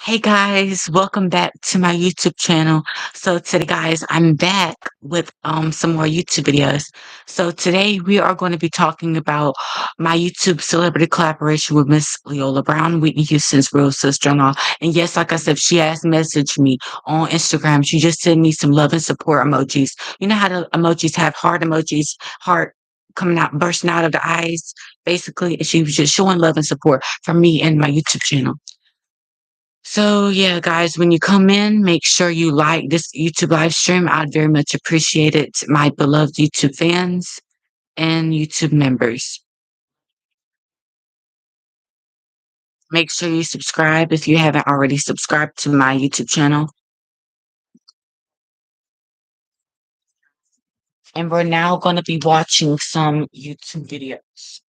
Hey guys, welcome back to my YouTube channel. So today guys, I'm back with some more YouTube videos. So today we are going to be talking about my YouTube celebrity collaboration with Miss Leolah Brown, Whitney Houston's real sister-in-law. And yes, like I said, she has messaged me on Instagram. She just sent me some love and support emojis. You know how the emojis have heart emojis, heart coming out, bursting out of the eyes, basically. And she was just showing love and support from me and my YouTube channel. So yeah, guys, when you come in, make sure you like this YouTube live stream. I'd very much appreciate it, my beloved YouTube fans and YouTube members. Make sure you subscribe if you haven't already subscribed to my YouTube channel. And we're now going to be watching some YouTube videos.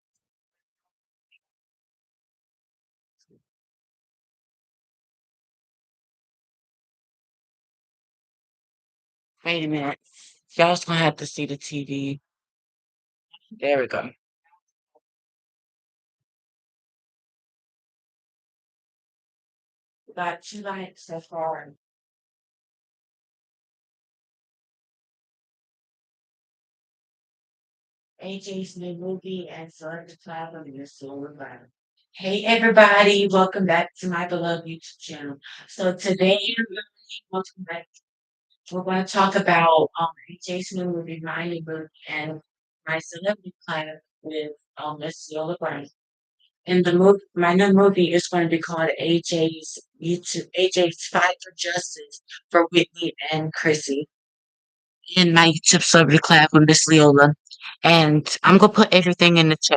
Wait a minute. Y'all's going to have to see the TV. There we go. Got 2 likes so far. AJ's new movie and Select Club of the Silver Vibe. Hey everybody, welcome back to my beloved YouTube channel. So today, welcome back. We're going to talk about AJ's new movie, my new movie, and my celebrity club with Miss Leolah Brown. And the movie, my new movie is going to be called AJ's Fight for Justice for Whitney and Chrissy. In my YouTube celebrity collab with Miss Leola. And I'm gonna put everything in the chat.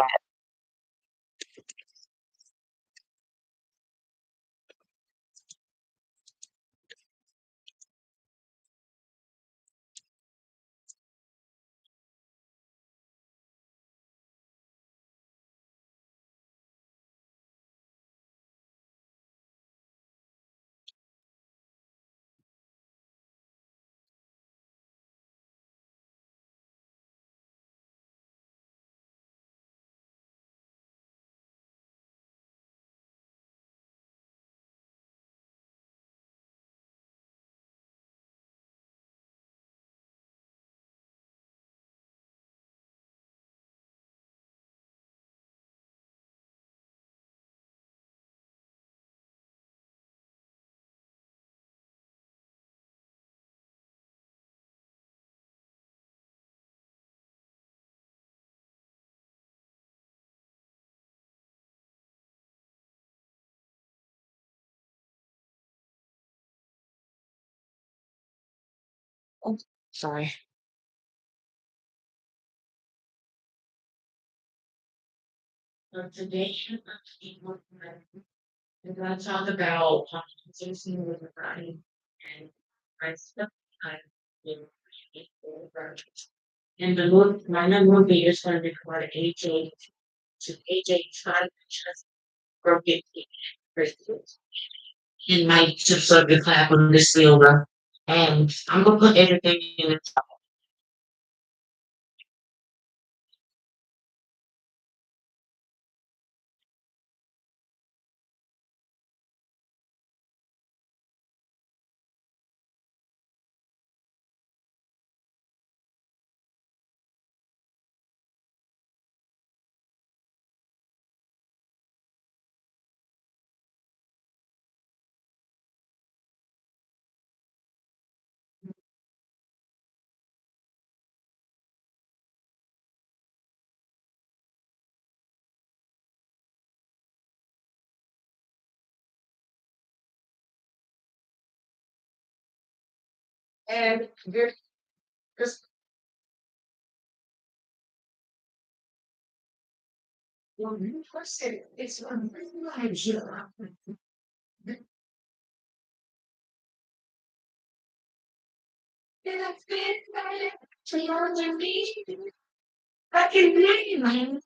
Oh, sorry. So today we're gonna talk about Jason with the body and my stuff kind of and the movie, my new movie is gonna be called AJ Five Just for 50 Christmas. In my YouTube celebrity collab with Miss Leola. And I'm gonna put everything in the chat. And there's one person. It's one live here. I can hear you.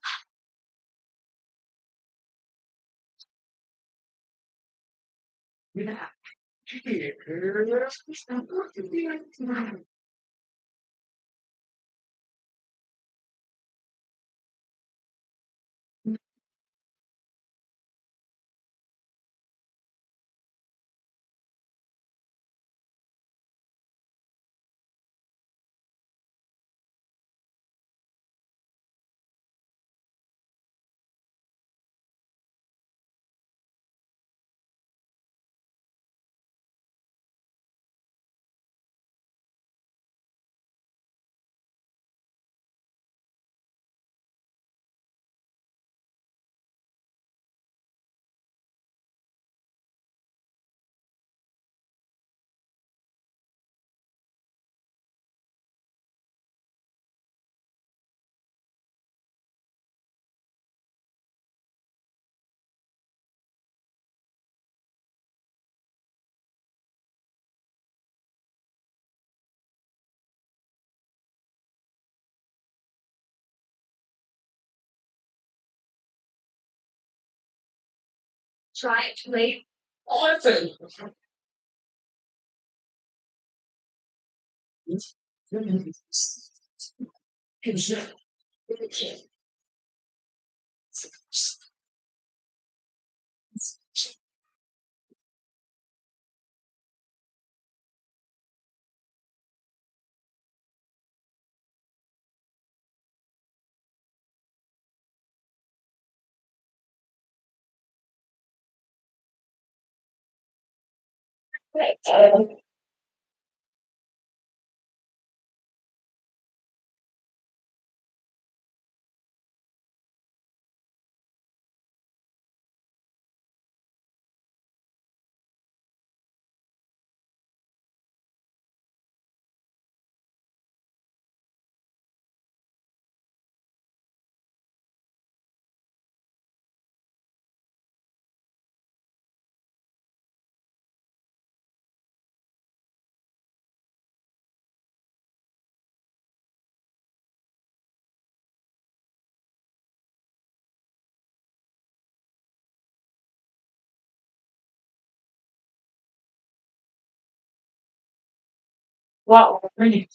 Wow, really?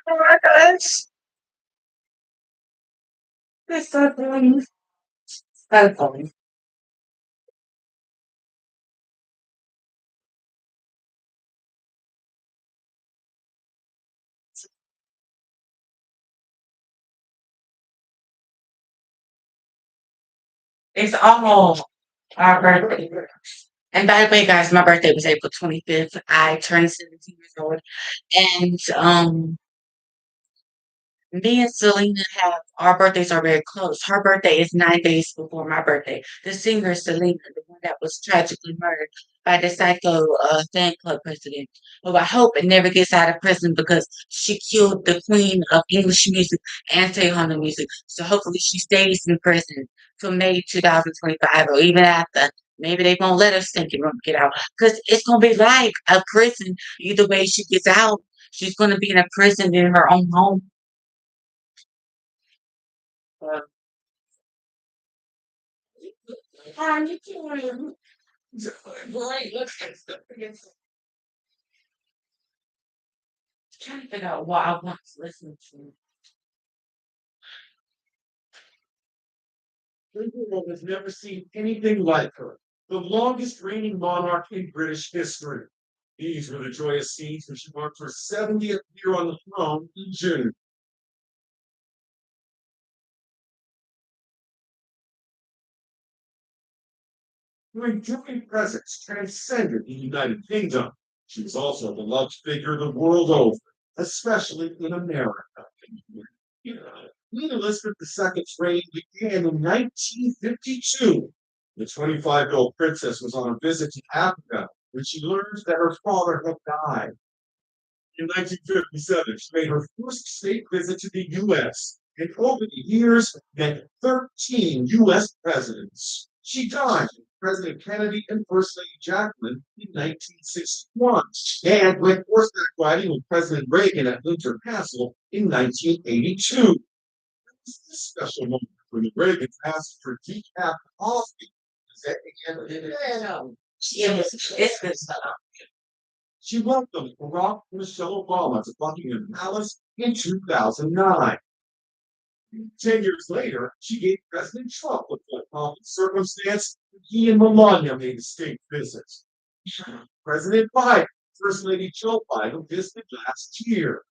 Oh my gosh. That's so funny. So funny. It's all our birthday. And by the way, guys, my birthday was April 25th. I turned 17 years old. And me and Selena have our birthdays are very close. Her birthday is 9 days before my birthday. The singer Selena, the one that was tragically murdered by the psycho fan club president, who I hope it never gets out of prison because she killed the queen of English music and Tejano music. So hopefully she stays in prison till May 2025 or even after. Maybe they won't let her stink and get out because it's gonna be like a prison. Either way she gets out, she's gonna be in a prison in her own home. Uh, trying to figure out what I want to listen to. England has never seen anything like her, the longest reigning monarch in British history. These were the joyous scenes when she marked her 70th year on the throne in June. Her enduring presence transcended the United Kingdom. She was also a beloved figure the world over, especially in America. Queen Elizabeth II's reign began in 1952. The 25-year-old princess was on a visit to Africa when she learned that her father had died. In 1957, she made her first state visit to the U.S. and over the years met 13 U.S. presidents. She died with President Kennedy and First Lady Jacqueline in 1961 and went horseback riding with President Reagan at Winter Castle in 1982. This special moment when the Reagans asked for decaf coffee. Is that It's good stuff. she welcomed Barack Michelle Obama to Buckingham Palace in 2009. 10 years later, she gave President Trump a full pomp and circumstance when he and Melania made a state visit. President Biden, First Lady Joe Biden visited last year.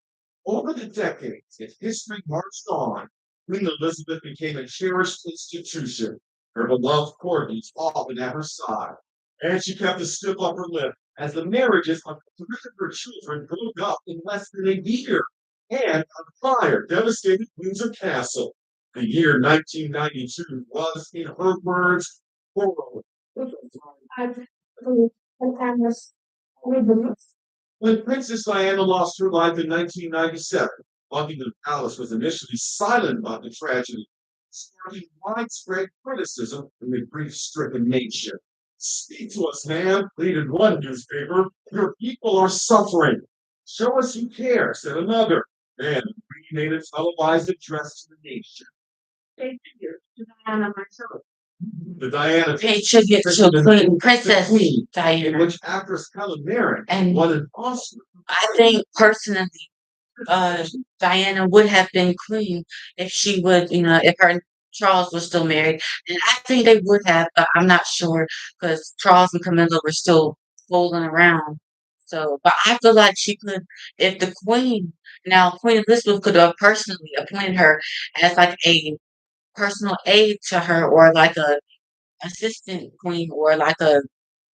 Over the decades, as history marched on, Queen Elizabeth became a cherished institution. Her beloved corgis often at her side. And she kept a stiff upper lip as the marriages of three of her children broke up in less than a year. And a fire devastated Windsor Castle. The year 1992 was, in her words, horrible. When Princess Diana lost her life in 1997, Buckingham Palace was initially silent about the tragedy, sparking widespread criticism from the grief-stricken nation. Speak to us, ma'am, pleaded one newspaper. Your people are suffering. Show us you care, said another. And we made a televised address to the nation. Thank you to Diana myself. The Diana Pay tribute to Queen Princess Queen, in Diana. which actress Helen Mirren And won an Oscar. I think personally, uh, Diana would have been queen if she would, if her and Charles was still married. And I think they would have, but I'm not sure because Charles and Camilla were still fooling around. So, but I feel like she could, if the queen, now Queen Elizabeth could have personally appointed her as like a personal aide to her or like a assistant queen or like a,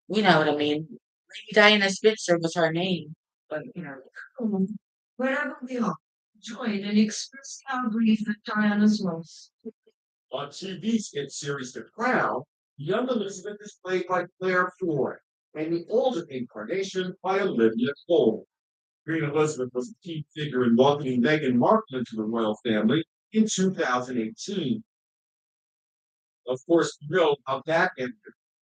you know what I mean? Lady Diana Spencer was her name, but Wherever we are, join and express our grief at Diana's loss. On TV's hit series The Crown, young Elizabeth is played by Claire Foy, and the older incarnation by Olivia Colman. Queen Elizabeth was a key figure in welcoming Meghan Markle into the royal family in 2018. Of course, you know how that ended.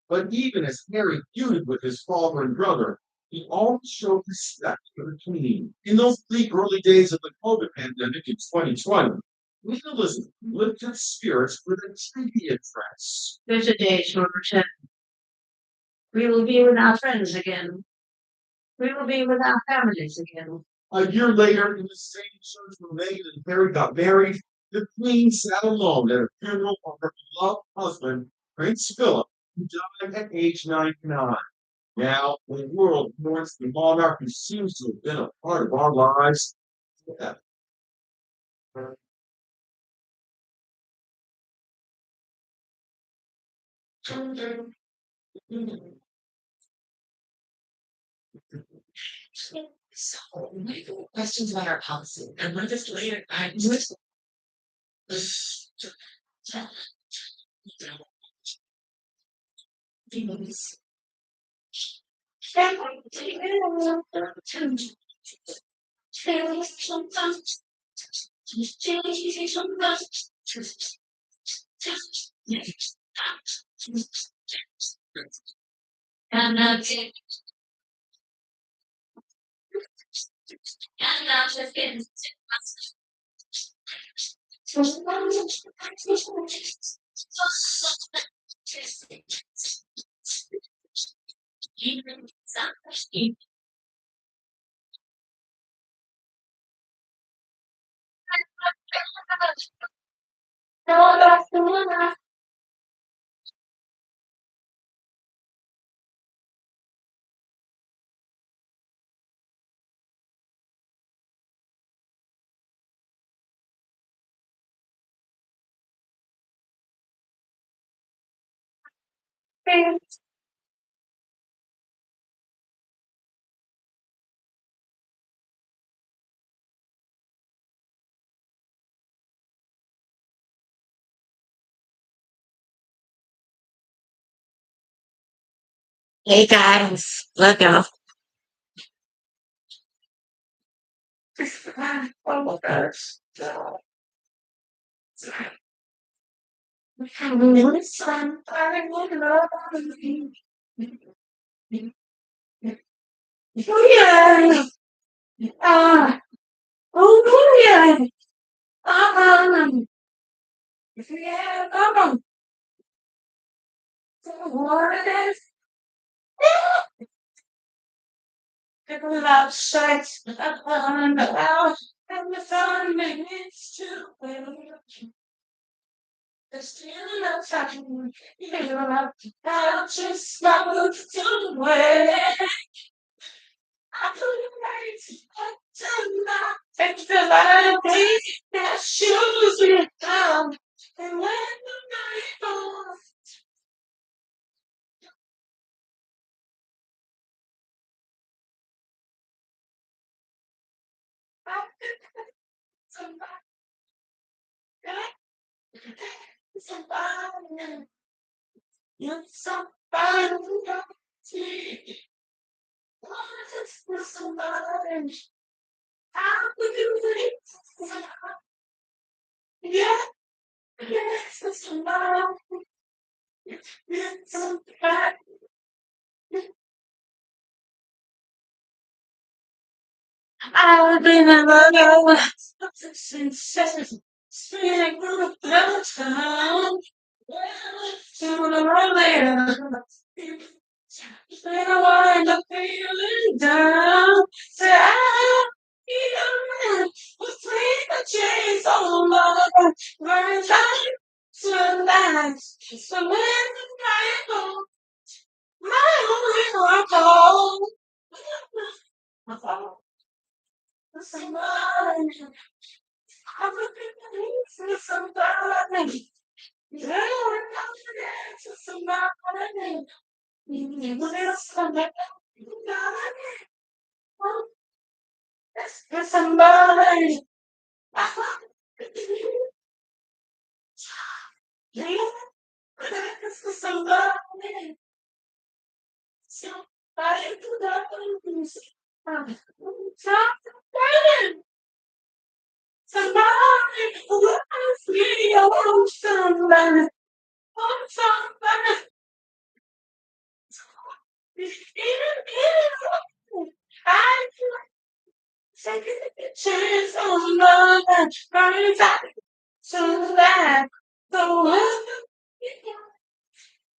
But even as Harry feuded with his father and brother, he always showed respect for the Queen. In those bleak early days of the COVID pandemic in 2020, Queen Elizabeth lifted spirits with a treaty address. There's a day, George. We will be with our friends again. We will be with our families again. A year later, in the same church where Meghan and Harry got married, the Queen sat alone at a funeral of her beloved husband, Prince Philip, who died at age 99. Now, the world mourns the monarch who seems to have been a part of our lives forever. So, questions about our policy. And we're just later, I just and hey guys, look out. Oh my gosh. Oh yeah. Ah, oh yeah. Yeah, what is people love sex upon the out and the sun begins to wave. The still of time, you know, I'll just smile to way. I couldn't wait until I take the light that shoes me down. And when the night falls, I somebody, somebody, you're somebody who got me. Somebody, how could you think? Yeah, yes, somebody, yes, somebody. I've been in love since spinning through the time. Sooner or later, it's been a while to feeling down. Say I need a man who take the chains on my burn time to last. So when I go, my only heart cold. Somebody, I'm looking for somebody. Yeah, I'm looking for somebody. You want somebody? There's somebody. Yeah, there's somebody. Somebody to love. Somebody. Somebody who loves me. I want somebody. Want somebody. I take a chance on love and burn time to that. The one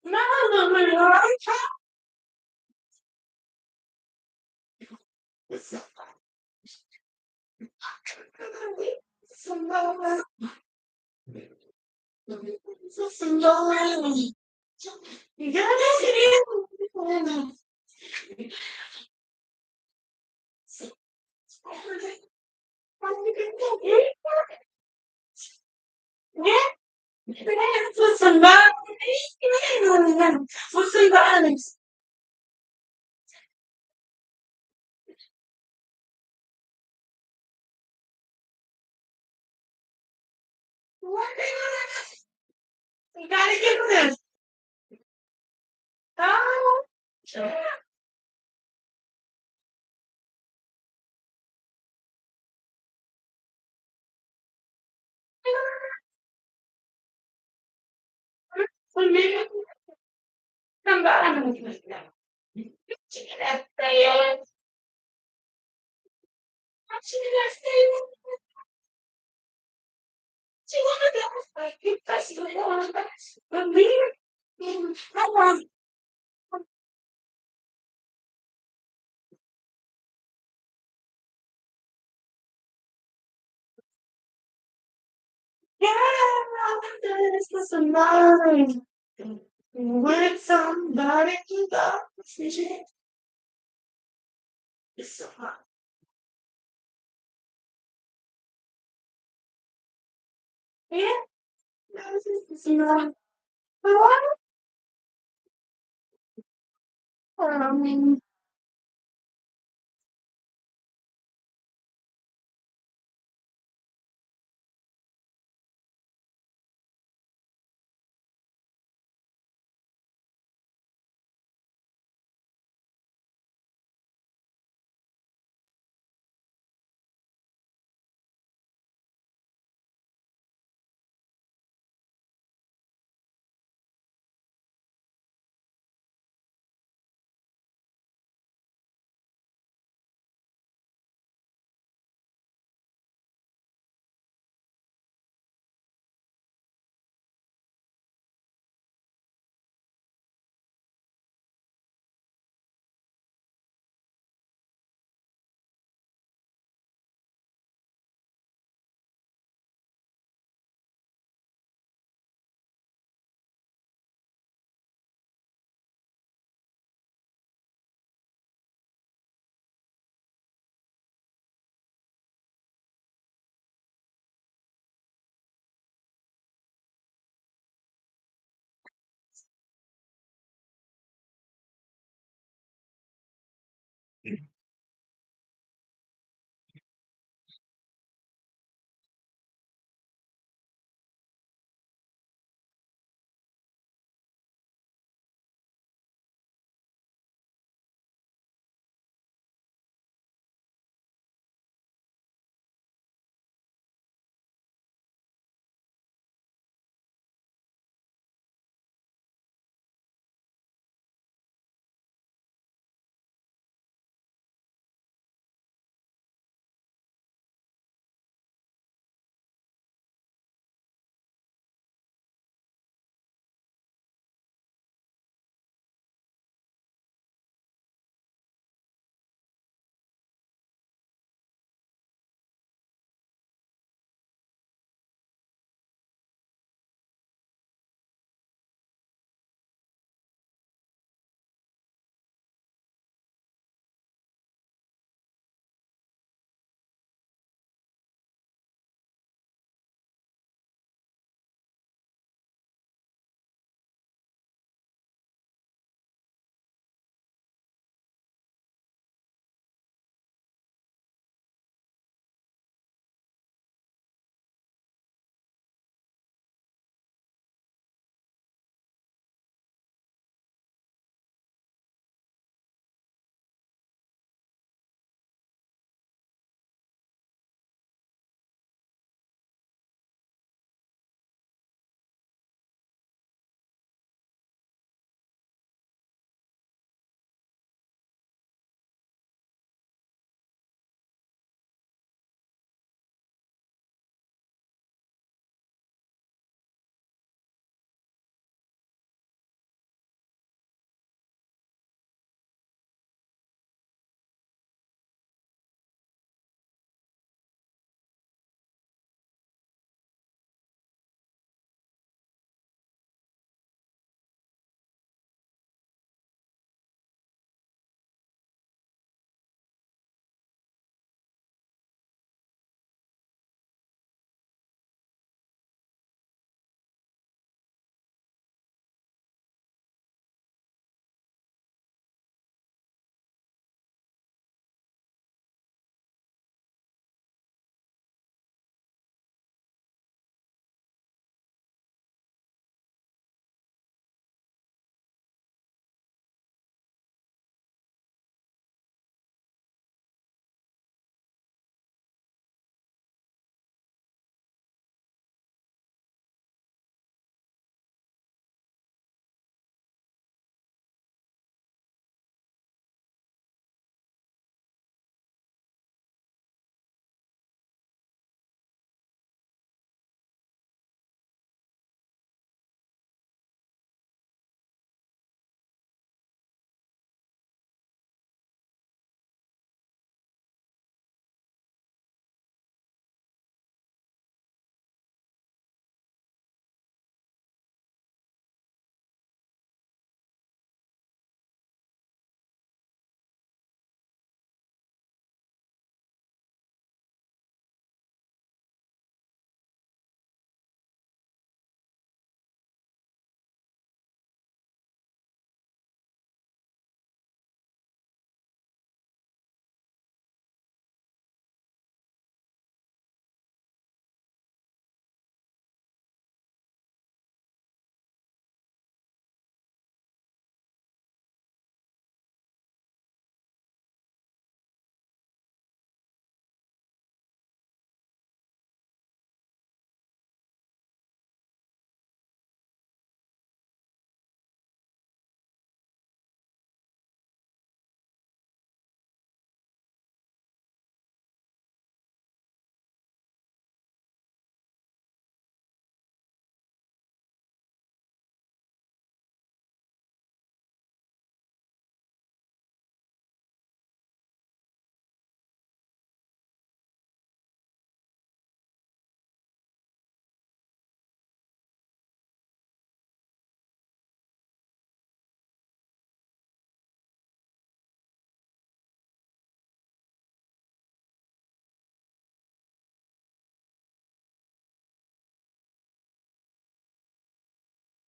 my lovely heart somebody, somebody. You gotta for somebody, for somebody. You gotta get this. Oh, for me, somebody. She got that. She got that. She wanted to like you guys you want but me I want yeah I want this for somebody with somebody to love it's so hot yeah this is for somebody um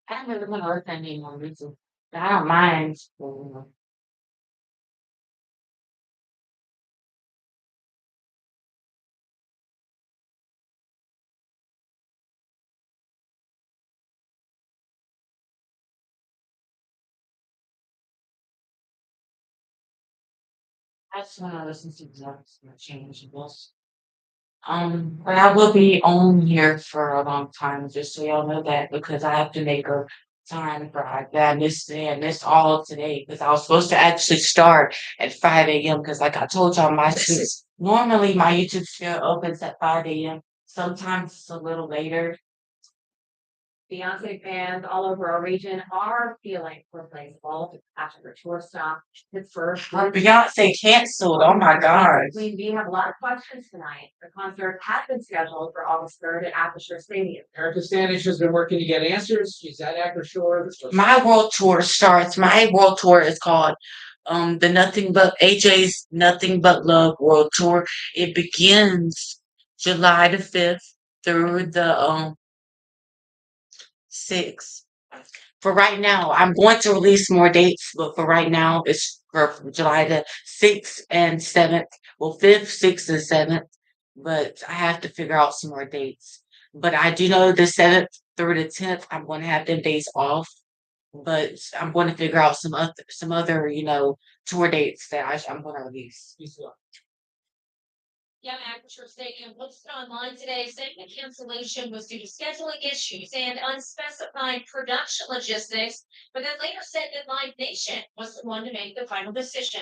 I don't really want to listen anymore. But I don't mind. I just want to listen to the changeables. But I will be on here for a long time, just so y'all know that, because I have to make a time for that. I missed all of today because I was supposed to actually start at 5 a.m. because, like I told y'all, normally my YouTube channel opens at 5 a.m. Sometimes it's a little later. Beyonce fans all over our region are feeling replaceable after her tour stop. Pittsburgh. Beyonce canceled. Oh my God. We have a lot of questions tonight. The concert has been scheduled for August 3rd at Aperture Stadium. Erica Standish has been working to get answers. She's at Acroshore. My world tour is called the Nothing But AJ's Nothing But Love World Tour. It begins July the 5th through the 6th. For right now, I'm going to release more dates, but for right now, it's for July the 6th and 7th. Well, 5th, 6th, and 7th. But I have to figure out some more dates. But I do know the 7th through the 10th, I'm going to have them days off. But I'm going to figure out some other tour dates that I'm going to release. Young Acrisure Stadium posted online today saying the cancellation was due to scheduling issues and unspecified production logistics, but then later said that Live Nation was the one to make the final decision.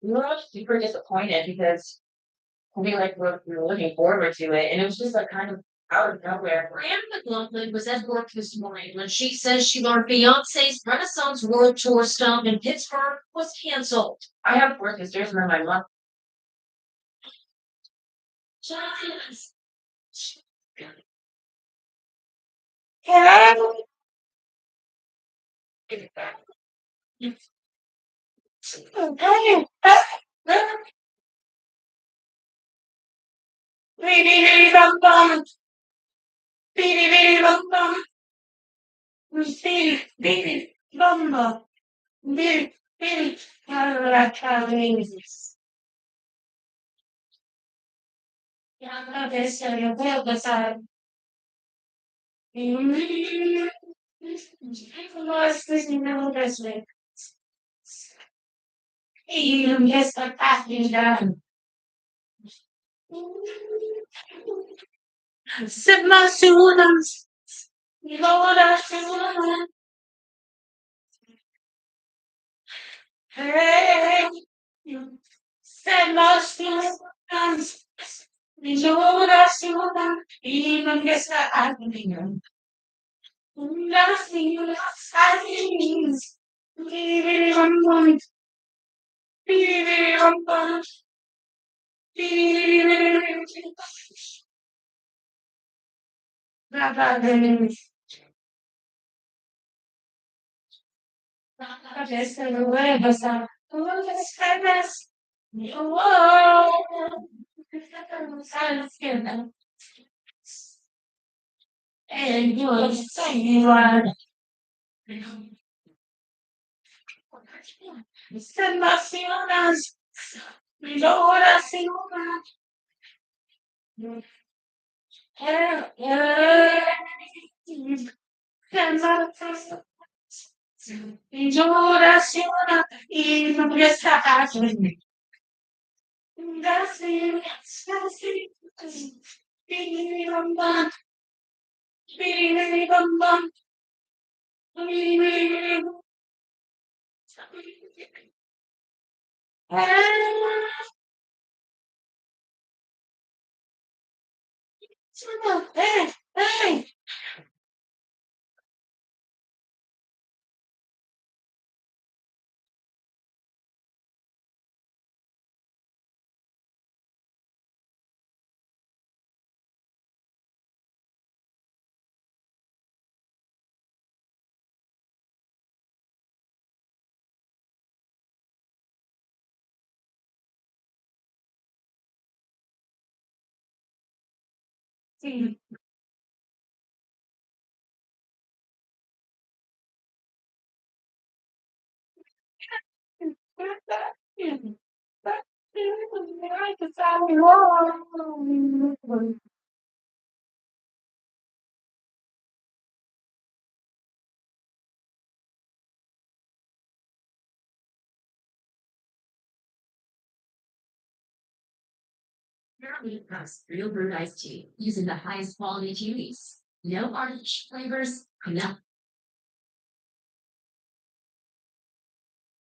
We were all super disappointed because we were looking forward to it, and it was just like kind of out of nowhere. Graham McLaughlin was at work this morning when she says she learned Beyonce's Renaissance World Tour stop in Pittsburgh was canceled. I have four sisters, and then my mom. Giants. Currently press real brewed iced tea using the highest quality teas. No artificial flavors, no.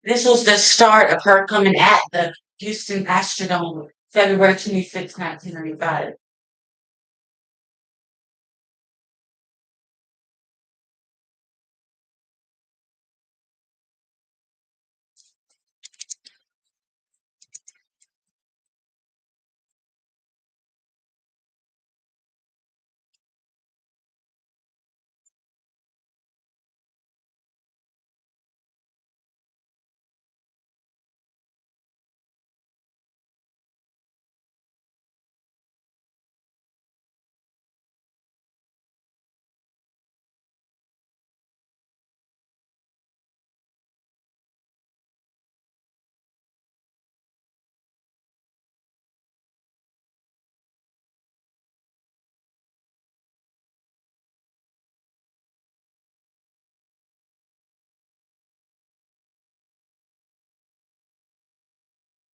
This was the start of her coming at the Houston Astrodome, February 26, 1995.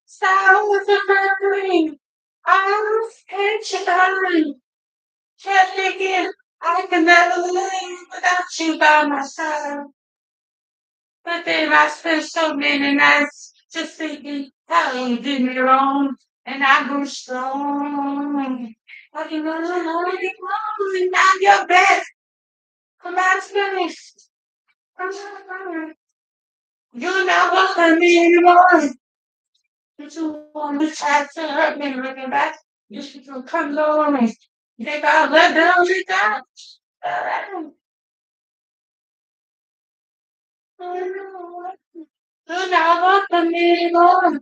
Sounds of memory, I was picturing, just thinking I could never live without you by my side. But then I spent so many nights just thinking how you did me wrong, and I grew strong. But you know, and I'm your best. Come on, finished. Come on, you're not welcome me anymore. But you want to try to hurt me looking back. You should come over me. You think I'll let down the time? You're not welcome me anymore.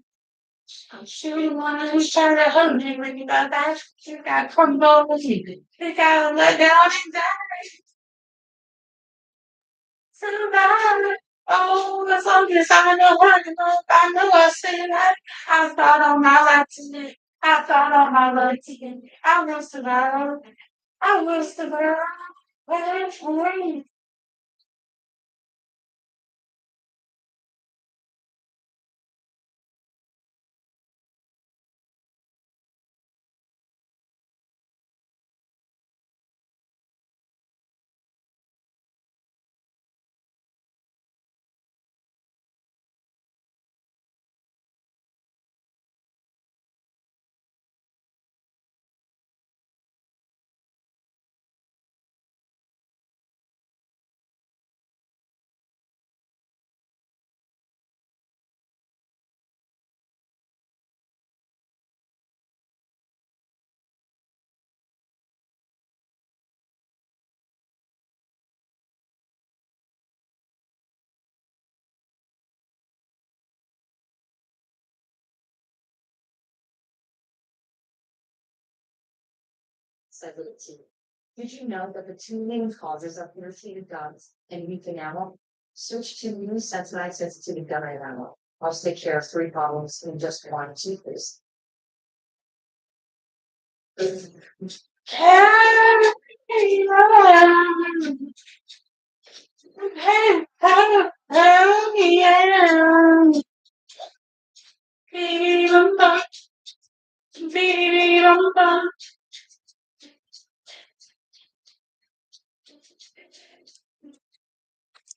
I'm sure you want to try to hurt me when you got back. You got come over me. You gotta let down and die. Somebody. Oh, as long as I know I know I said that. I thought all my life today. I thought all my life today. I will survive. I will survive. Wait. Said little T. Did you know that the two main causes of irritated gums and weak enamel? Switch to new Sensodyne sensitive gum enamel. I'll take care of three problems in just one toothpaste. Carry on. Hey, yeah. Be-dum-bum, be-dum-bum.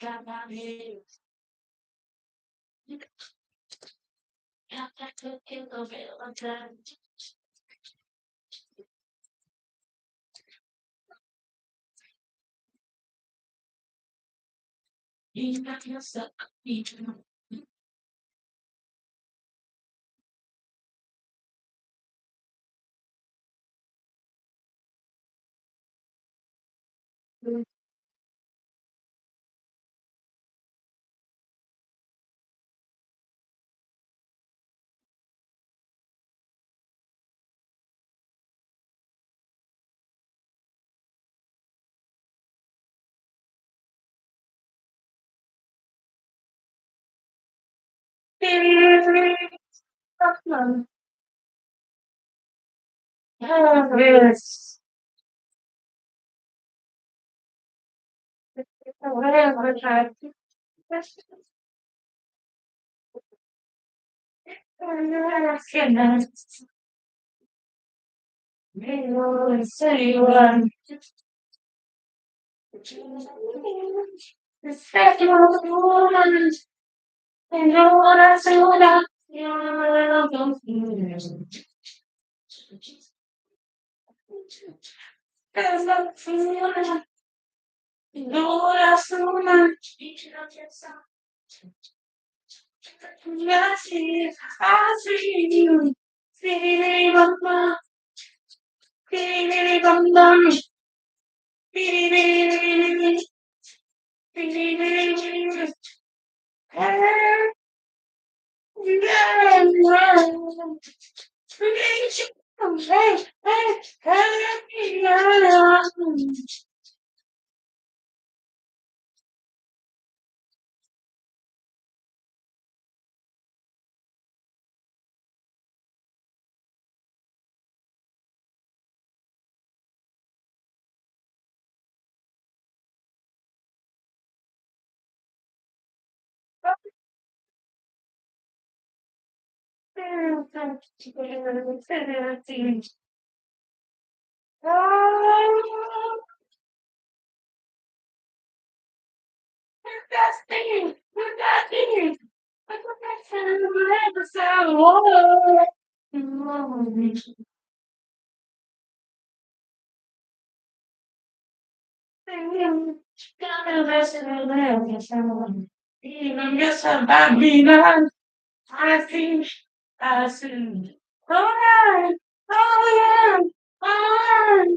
Got my head, got that cooking over on time. You got yourself a feature. Yes. Whatever type. Say one. The second woman. And no one else would have. There's nothing. No one else would have. I see you. Bitty bum bum, bitty bum bum, bitty bitty bitty bitty bitty. Hey, yeah, yeah. Hey, hey, hey, yeah. Oh, that's me. That's me. Even guess about me now. I see, I see. Oh yeah, oh yeah, oh yeah.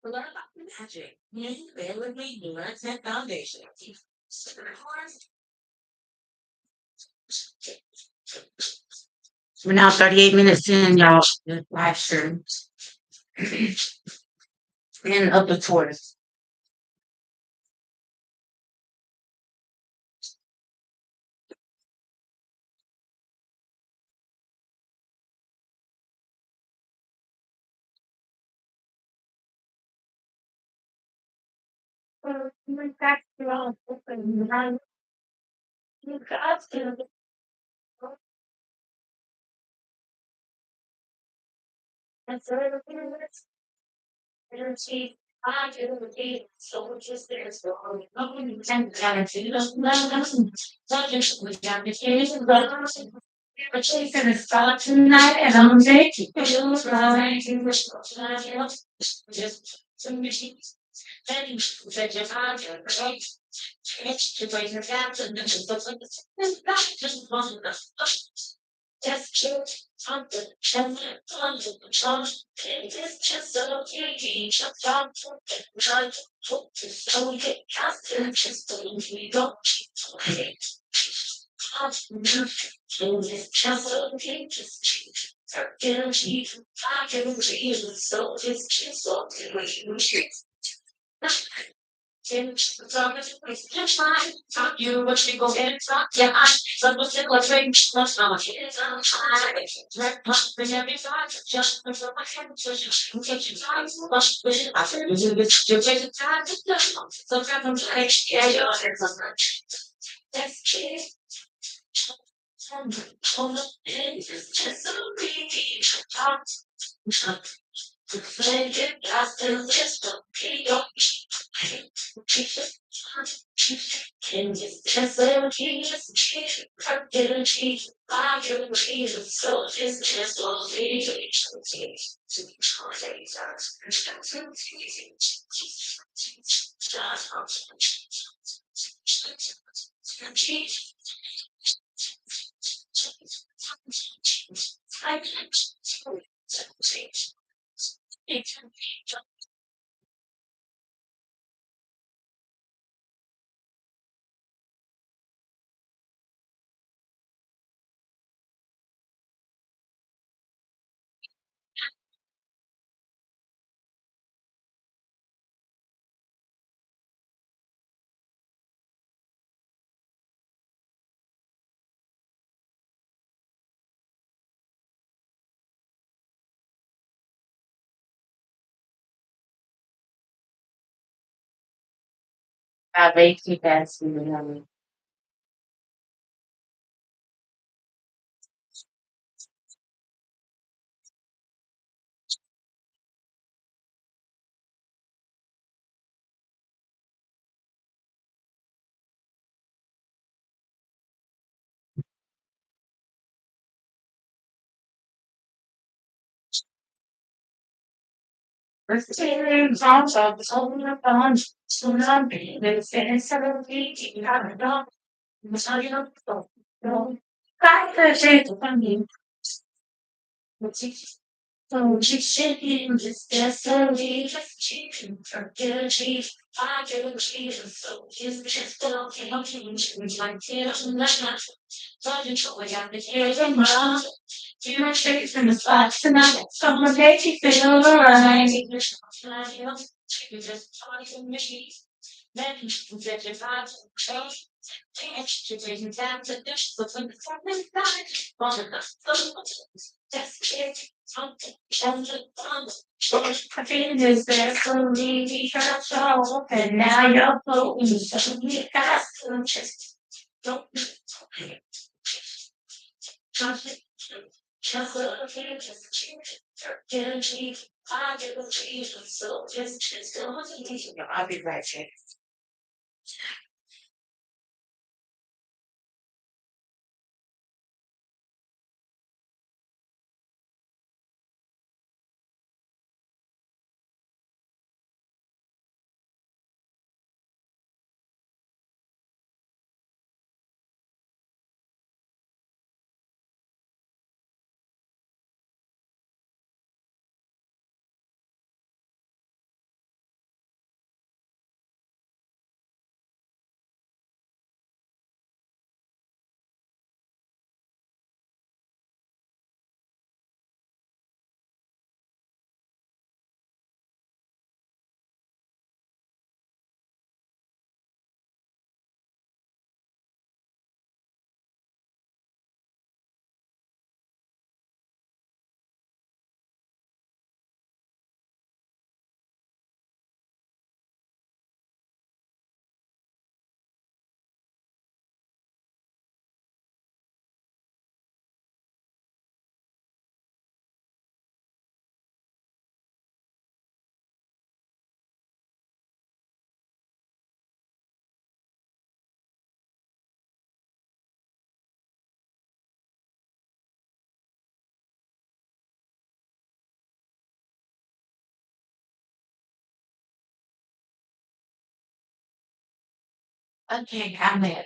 Learn about magic. Bear with me, learn that foundation. We're now 38 minutes in, y'all. The live stream. And of the tours. We got to all open line. You got to that's everything that's energy. I do the game, so which is there, so I'm ten guarantee those numbers. Subject with application, but she's gonna start tonight, and I'm making you right. Just to me, then you said your heart, your right. To bring her down to the just one just cute, something, something, something, something. It is just so easy, just something, trying to put this so you get custom, just so you don't cheat. It's just so easy, just cheat. Forget cheat, I can read it, so it's just so easy. Just fine. Talk you what you go get talk. Yeah, I some was it like drink. That's not much. It's on time. Red plus bring every side. Just for my head. So you take your time. Plus with it. I feel you you take the time. Sometimes I'm like, yeah, you're that's kid. On the end, just so pretty. Talk. Make it just a list of people. Can you just let Jesus cheese? Forget a cheese. I can cheese. So it's just all the cheese. I can cheese. Way too fast. You so she should be just destiny, just cheating for good cheese. I do cheese, so just don't change like tears and not. So you show me out the tears and run. You my shakes in the spots tonight. Someone makes you feel alright. You just talk to me. Then you set your vibes and change. Change to taking time to dish the thing from the night. One of the just kids. Happiness there for me, that's all. And now you're floating, so you got to just don't trust it. Just look here, just change it. Energy, I get the change, so just don't think. I'll be right back. Okay, I'm there.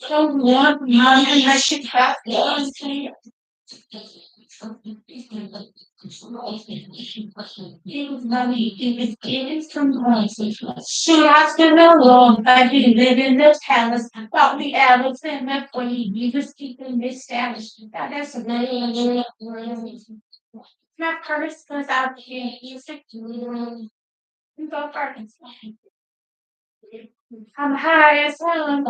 Now I should have She has been alone, but he lived in the palace. While the elephant and queen, he was keeping this status. That is amazing. My purse was out here. He's a you go first. I'm high as hell.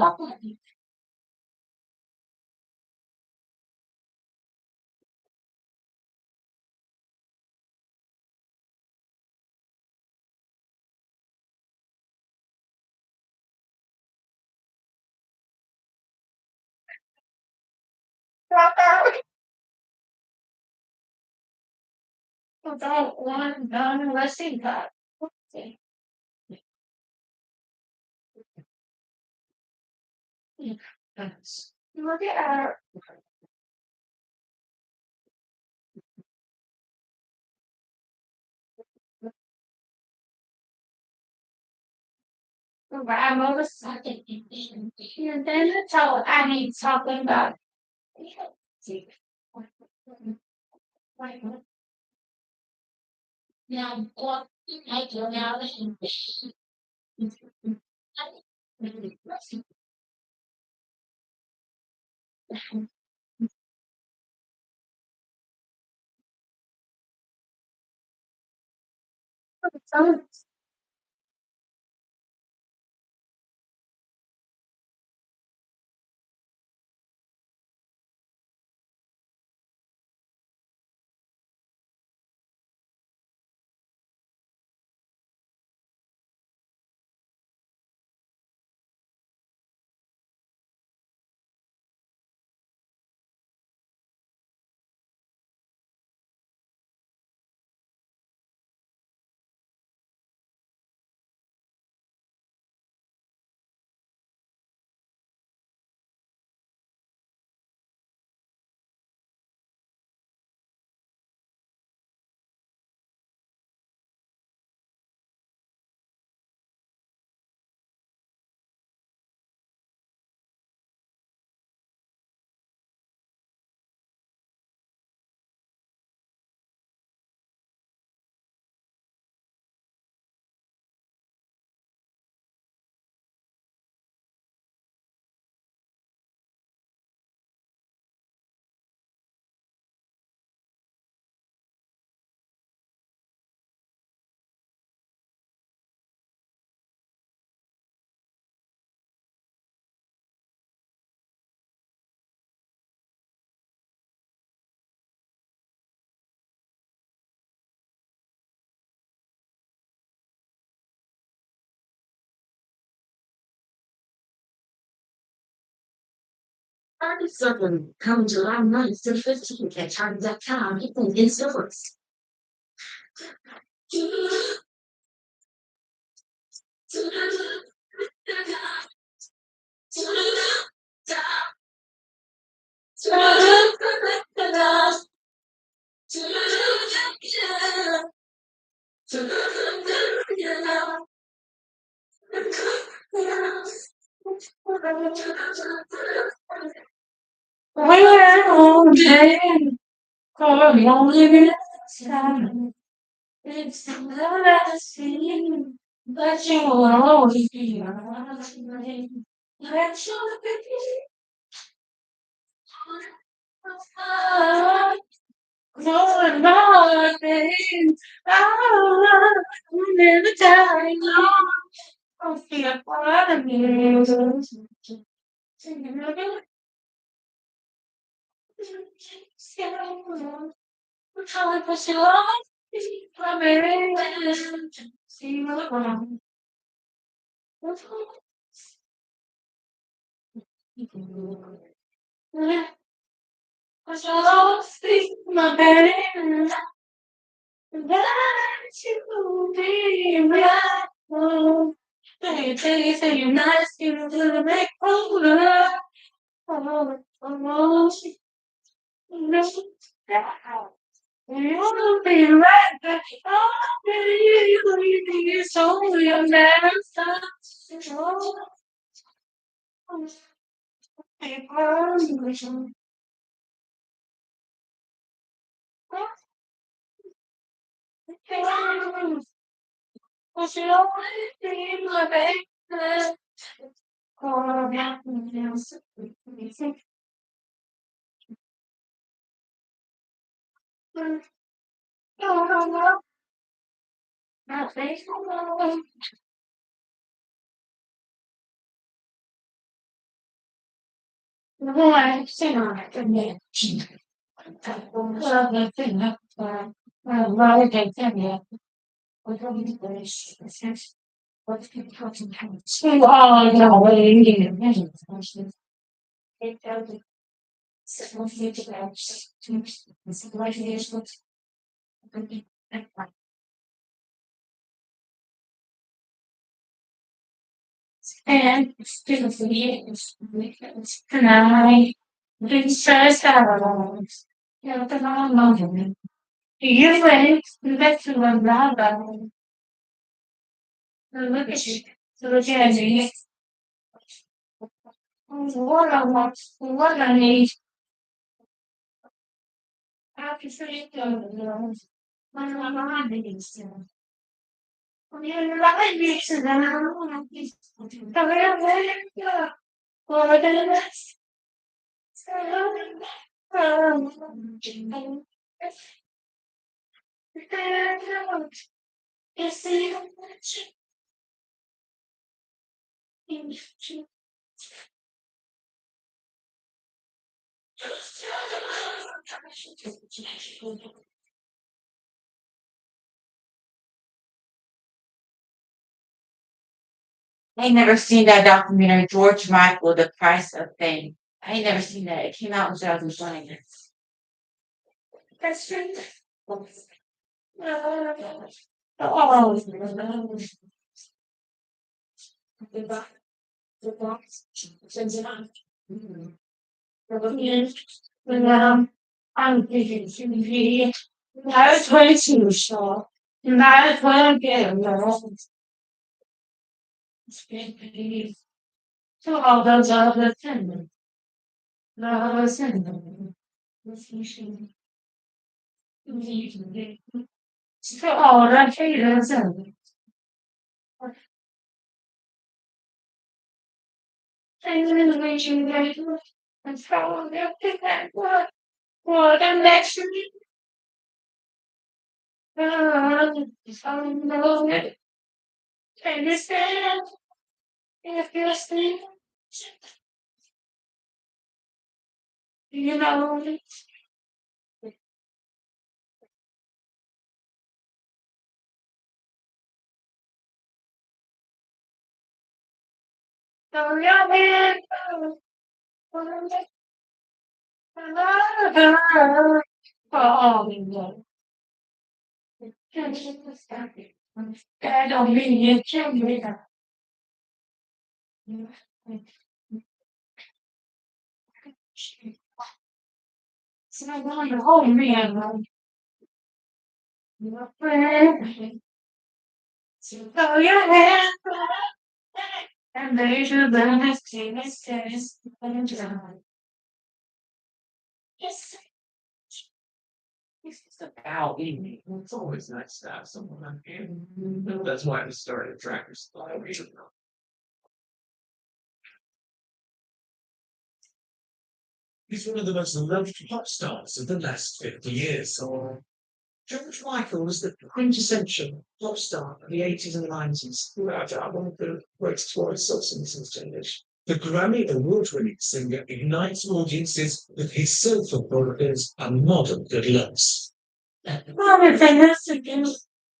Don't want done unless he got. Look at her. Ride motorcycle. And then I told I ain't talking about. Now, what I do now. Party Circle come July 9th to 15th at Target.com in stores. Well, then, come on, living inside. It's the love I see, but you will always be mine. Let your baby no, nothing. I will never die. No, I'll feel part of me. I'm trying to push it off. My baby, see what's wrong. Push it off, see my baby. That you be right. Oh, say you're nice, you to make over. Oh, no, you'll be right back. Oh, baby, you so you'll never stop. Oh, people, Was you always be my baby? Oh, nothing else. Oh, my face. No, I say not the name. Well, the thing that, well, I can't tell you. What are we doing? What's the talking about? Oh, no, what are you doing? It tells you. Some future apps. It's like here's what. And still for years. And I didn't stress out. You know, the long moment. You wait, that's the one lava. Look at you. Look at me. What I want, what I need. I can see it. My mind is when you like me to them, for the rest. You see, I ain't never seen that documentary, George Michael, The Price of Fame. I ain't never seen that. It came out in 2020. That's true. Oh, the box. Sends it on. I'm thinking TV. That's way too short. That's what I'm getting. To all those other things. Those things. To all the haters and and follow their pickaxe. What a next I know it. Understand if you're still, you know it. So your hand, oh, no. I don't mean you kill me. So I want to hold me and your friend. So your hand, and they should the next thing is this. Yes, it's about eating. It's always nice to have someone on hand. That's why we started Trackers. He's one of the most loved pop stars of the last 50 years. George Michael was the quintessential pop star of the 80s and 90s. Throughout one of the greatest voice of since generation. The Grammy Award-winning singer ignites audiences with his soulful vocals and modern good looks. Everything else again.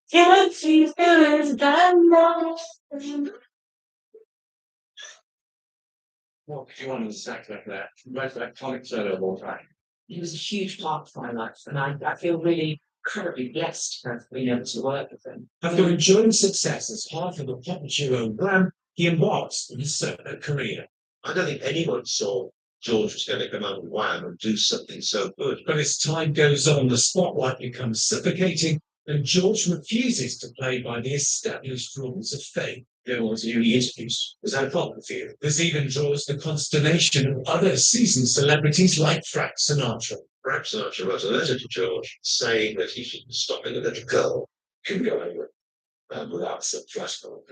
Can't see feelings done now. What could you want to say like that? Most iconic solo of all time. He was a huge part of my life, and I feel really incredibly blessed to have been able to work with him. After enjoying success as part of the pop duo Glam, he embarks on his solo career. I don't think anyone saw George was going to come out with Wham and do something so good. But as time goes on, the spotlight becomes suffocating, and George refuses to play by the established rules of fame. There was uni interviews. Was that a problem for you? This even draws the consternation of other seasoned celebrities like Frank Sinatra. Frank Sinatra wrote a letter to George saying that he should stop being a little girl. Can go anywhere without some threshold.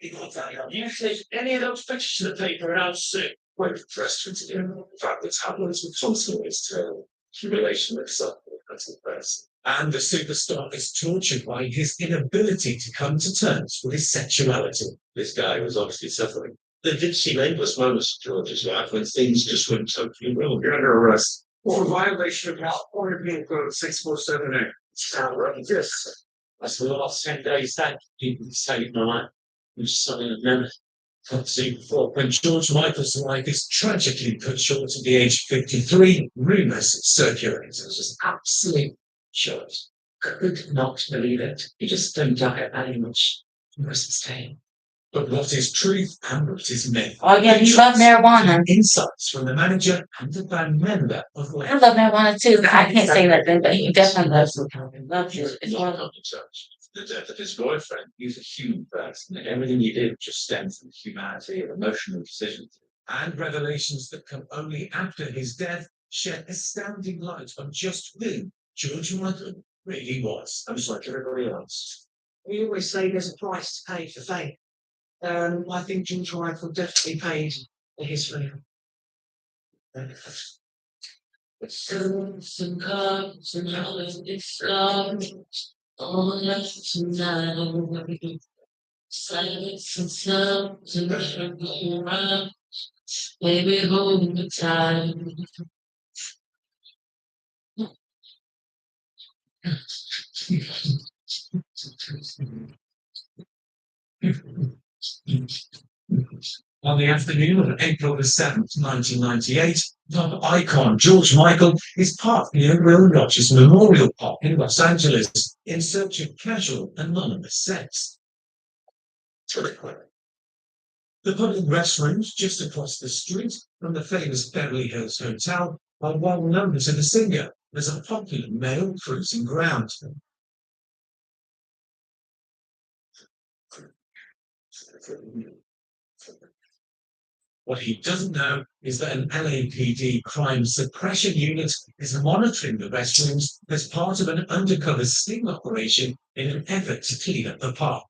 You take any of those pictures to the paper and I'll see. Wait for questions again. In fact, the tablets with constant is terrible. Accumulation of suffering. That's the best. And the superstar is tortured by his inability to come to terms with his sexuality. This guy was obviously suffering. There did seem endless moments in George's life when things just went totally wrong. You're under arrest for violation of California Penal Code 6478. Sound like this. That's the last 10 days that people saved my life. Which something I've never seen before. When George Michael's life is tragically cut short at the age of 53, rumours circulated. It was just absolute short. Could not believe it. You just don't die very much. You must stay. But what is truth and what is myth? Oh yeah, you love marijuana. Insights from the manager and the band member of the I love marijuana too. I can't say nothing, but he definitely loves it. Loves it. It's one of them. The death of his boyfriend, he was a human person, and everything he did just stemmed from humanity and emotional decisions. And revelations that come only after his death shed astounding light on just who George Michael really was. I'm just like everybody else. We always say there's a price to pay for fame. I think George Michael definitely paid for his fame. It's and cups and all this stuff. All night tonight. Silence and sounds and everything around. Baby, hold me tight. On the afternoon of April the 7th, 1998, pop icon George Michael is parked near Will Rogers Memorial Park in Los Angeles in search of casual, anonymous sex. The public restrooms just across the street from the famous Beverly Hills Hotel are well known to the singer as a popular male cruising ground. What he doesn't know is that an LAPD crime suppression unit is monitoring the restrooms as part of an undercover sting operation in an effort to clean up the park.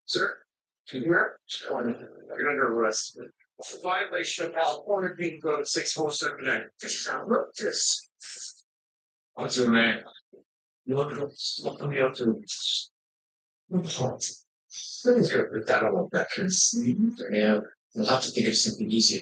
Sir, can you hear? You're under arrest. For violation of California Penal Code 6478. Look, this. What's your name? You look at me up to. Things go with that all back here. Yeah, you'll have to think of something easier.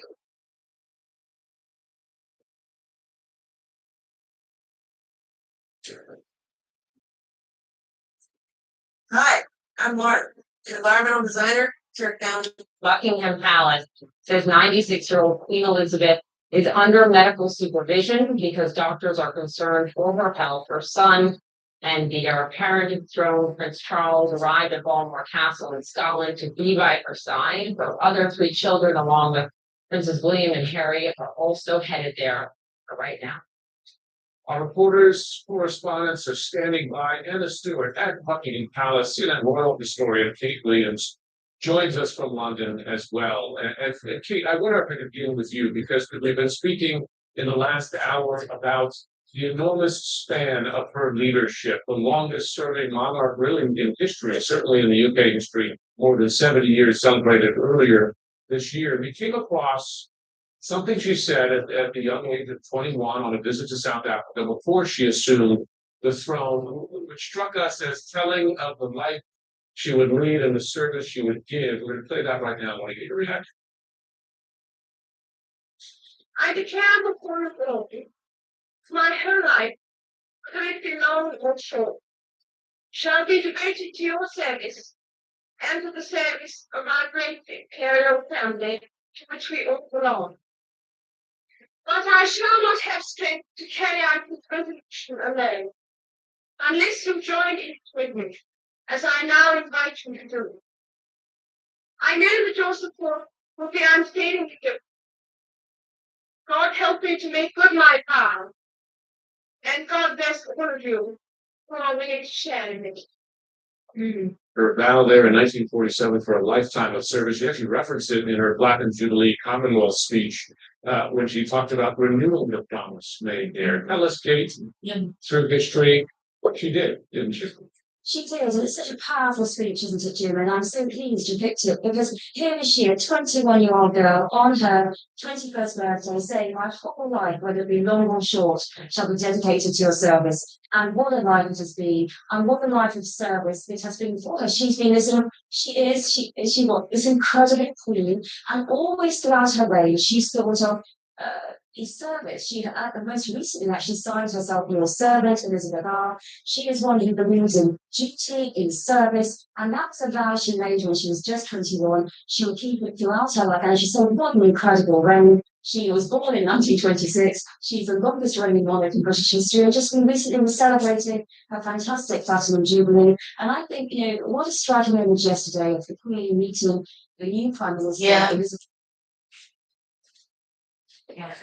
Hi, I'm Mark, environmental designer, Turk County. Buckingham Palace says 96-year-old Queen Elizabeth is under medical supervision because doctors are concerned for her health. Her son and the heir apparent to the throne, Prince Charles, arrived at Balmoral Castle in Scotland to be by her side. Her other three children, along with Princes William and Harry, are also headed there right now. Our reporters, correspondents are standing by. Anna Stewart at Buckingham Palace. CNN royal historian Kate Williams joins us from London as well. And Kate, I wonder if I could deal with you because we've been speaking in the last hour about the enormous span of her leadership, the longest serving monarch really in history, certainly in the UK history, more than 70 years celebrated earlier this year. We came across something she said at the young age of 21 on a visit to South Africa before she assumed the throne, which struck us as telling of the life she would lead and the service she would give. We're going to play that right now. I want to get your reaction. I declare before the building, my whole life, greatly long or short, shall be devoted to your service and to the service of our great imperial family to which we all belong. But I shall not have strength to carry out this resolution alone. unless you join in with me, as I now invite you to do. I know that your support will be unfailingly given. God help me to make good my vow, and God bless all of you who are willing to share in it. Her vow there in 1947 for a lifetime of service. She actually referenced it in her Black and Jubilee Commonwealth speech when she talked about the renewal of promise made there. Tell us, Kate, through history, what she did, didn't she? She did, and it's such a powerful speech, isn't it, Jim? And I'm so pleased you picked it because here is she, a 21-year-old girl, on her 21st birthday, saying, "My whole life, whether it be long or short, shall be dedicated to your service." And what a life it has been, and what a life of service it has been for her. She's been this, she was this incredible queen, and always throughout her reign, she's thought of his service. She most recently actually signed herself your servant, Elizabeth R. She is one who believes in duty, in service, and that's a vow she made when she was just 21. She will keep it throughout her life, and she said, what an incredible reign. She was born in 1926. She's the longest reigning monarch in British history, and just recently was celebrating her fantastic Platinum Jubilee. And I think, what a striking image yesterday of the Queen meeting the new Prime Minister, Elizabeth. Yeah.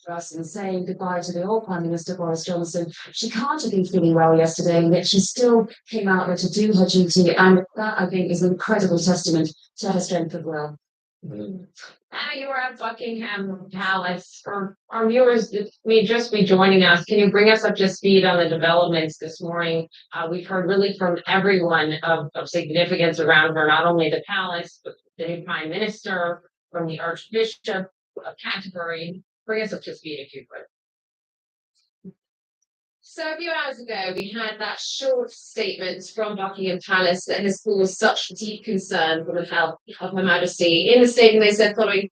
Us and saying goodbye to the old Prime Minister Boris Johnson. She can't have been feeling well yesterday, yet she still came out there to do her duty, and that I think is an incredible testament to her strength of will. You were at Buckingham Palace. For our viewers that may just be joining us, can you bring us up to speed on the developments this morning? We've heard really from everyone of significance around her, not only the palace, but the new prime minister, from the Archbishop of Canterbury. Bring us up to speed if you could. So a few hours ago, we had that short statement from Buckingham Palace that has caused such deep concern for the health of Her Majesty. In the statement, they said, following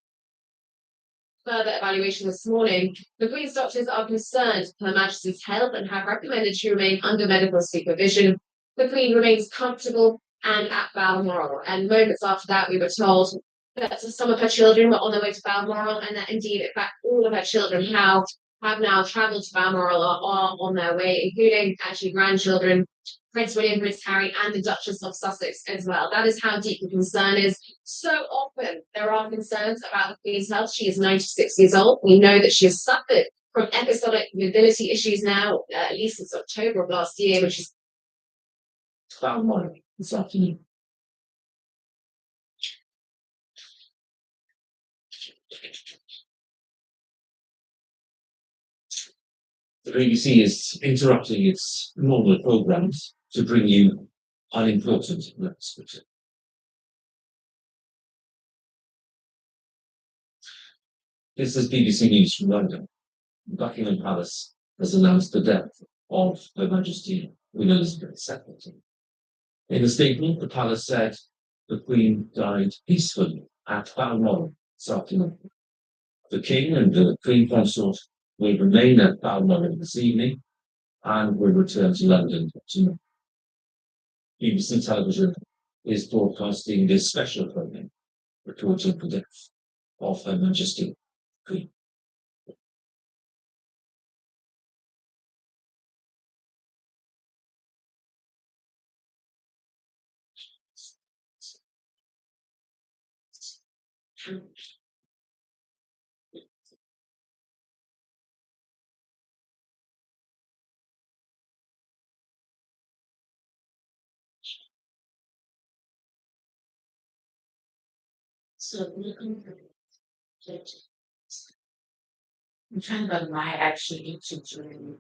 further evaluation this morning, the Queen's doctors are concerned for Her Majesty's health and have recommended she remain under medical supervision. The Queen remains comfortable and at Balmoral. And moments after that, we were told that some of her children were on their way to Balmoral, and that indeed, in fact, all of her children have now travelled to Balmoral or are on their way, including actually grandchildren, Prince William, Prince Harry, and the Duchess of Sussex as well. That is how deep the concern is. So often there are concerns about the Queen's health. She is 96 years old. We know that she has suffered from episodic mobility issues now, at least since October of last year, which is 12 months this afternoon. The BBC is interrupting its normal programs to bring you unimportant announcements. This is BBC News from London. Buckingham Palace has announced the death of Her Majesty Queen Elizabeth II. In a statement, the palace said the Queen died peacefully at Balmoral this afternoon. The King and the Queen Consort will remain at Balmoral this evening and will return to London tomorrow. BBC Television is broadcasting this special programme reporting the death of Her Majesty Queen. So I'm trying to go to my actual YouTube channel.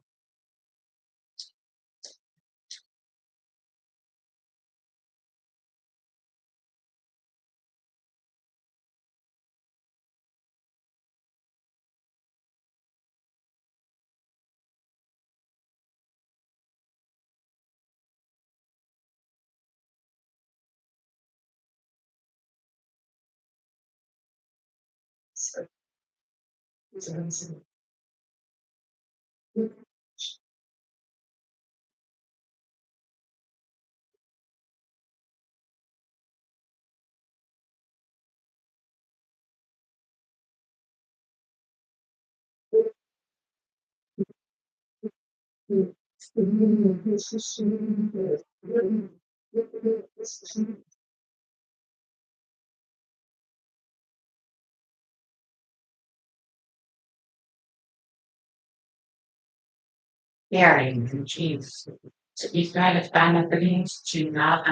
Very jeez. To be fair, to find out the names to not.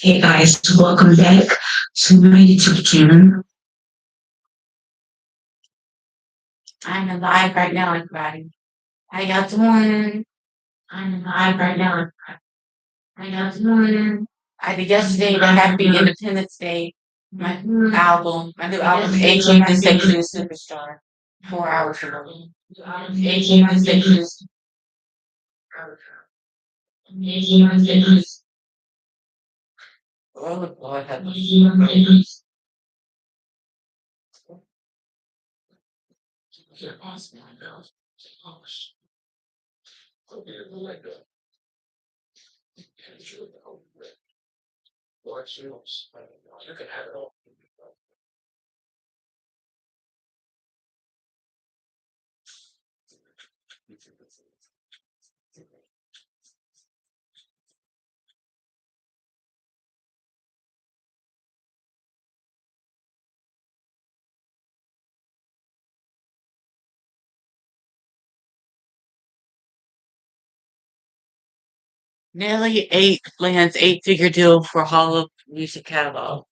Hey guys, welcome back to my YouTube channel. I'm live right now, everybody. How y'all doing? I'm live right now. How y'all doing? I did yesterday the Happy Independence Day. My new album, Aging the Sexual Superstar. 4 hours ago. Aging the Sexual. Aging the Sexual. Oh Lord, have mercy. Can't possibly know. Okay, like that. Watch yours. You can have it all. Nelly lands 8-figure deal for Hall of Music catalog.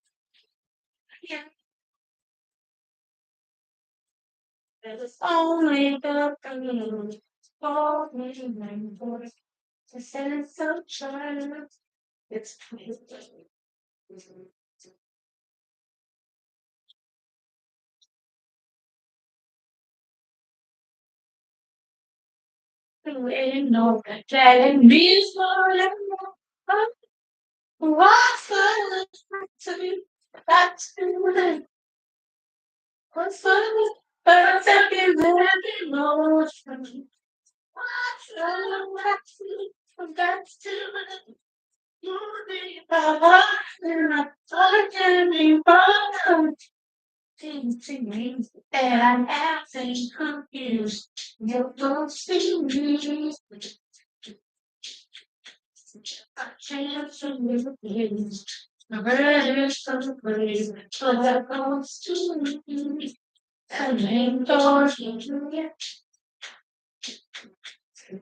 There's only the pain for me, my voice. The sense of triumph. It's ain't no telling me what's the to be that's the what's the but I can let emotion. What's the that's to you and I can be bothered. Things to me that I'm acting confused. You don't see me. I can't refuse. The reddish something, but that comes to me. And then doors you get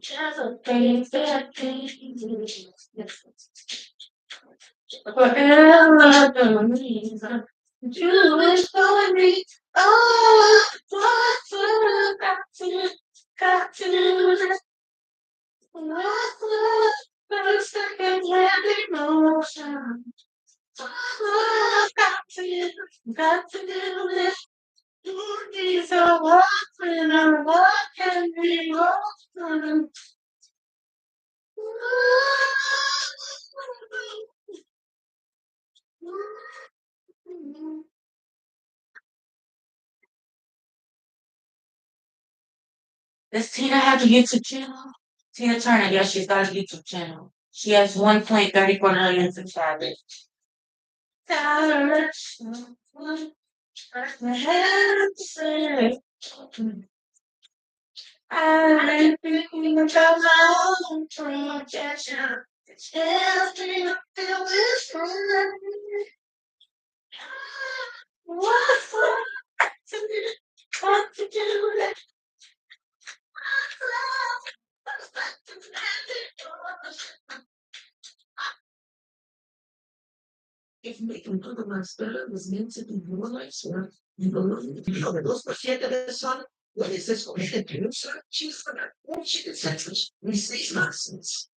just a thing that changes. Whatever the reason, you is for me. Oh, what's got to do what's the second hand emotion? Got to do this. These are walking and walking me walking. Does Tina have a YouTube channel? Tina Turner, yes, she's got a YouTube channel. She has 1.34 million subscribers. I've been thinking about my own projection. It's just me to feel this way. What's to do? What to do? If making other lives better was meant to be your life's work, you believe. You know, los pacientes de son, lo que se escoge de usa, she's gonna, when she gets senseless, we say nonsense.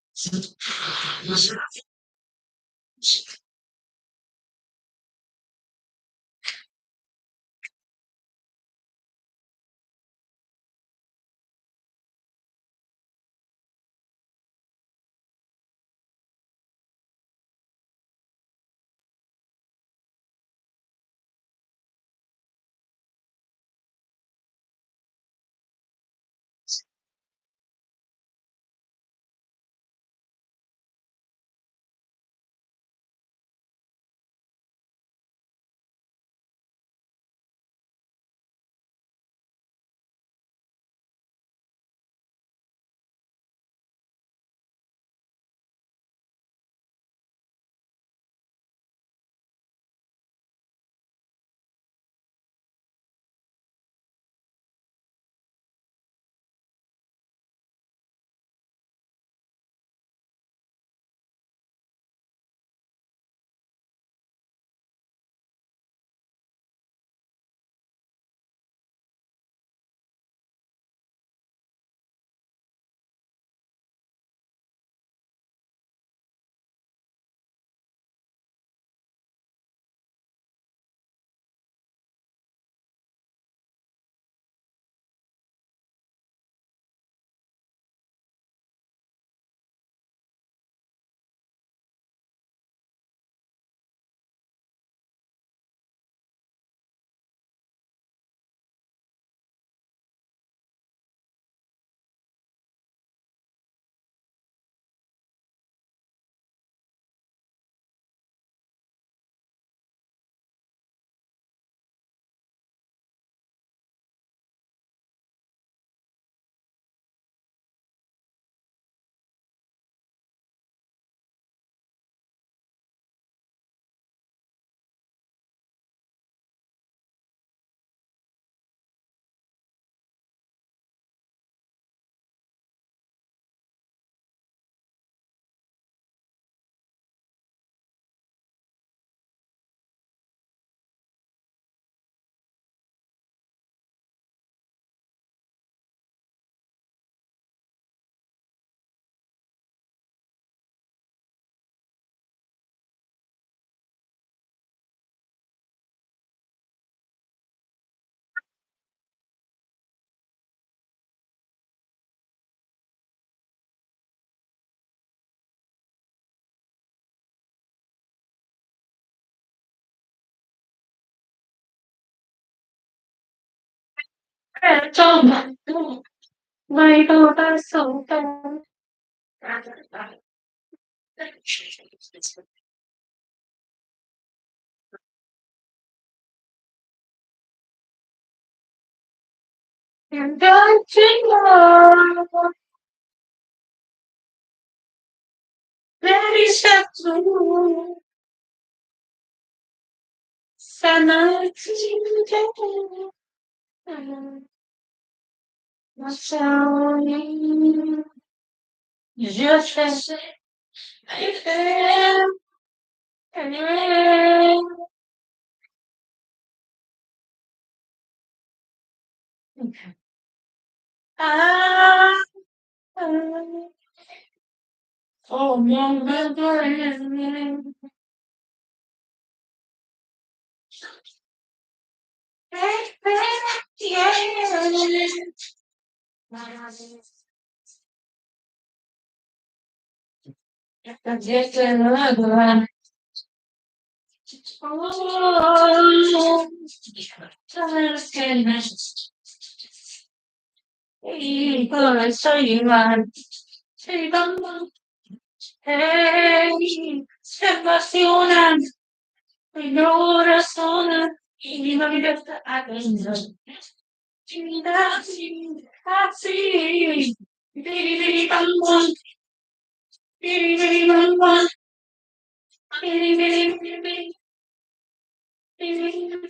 And don't you know that it's up to sana to je fais oh mon bébé. Se emociona mi corazón y mi vida adentro. Así, biri biri bam bam, biri biri bam bam, biri biri biri biri, biri biri.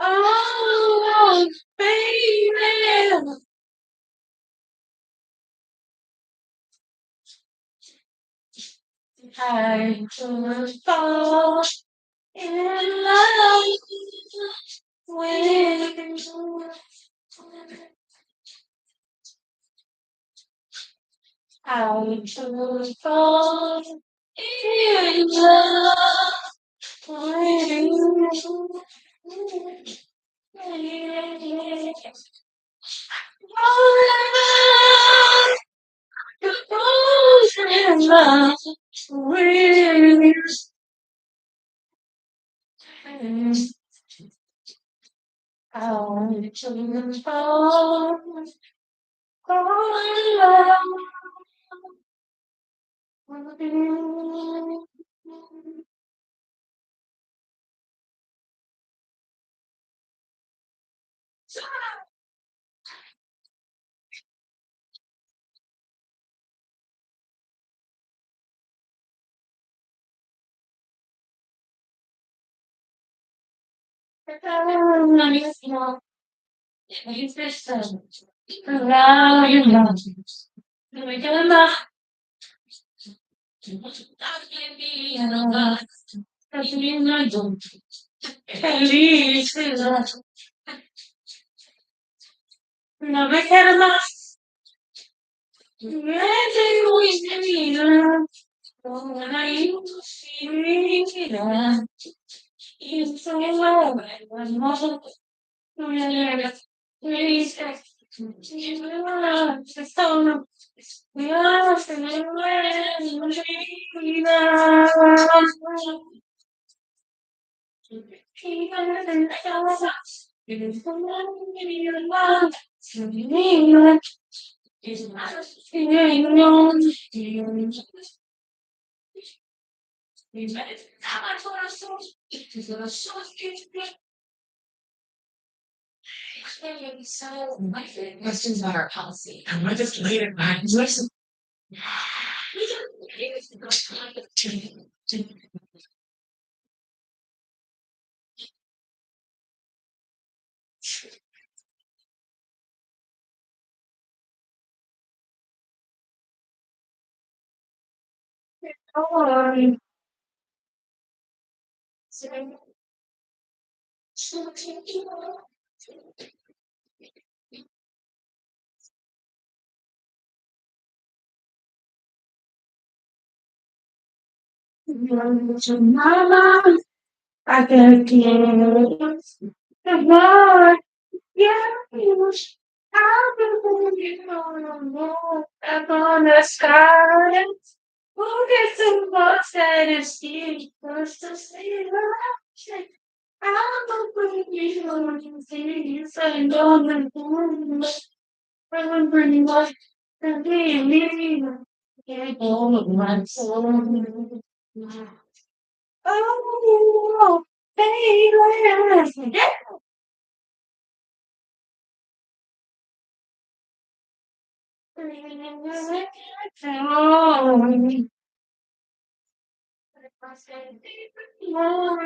Oh, baby. I just fall in love with you. I just fall in love with you. Fall in love with you. I just fall in love with you. No me queda más. Questions about our policy. I just made it back. Listen. Mama, I can feel the heart. Yeah, I've been looking up on the sky. Who gets the most that is here? First to see the I'm a pretty looking things and on the moon. Remembering what the baby. Can't hold my soul. Oh, baby.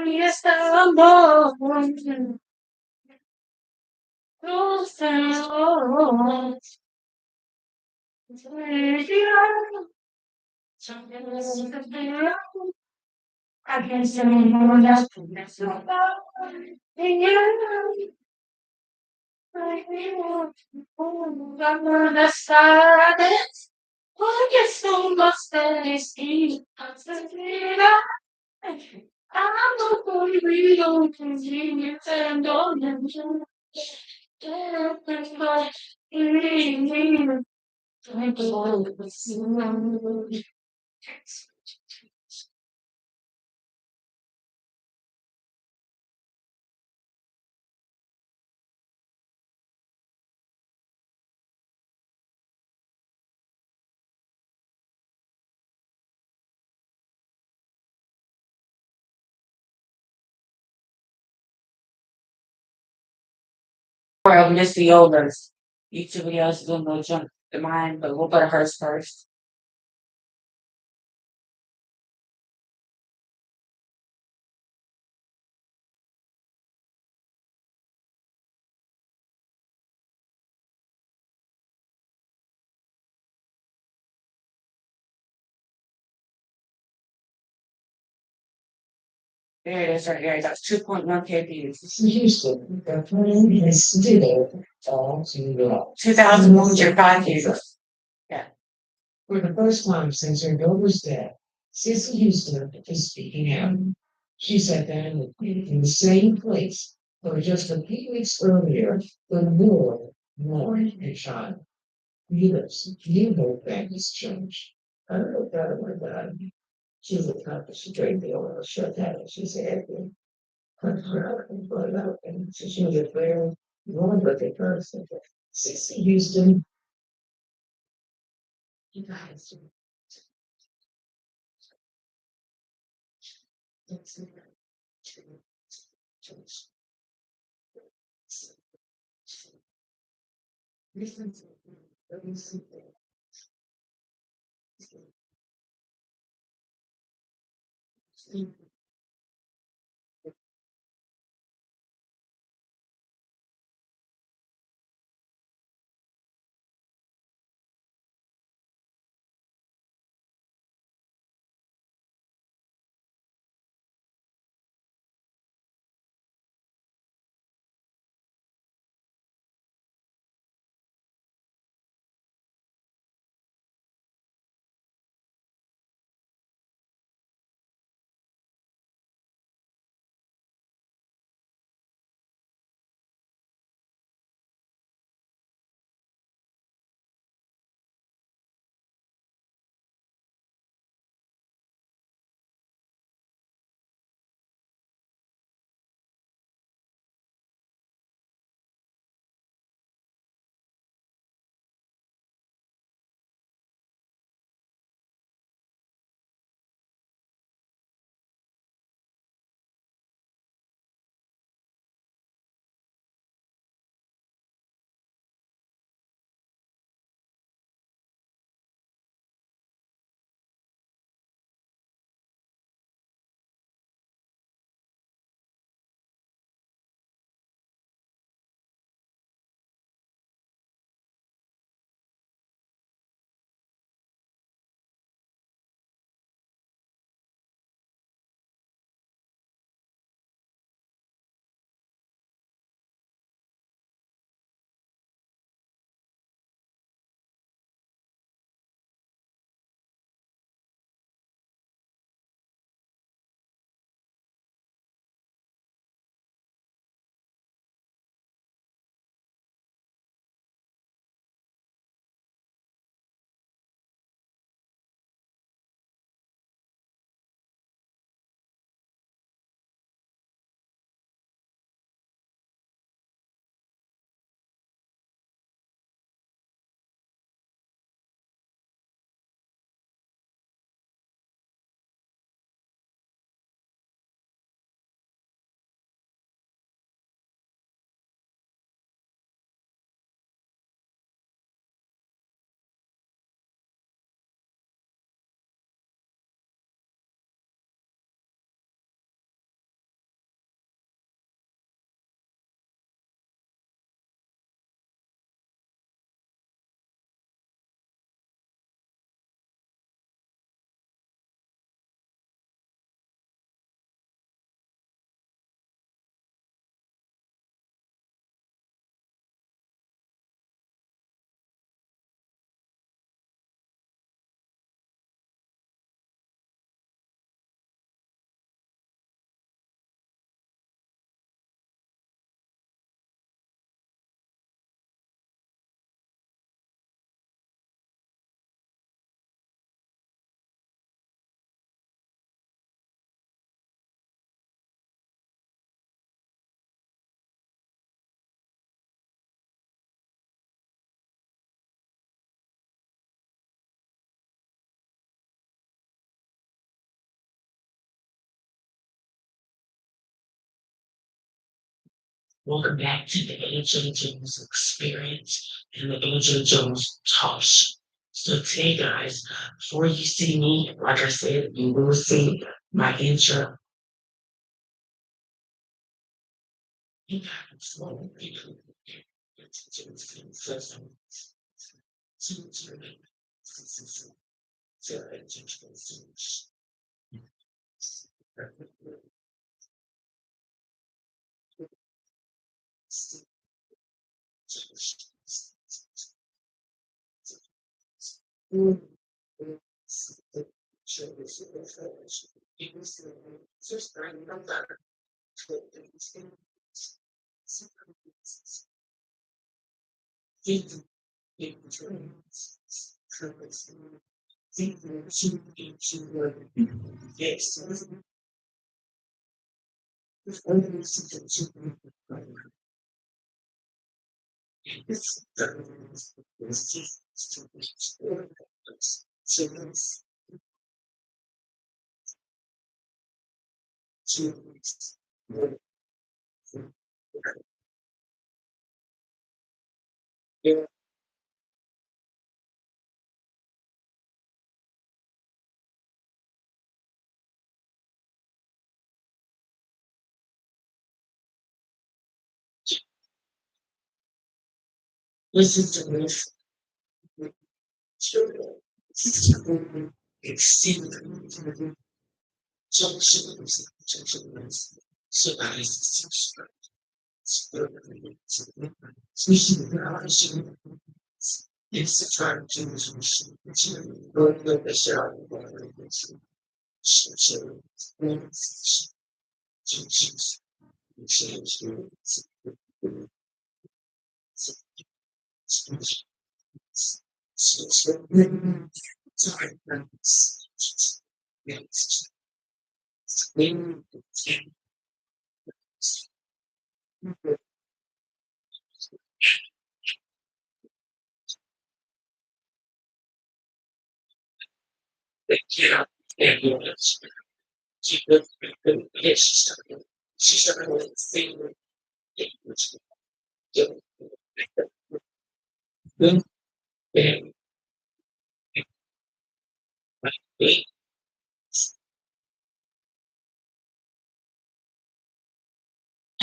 Yes, I'm born. I can say no less to miss about you. I'm on the side. I get so much that is deep. I'm not going to be on convenience and on the Or Miss Leola's YouTube videos will no jump to mine, but we'll go to hers first. There it is right there. That's 2.1K views. Houston, the plane is still all too low. 2,105 views. For the first time since her daughter's death, Sissy Houston is speaking out. She sat down in the same place where just a few weeks earlier the Lord mourned a child. Leaders, you know things change. I don't know that my God. She was accomplished a great deal in a short time. She said, and so she was a very wonderful person. Sissy Houston, you guys. Listen to Welcome back to the AJ Jones Experience and the AJ Jones Talk Show. So today, guys, before you see me, like I said, you will see my intro.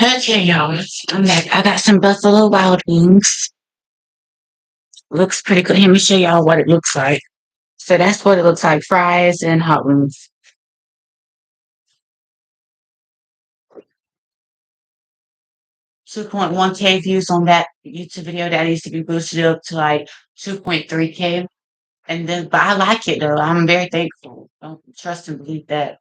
Okay, y'all, I'm back. I got some Buffalo Wild Wings. Looks pretty good. Let me show y'all what it looks like. So that's what it looks like, fries and hot wings. 2.1K views on that YouTube video. That needs to be boosted up to like 2.3K. And then, but I like it though. I'm very thankful. Don't trust and believe that.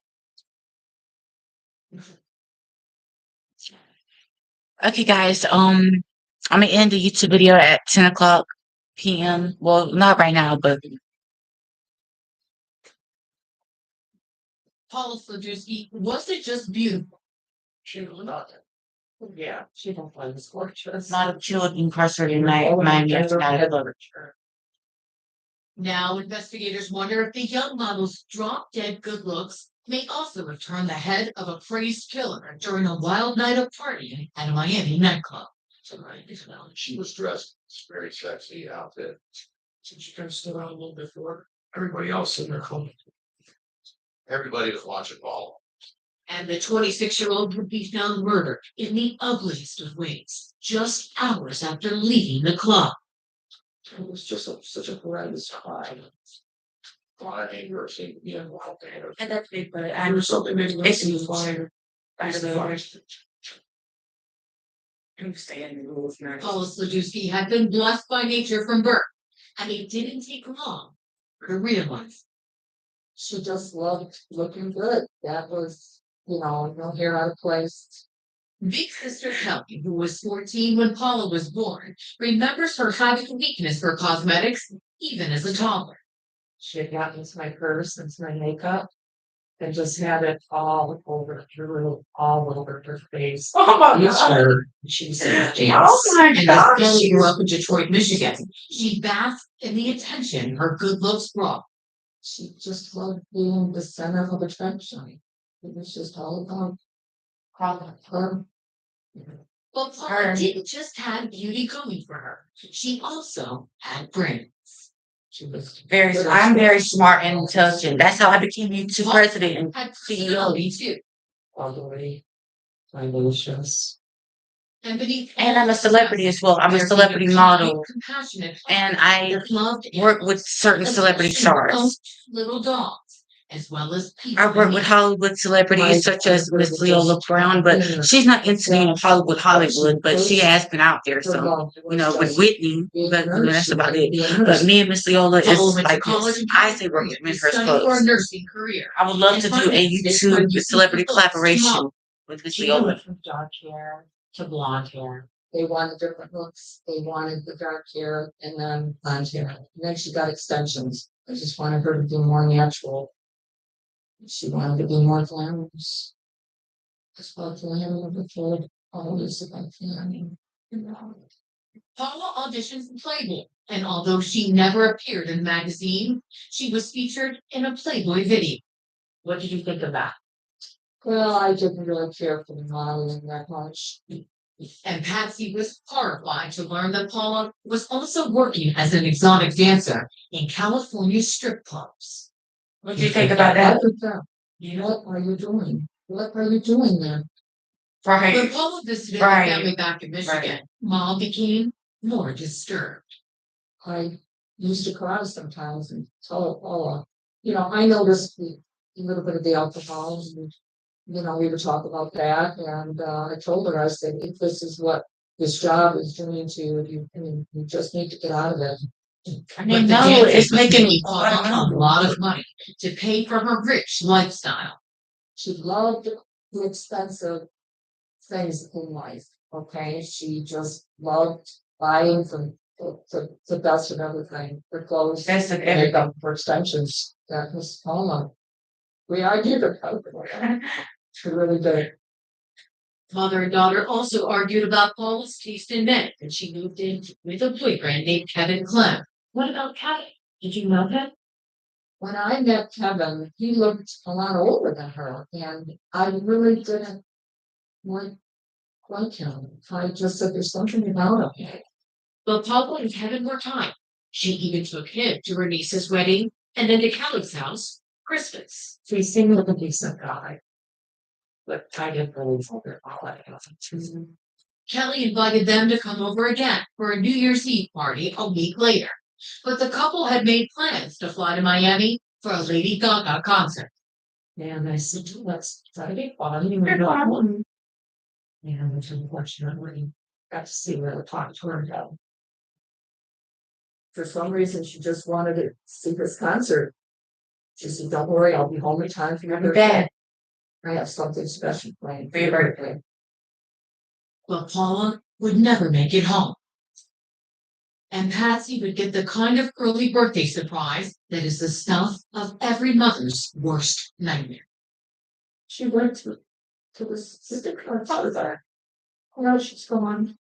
Okay, guys. I'm gonna end the YouTube video at 10 o'clock p.m. Well, not right now, but Paula Fledrowski wasn't just beautiful. yeah, she don't play this not a killed incarcerated in Miami after that. Now, investigators wonder if the young model's drop-dead good looks may also return the head of a praised killer during a wild night of partying at a Miami nightclub. Tonight, she was dressed in a very sexy outfit. So she kind of stood out a little bit for everybody else in their club. Everybody was watching ball. And the 26-year-old would be found murdered in the ugliest of ways, just hours after leaving the club. It was just such a horrendous crime. Flying or seeing wild animals. And that's big, but There was something that makes me fire. I don't know. Fire. Paula Slajewski had been blessed by nature from birth, and it didn't take long to realize She just loved looking good. That was, no hair out of place. Big sister Kelly, who was 14 when Paula was born, remembers her having a weakness for cosmetics even as a toddler. She had gotten into my purse, into my makeup, and just had it all over all over her face. Oh my God. She was in the dance. Oh my And as God. Kelly grew up in Detroit, Michigan, she basked in the attention her good looks brought. She just loved being the center of attraction. It was just all about her. But Paula didn't just have beauty going for her. She also had brains. She was I'm very smart and intelligent. That's how I became YouTube president and Had CEO. personality too. all the way vivacious. And beneath And all I'm a the celebrity success, as well. I'm a there came celebrity kind, model, compassionate and heart I that loved work with animals, certain celebrity especially her own stars. little dogs, as well as I people in work with need. Hollywood celebrities such as Miss Leolah Brown, but she's not into Hollywood, but she has been out there. So, with Whitney, but that's about it. But me and Miss Leolah Paula is went to like college in I say we're California to women first study for a clothes. nursing career. I would love And to do a finally, they started YouTube using celebrity her looks to collaboration model. with Miss She Leolah. went from dark hair to blonde hair. They wanted different looks. They wanted the dark hair and then blonde hair. And then she got extensions. I just wanted her to be more natural. She wanted to be more glamorous. That's what glamour before always about glamour. Paula auditioned for Playboy, and although she never appeared in a magazine, she was featured in a Playboy video. What did you think of that? Well, I didn't really care for the modeling that much. And Patsy was horrified to learn that Paula was also working as an exotic dancer in California strip clubs. What do you think about that? What are you doing? What are you doing there? When Right. Paula visited her Right. family back in Michigan, Right. Mom became more disturbed. I used to cry sometimes and tell her, Paula, I noticed a little bit of the alcohol and, we would talk about that. And I told her, I said, if this is what this job is doing to you, you just need to get out of it. I mean, But the no, dancing it's was making making Paula a lot of money to pay for her rich lifestyle. She loved the expensive things in life. Okay, she just loved buying the best of everything. Her clothes, Best of her everything. makeup, her extensions. That was Paula. We argued about it. She really did. Mother and daughter also argued about Paula's taste in men, and she moved in with a boyfriend named Kevin Clem. What about Kevin? Did you know him? When I met Kevin, he looked a lot older than her, and I really didn't like him. I just said there's something about him. But Paula and Kevin were kind. She even took him to her niece's wedding and then to Kelly's house Christmas. So he seemed like a decent guy, but I didn't really figure all that out. Kelly invited them to come over again for a New Year's Eve party a week later. But the couple had made plans to fly to Miami for a Lady Gaga concert. And I said, let's try to be fun. And unfortunately, got to see where the talk turned out. For some reason, she just wanted to see this concert. She said, don't worry, I'll be home in time for your birthday. I have something special planned for your birthday. But Paula would never make it home. And Patsy would get the kind of early birthday surprise that is the stuff of every mother's worst nightmare. She went to the sister concert. Now she's gone.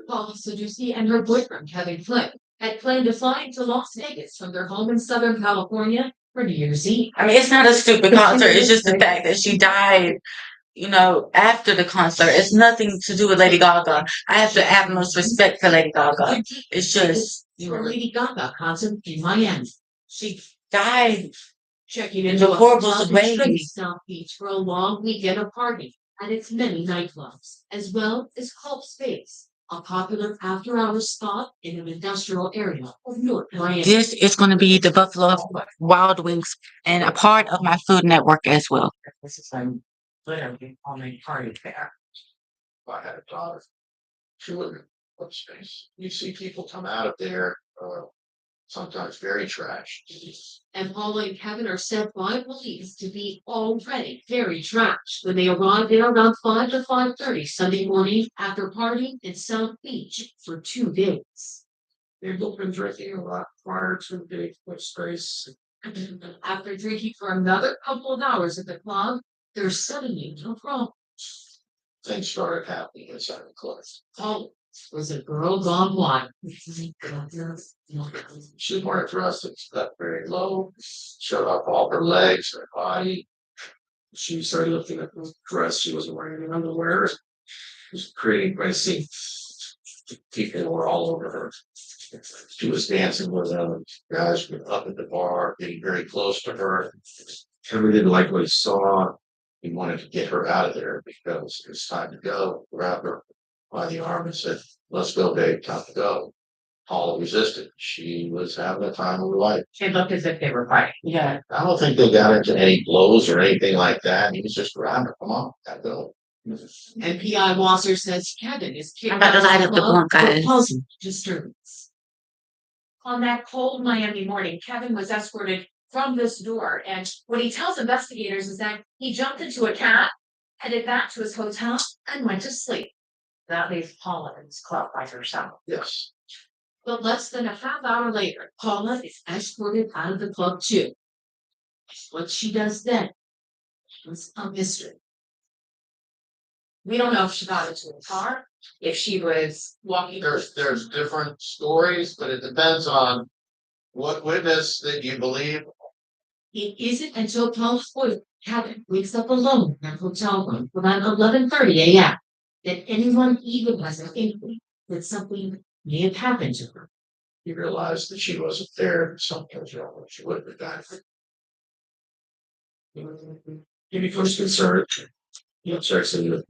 Paula Sadusi and her boyfriend, Kevin Flynn, had planned to fly to Las Vegas from their home in Southern California for New Year's Eve. I mean, it's not a stupid concert. It's just the fact that she died, after the concert. It's nothing to do with Lady Gaga. I have to have most respect for Lady Gaga. It's just, For a Lady Gaga concert in Miami. she died Checking in into the a horrible hotel in trendy ways. South Beach for a long weekend of party at its many nightclubs, as well as Club Space, a popular after-hours spot in an industrial area of North Miami. This is going to be the Buffalo Wild Wings and a part of my Food Network as well. This is literally on a party there. If I had a daughter, she would what space. You see people come out of there, sometimes very trash. And Paula and Kevin are said by police to be already very trashed when they arrived there around 5 to 5:30 Sunday morning after partying in South Beach for 2 days. They've both been drinking a lot prior to the space. After drinking for another couple of hours at the club, there's suddenly no problem. Things started happening inside the club. Paula was a girl gone wild. She weren't dressed, stepped very low, showed off all her legs, her body. She started looking at the dress she was wearing and underwear. It was creating by scene. People were all over her. She was dancing with them. Guys were up at the bar, getting very close to her. Henry didn't like what he saw. He wanted to get her out of there because it was time to go. Grabbed her by the arm and said, "Let's go, babe, time to go." Paula resisted. She was having the time of her life. She looked as if they were fighting. Yeah. I don't think they got into any blows or anything like that. He was just grabbing her. Come on, gotta go. And P.I. Wasser says Kevin is I'm about to light up the blunt, guys. causing disturbance. On that cold Miami morning, Kevin was escorted from this door, and what he tells investigators is that he jumped into a cab, headed back to his hotel, and went to sleep. That leaves Paula in his club by herself. Yes. But less than a half hour later, Paula is escorted out of the club too. What she does then was a mystery. We don't know if she got into a car, if she was walking. There's different stories, but it depends on what witness that you believe. It isn't until Paula's boyfriend, Kevin, wakes up alone in her hotel room around 11:30 a.m. that anyone even has an inkling that something may have happened to her. He realized that she wasn't there. Something was wrong. She wouldn't have died. He becomes concerned. He checks in with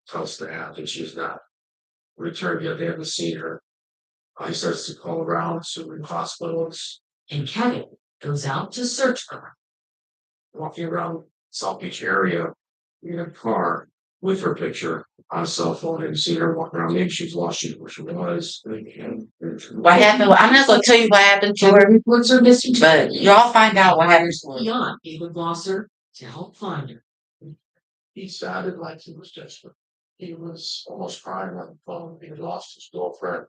tells staff that she's not returned yet. They haven't seen her. He starts to call around to hospitals. And Kevin goes out to search for her. Walking around South Beach area in a car with her picture on a cell phone and see her walking around. Maybe she's lost you where she was. What happened? I'm not gonna tell you what happened to her, Reports are missing, but y'all find out what happened to her. beyond David Blosser to help find her. He sounded like he was desperate. He was almost crying on the phone. He had lost his girlfriend.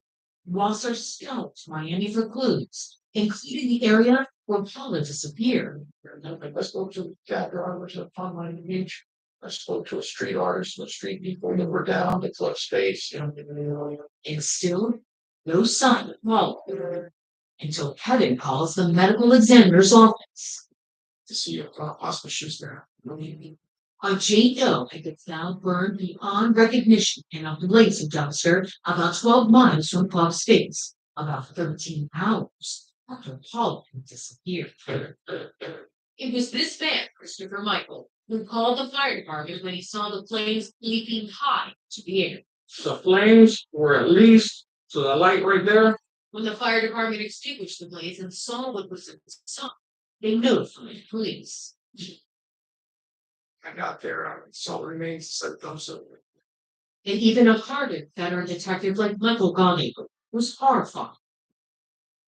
Blosser scouts Miami for clues, including the area where Paula disappeared. I spoke to the cab drivers at Pond Beach. I spoke to a street artist and the street people that were down to collect space. And still, no sign of Paula until Kevin calls the medical examiner's office. To see if hospice shoes there. A J. Doe had been found burned beyond recognition in a blazing dumpster about 12 miles from Club Space, about 13 hours after Paula had disappeared. It was this man, Christopher Michael, who called the fire department when he saw the flames leaping high to the air. The flames were at least to the light right there. When the fire department extinguished the blaze and saw what was inside, they notified police. I got there. I saw the remains. Said dumpster. And even a hardened veteran detective like Michael Gonigal was horrified.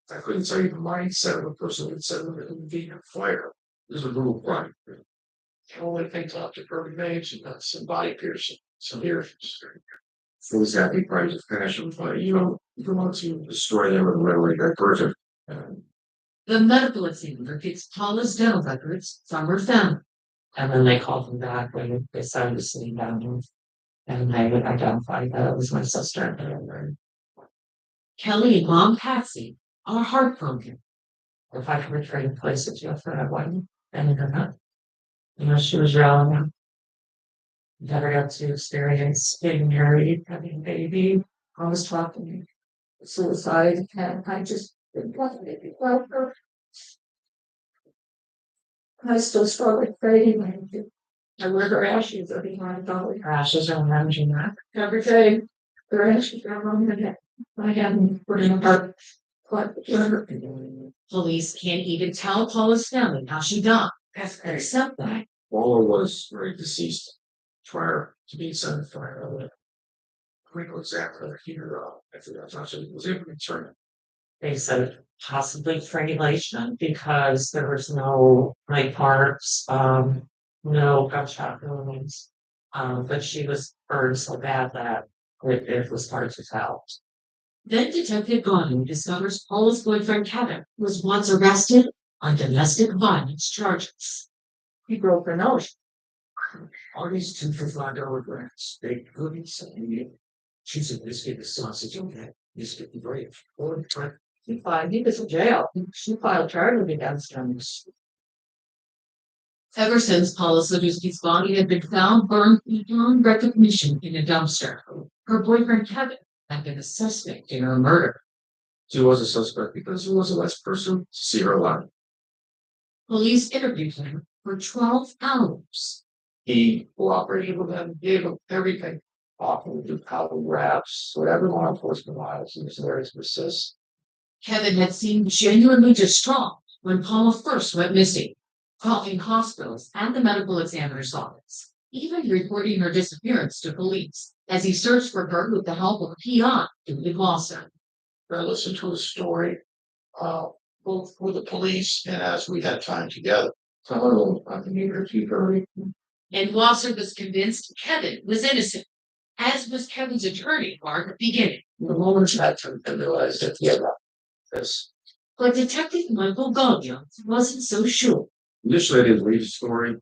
I couldn't tell you the mindset of a person that said it would be a fire. There's a little right. The only thing left of her remains and that's some body piercing, some ears. So was happy price to finish them, but you want to destroy them with literally that person. The medical examiner gets Paula's dental records from her family. And then they called them back when they started sitting down. And they would identify that it was my sister. Kelly and Mom Patsy are heartbroken. If I could trade places with her, I wouldn't. And they're not. You know, she was young. Never got to experience getting married, having a baby. I was talking suicide, and I just didn't want to love her. I still struggle with praying. I wear her ashes every time. Her ashes are managing that. Every day, her ashes are on my neck. I haven't put in a heart. Police can't even tell Paula's family how she died, except that Paula was very deceased prior to being sent for a clinical examiner here. I forgot to mention, was able to determine. they said possibly strangulation because there was no night parts, no gunshot wounds. But she was burned so bad that it was hard to tell. Then Detective Gordon discovers Paula's boyfriend Kevin was once arrested on domestic violence charges. He broke her nose. All these $2 grants, they couldn't say it. She said, "Let's get the sausage on that. Let's get the bread." He was in jail. She filed charges against him. Ever since Paula Sadowski's body had been found burned beyond recognition in a dumpster, her boyfriend Kevin had been a suspect in her murder. She was a suspect because he was the last person to see her alive. Police interviewed him for 12 hours. He cooperated with them, gave them everything, often do polygraphs, whatever law enforcement allows. He was there to persist. Kevin had seemed genuinely distraught when Paula first went missing, calling hospitals and the medical examiner's office, even reporting her disappearance to police as he searched for her with the help of a PI in Boston. I listened to his story, both with the police and as we had time together. So I can hear you very. And Wasser was convinced Kevin was innocent, as was Kevin's attorney, Mark, at the beginning. The moment had to realize that he had this. But Detective Michael Gagnon wasn't so sure. Initially, I didn't read the story.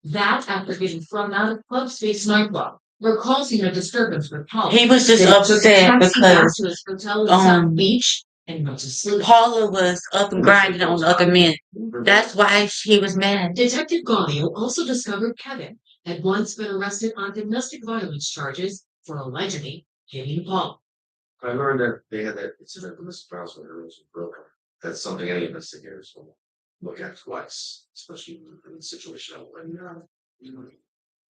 That after getting thrown out of Club Space nightclub, were causing a disturbance with Paula. He was just They took a upset taxi back because to his hotel in South um Beach and went to sleep. Paula was up and grinding on the other men. That's why he was mad. Detective Gaudio also discovered Kevin had once been arrested on domestic violence charges for allegedly hitting Paula. I learned that they had that incident with the spouse when her was broken. That's something any investigators will look at twice, especially in a situation like that.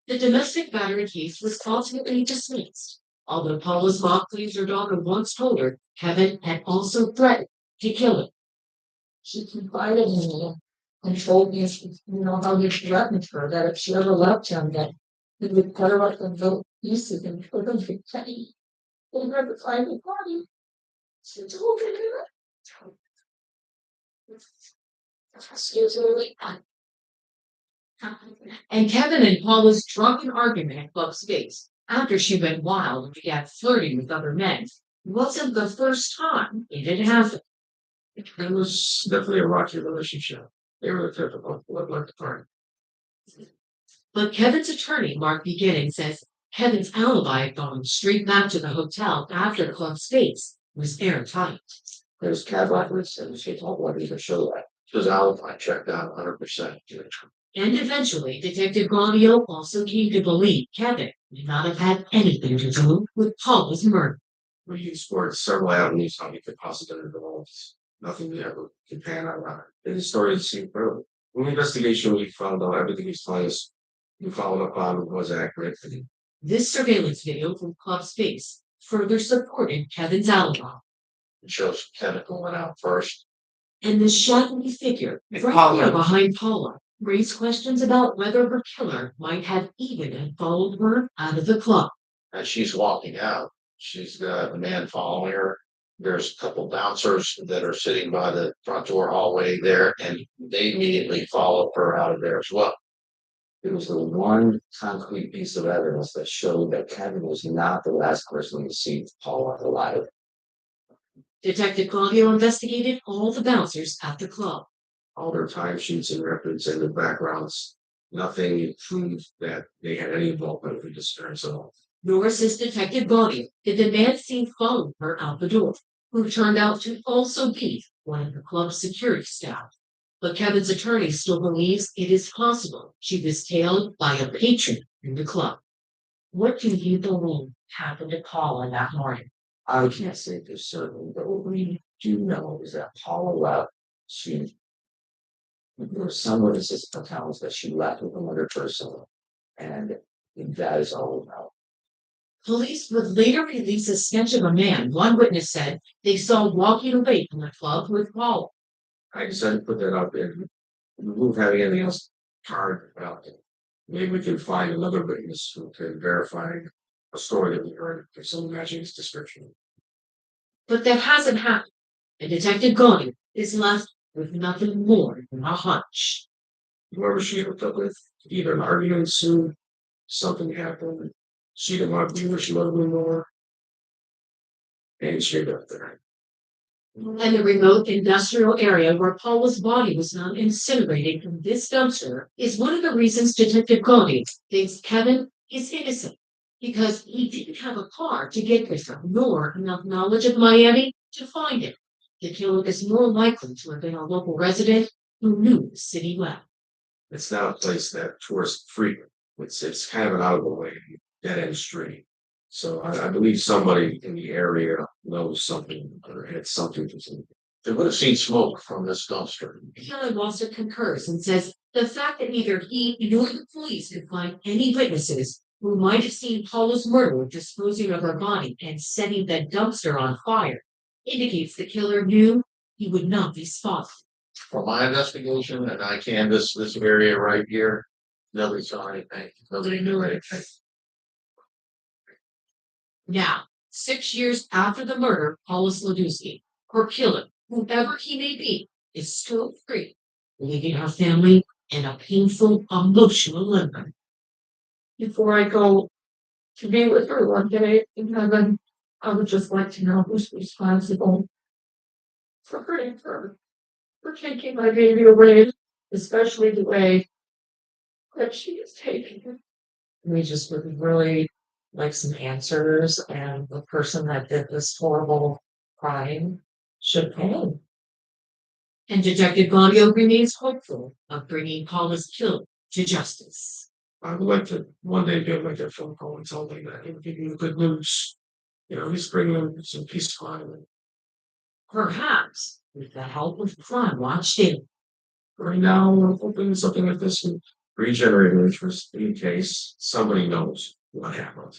The domestic battery case was ultimately dismissed, although Paula's mock claims her daughter once told her Kevin had also threatened to kill her. She confided in me and told me, how he threatened her that if she ever left him, that he would put her up and vote pieces and put them to Kenny. They never find the body. She told me that. Excuse me. And Kevin and Paula's drunken argument at Club Space, after she went wild and began flirting with other men, wasn't the first time it had happened. It was definitely a rocky relationship. They were the typical blood party. But Kevin's attorney, Mark Beginning, says Kevin's alibi going straight back to the hotel after Club Space was airtight. There's cab records and she told what he could show that. His alibi checked out 100%. And eventually, Detective Gaudio also came to believe Kevin did not have had anything to do with Paula's murder. We explored several avenues how he could possibly involved. Nothing we ever could pan out on it. His story seemed early. In the investigation, we found out everything he's telling us we followed up on was accurate. This surveillance video from Club Space further supported Kevin's alibi. It shows Kevin going out first. And the shadowy figure It's right Paula. there behind Paula raised questions about whether her killer might have even followed her out of the club. As she's walking out, she's got a man following her. There's a couple bouncers that are sitting by the front door hallway there, and they immediately follow her out of there as well. It was the one concrete piece of evidence that showed that Kevin was not the last person to see Paula alive. Detective Claudio investigated all the bouncers at the club. All their timesheets and records and their backgrounds, nothing proved that they had any involvement with the disappearance at all. Nor says Detective Claudio did the man seen following her out the door, who turned out to also be one of the club's security staff. But Kevin's attorney still believes it is possible she was tailed by a patron in the club. What do you believe happened to Paula that morning? I can't say for certain, but what we do know is that Paula left. There were some witnesses accounts that she left with another person, and that is all we know. Police would later release a sketch of a man one witness said they saw walking away from the club with Paula. I decided to put that out there. Remove having anything else hard about it. Maybe we can find another witness who can verify a story that we heard if someone matching his description. But that hasn't happened, and Detective Gaudio is left with nothing more than a hunch. Whoever she hooked up with, either an argument ensued, something happened, she didn't want to be where she loved me more, and she ended up there. And the remote industrial area where Paula's body was found incinerated from this dumpster is one of the reasons Detective Gaudio thinks Kevin is innocent, because he didn't have a car to get there from, nor enough knowledge of Miami to find him. The killer is more likely to have been a local resident who knew the city well. It's not a place that tourists frequent. It's kind of an out of the way, dead end street. So I believe somebody in the area knows something or had something to say. They would have seen smoke from this dumpster. Kellogg also concurs and says the fact that neither he nor the police could find any witnesses who might have seen Paula's murder, disposing of her body, and setting the dumpster on fire indicates the killer knew he would not be spotted. For my investigation, and I canvassed this area right here, nobody saw anything. Nobody knew anything. Now, 6 years after the murder, Paula Slodowski, her killer, whoever he may be, is still free, leaving her family in a painful emotional limbo. Before I go to be with her one day in heaven, I would just like to know who's responsible for hurting her, for taking my baby away, especially the way that she is taking it. We just would really like some answers, and the person that did this horrible crime should pay. And Detective Gaudio remains hopeful of bringing Paula's killer to justice. I would like to one day be able to make a phone call and tell them that and give you the good news. At least bring them some peace of mind. Perhaps with the help of Crime Watch Daily. Right now, we're hoping something like this will regenerate interest in case somebody knows what happened.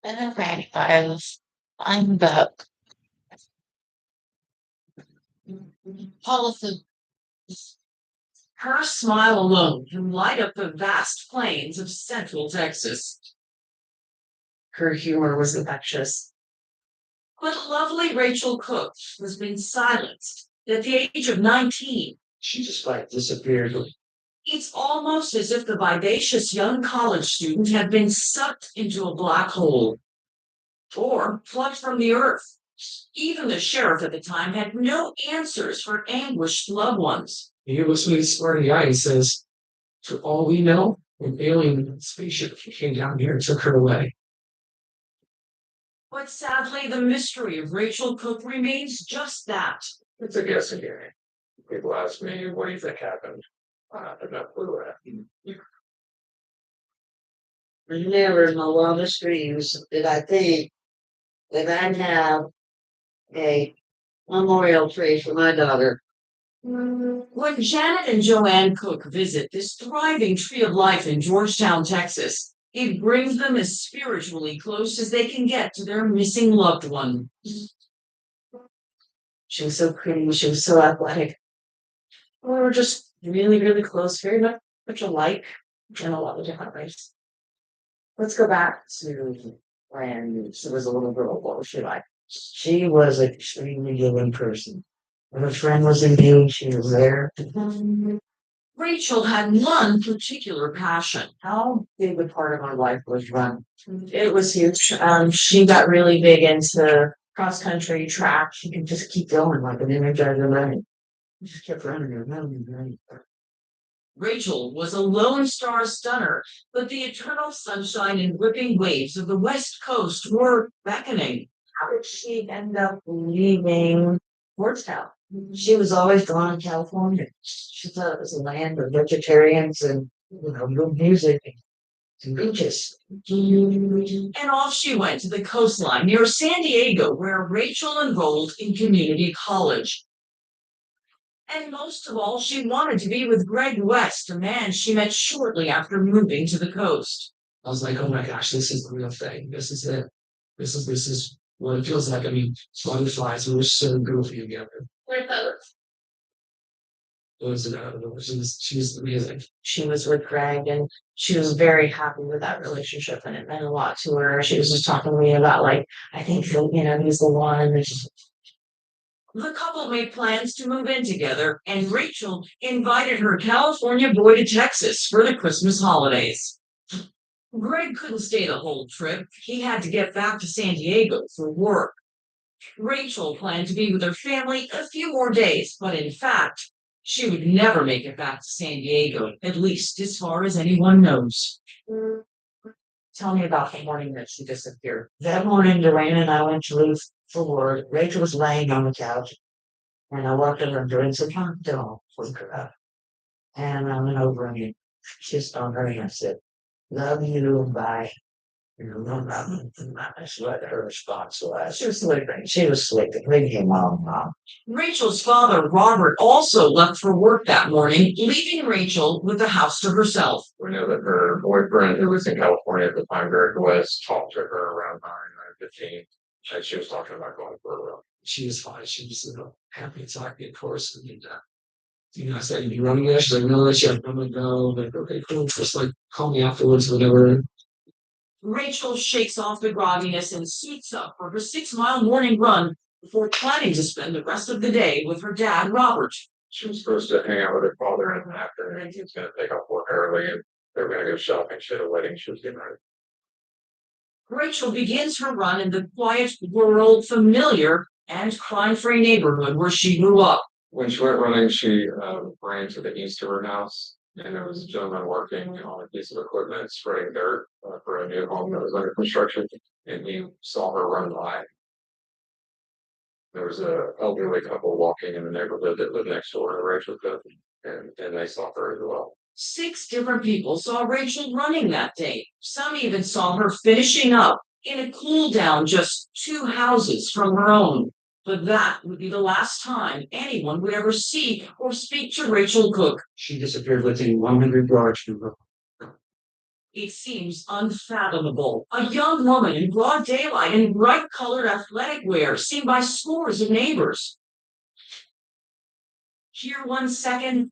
Alright, guys. I'm back. Policy. Her smile alone can light up the vast plains of central Texas. Her humor was infectious. But lovely Rachel Cook has been silenced at the age of 19. She just like disappeared. It's almost as if the vivacious young college student had been sucked into a black hole or plucked from the earth. Even the sheriff at the time had no answers for anguished loved ones. He looks at me smarty eye and says, "For all we know, an alien spaceship came down here and took her away." But sadly, the mystery of Rachel Cook remains just that. It's a guessing game. People ask me, "What do you think happened?" I have no clue. Never in my wildest dreams did I think that I'd have a memorial tree for my daughter. When Janet and Joanne Cook visit this thriving tree of life in Georgetown, Texas, it brings them as spiritually close as they can get to their missing loved one. She was so pretty, she was so athletic. We were just really, really close, very much alike in a lot of different ways. Let's go back to when she was a little girl. What was she like? She was an extremely giving person. When a friend was in need, she was there. Rachel had one particular passion. How big a part of my life was run? It was huge. She got really big into cross country track. She could just keep going like an energizer bunny. She just kept running and running and running. Rachel was a Lone Star stunner, but the eternal sunshine and whipping waves of the West Coast were beckoning. How did she end up leaving Georgetown? She was always drawn to California. She thought it was a land of vegetarians and good music and beaches. And off she went to the coastline near San Diego, where Rachel enrolled in community college. And most of all, she wanted to be with Greg West, a man she met shortly after moving to the coast. I was like, "Oh my gosh, this is the real thing. This is it. This is what it feels like." I mean, butterflies, we were so goofy together. She was amazing. She was with Greg and she was very happy with that relationship and it meant a lot to her. She was just talking to me about I think he's the one. The couple made plans to move in together and Rachel invited her California boy to Texas for the Christmas holidays. Greg couldn't stay the whole trip. He had to get back to San Diego for work. Rachel planned to be with her family a few more days, but in fact, she would never make it back to San Diego, at least as far as anyone knows. Tell me about the morning that she disappeared. That morning, Duane and I went to leave for work. Rachel was laying on the couch, and I walked over and doing some don't wake her up. And I went over and kissed on her and I said, "Love you, bye." That's what her response was. She was sleeping. She was sleeping. Leave him alone, Mom. Rachel's father, Robert, also left for work that morning, leaving Rachel with the house to herself. We know that her boyfriend, who was in California at the time, Greg West, talked to her around 9:15, and she was talking about going for a run. She was fine. She was happy to talk me, of course. And I said, "You running there?" She's like, "No, she had to go." Like, "Okay, cool. Just call me afterwards, whatever." Rachel shakes off the grogginess and suits up for her 6-mile morning run before planning to spend the rest of the day with her dad, Robert. She was supposed to hang out with her father in the afternoon. He was going to take off work early, and they were going to go shopping. She had a wedding. She was getting ready. Rachel begins her run in the quiet, rural, familiar, and crime-free neighborhood where she grew up. When she went running, she ran to the east of her house, and there was a gentleman working on a piece of equipment, spreading dirt for a new home that was under construction, and he saw her run by. There was an elderly couple walking in the neighborhood that lived next door to Rachel Cook, and they saw her as well. 6 different people saw Rachel running that day. Some even saw her finishing up in a cool down just 2 houses from her own. But that would be the last time anyone would ever see or speak to Rachel Cook. She disappeared within 100 yards from her. It seems unfathomable. A young woman in broad daylight in bright colored athletic wear seen by scores of neighbors. Here 1 second,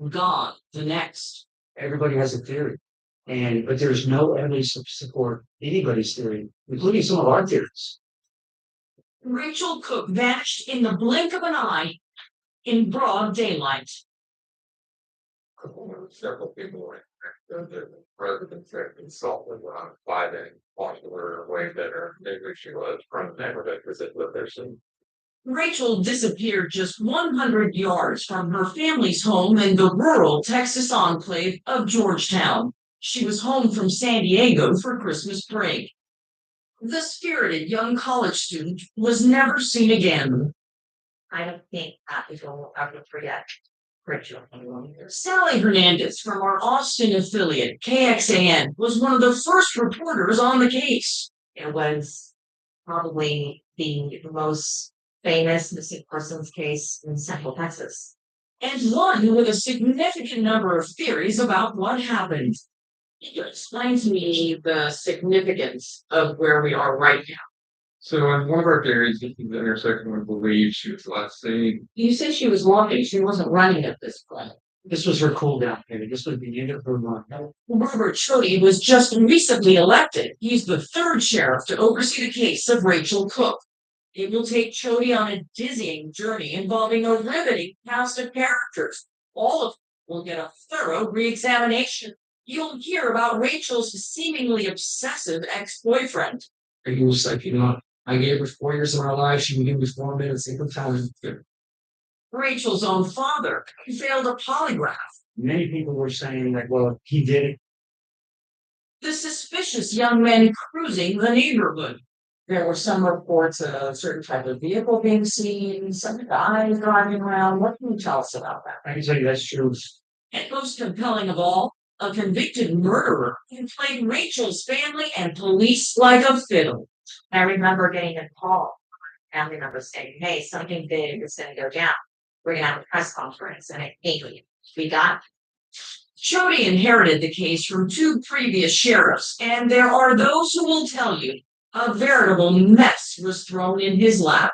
gone the next. Everybody has a theory. But there's no evidence to support anybody's theory, including some of our theories. Rachel Cook vanished in the blink of an eye in broad daylight. Several people were the president said consulted on finding popular way better. Maybe she was from the neighborhood because it lived there soon. Rachel disappeared just 100 yards from her family's home in the rural Texas enclave of Georgetown. She was home from San Diego for Christmas break. The spirited young college student was never seen again. I don't think people will ever forget Rachel. Sally Hernandez from our Austin affiliate, KXAN, was one of the first reporters on the case. It was probably the most famous missing persons case in Central Texas, and one with a significant number of theories about what happened. Explain to me the significance of where we are right now. So in one of our theories, this is the intersection we believe she was last seen. You said she was walking, she wasn't running at this point. This was her cool down period. This would be the end of her run. Robert Chody was just recently elected. He's the third sheriff to oversee the case of Rachel Cook. It will take Chody on a dizzying journey involving a riveting cast of characters. All of them will get a thorough re-examination. You'll hear about Rachel's seemingly obsessive ex-boyfriend. He was like, I gave her 4 years of our life. She would give me 4 minutes every time. Rachel's own father failed a polygraph. Many people were saying that, well, he did it. The suspicious young men cruising the neighborhood. There were some reports of a certain type of vehicle being seen, some guys driving around. What can you tell us about that? I can tell you that's true. And most compelling of all, a convicted murderer who played Rachel's family and police like a fiddle. I remember getting a call from a family member saying, hey, something big is going to go down. We're going to have a press conference. And we got Chody inherited the case from 2 previous sheriffs, and there are those who will tell you a veritable mess was thrown in his lap.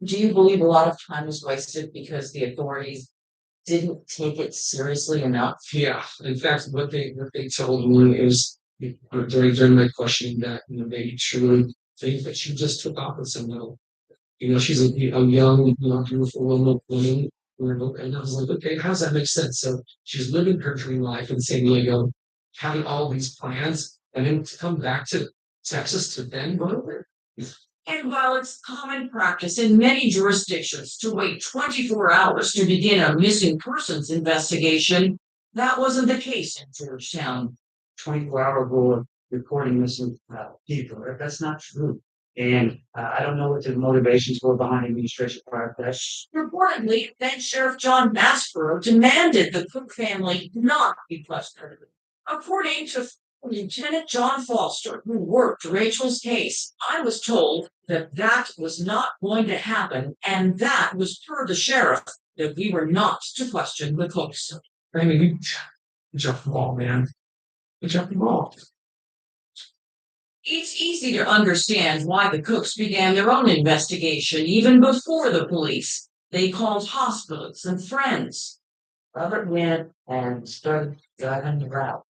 Do you believe a lot of time was wasted because the authorities didn't take it seriously enough? Yeah. In fact, what they told me is during my questioning that they truly think that she just took off with someone. She's a young, beautiful woman. And I was like, okay, how does that make sense? So she's living her dream life in San Diego, having all these plans, and then to come back to Texas to then go over. And while it's common practice in many jurisdictions to wait 24 hours to begin a missing persons investigation, that wasn't the case in Georgetown. 24-hour rule of reporting missing people. That's not true. And I don't know what the motivations were behind administration prior to that. Reportedly, then Sheriff John Maspero demanded the Cook family not be questioned. According to Lieutenant John Foster, who worked Rachel's case, I was told that was not going to happen, and that was per the sheriff, that we were not to question the Cooks. I mean, we jumped the ball, man. We jumped the ball. It's easy to understand why the Cooks began their own investigation even before the police. They called hospitals and friends. Robert went and started driving the route.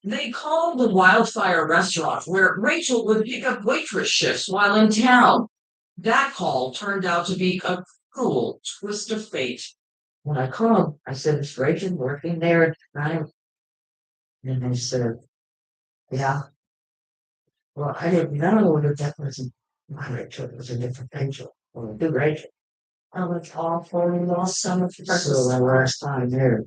They called the Wildfire restaurant where Rachel would pick up waitress shifts while in town. That call turned out to be a cruel twist of fate. When I called, I said, is Rachel working there at the time? And they said, yeah. Well, I didn't know that that wasn't my Rachel. It was a different Rachel. Or a good Rachel. Oh, it's awful. We lost so much. So that last time there.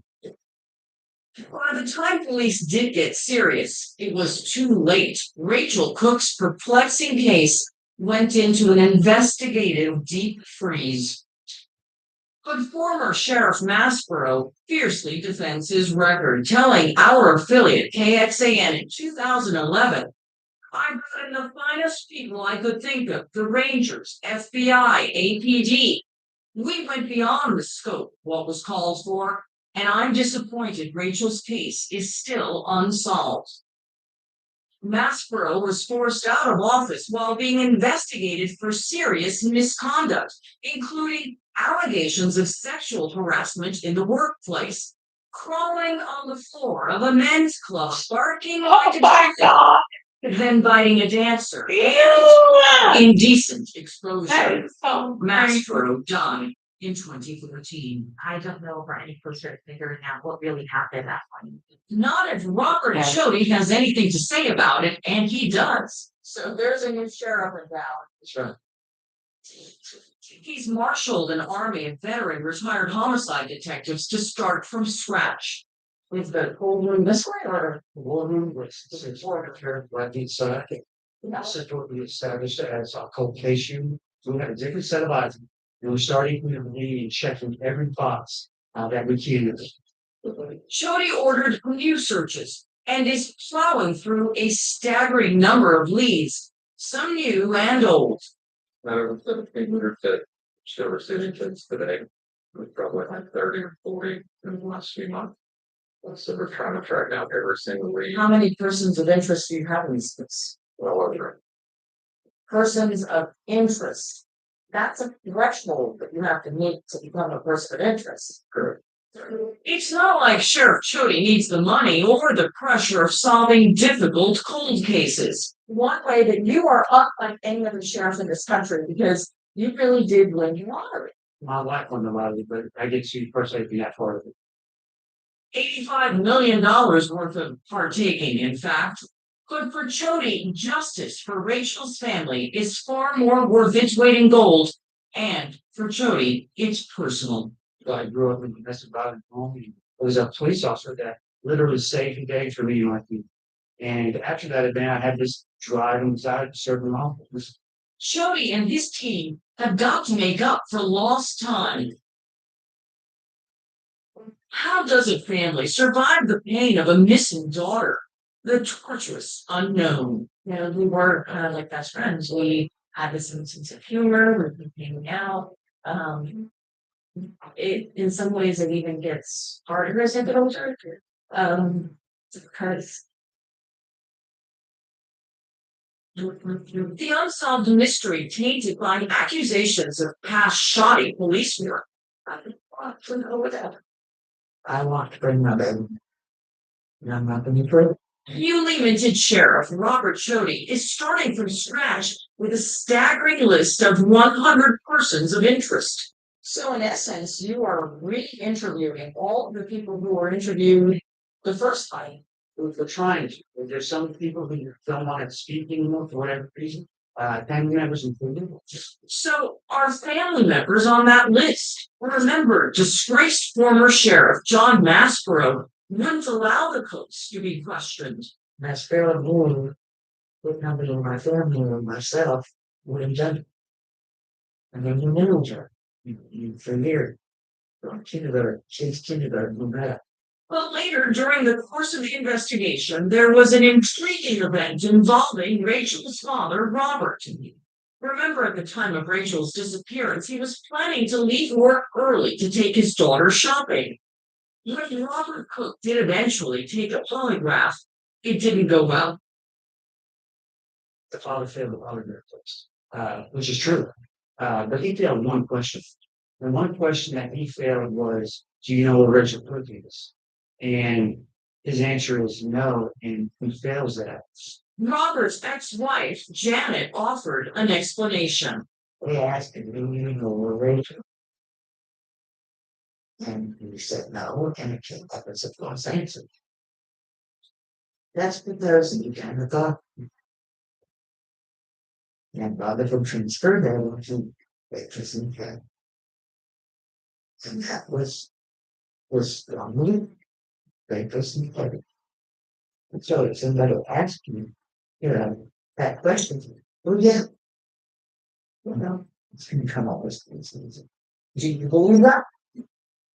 By the time police did get serious, it was too late. Rachel Cook's perplexing case went into an investigative deep freeze. But former Sheriff Maspero fiercely defends his record, telling our affiliate KXAN in 2011, I brought in the finest people I could think of, the Rangers, FBI, APD. We went beyond the scope of what was called for, and I'm disappointed Rachel's case is still unsolved. Maspero was forced out of office while being investigated for serious misconduct, including allegations of sexual harassment in the workplace, crawling on the floor of a men's club, barking like a dog, God. then biting a dancer, Ew. indecent That exposure. is so crazy. Maspero died in 2014. I don't know for any closer figuring out what really happened that one. Not if Robert Yes. Chody has anything to say about it, and he does. So there's a new sheriff in town. That's right. He's marshaled an army of veteran retired homicide detectives to start from scratch. Is the whole room this way or? The war room was here, right inside. That's what we established as our cold case unit. So we had a different set of eyes. And we started with reading and checking every box that we can. Chody ordered new searches and is plowing through a staggering number of leads, some new and old. Matter of 1,500 that still receiving kids today. We probably like 30 or 40 in the last few months. So we're trying to track down every single lead. How many persons of interest do you have in this case? Well over. Persons of interest. That's a threshold that you have to meet to become a person of interest. Correct. It's not like Sheriff Chody needs the money or the pressure of solving difficult cold cases. One way that you are unlike any other sheriff in this country because you really did win the lottery. My wife won the lottery, but I get to personally be that part of it. $85 million worth of partaking, in fact. But for Chody, justice for Rachel's family is far more worth its weight in gold. And for Chody, it's personal. I grew up in the domestic violence home. It was a police officer that literally saved the day for me and my people. And after that event, I had this drive inside serving officers. Chody and his team have got to make up for lost time. How does a family survive the pain of a missing daughter? The torturous unknown. You know, we were kind of like best friends. We had this sense of humor. We've been hanging out. It in some ways it even gets harder as I get older. Because the unsolved mystery tainted by accusations of past shoddy police work. I don't know what that. I want to bring my baby. And I'm not gonna be afraid. Newly minted Sheriff Robert Chody is starting from scratch with a staggering list of 100 persons of interest. So in essence, you are re-interviewing all the people who were interviewed the first time. We're trying to. There's some people who don't want to speak anymore for whatever reason. Family members included. So are family members on that list? Remember, disgraced former Sheriff John Maspero wouldn't allow the cooks to be questioned. That's fairly more with nobody in my family or myself would have done it. And then you knew her. You figured. Kindergarten, she's kindergarten, no matter. But later, during the course of the investigation, there was an intriguing event involving Rachel's father, Robert. Remember, at the time of Rachel's disappearance, he was planning to leave work early to take his daughter shopping. When Robert Cook did eventually take a polygraph, it didn't go well. The father failed the polygraph test, which is true. But he failed one question. And one question that he failed was, do you know where Rachel Cook is? And his answer is no, and he fails that. Robert's ex-wife, Janet, offered an explanation. They asked him, do you know where Rachel? And he said no, and it came up as a false answer. That's because he kind of thought. And rather than transfer them to waitress and cat. And that was strongly waitress and cat. And so if somebody asked me, that question, well, yeah. It's going to come up with things. Do you believe that?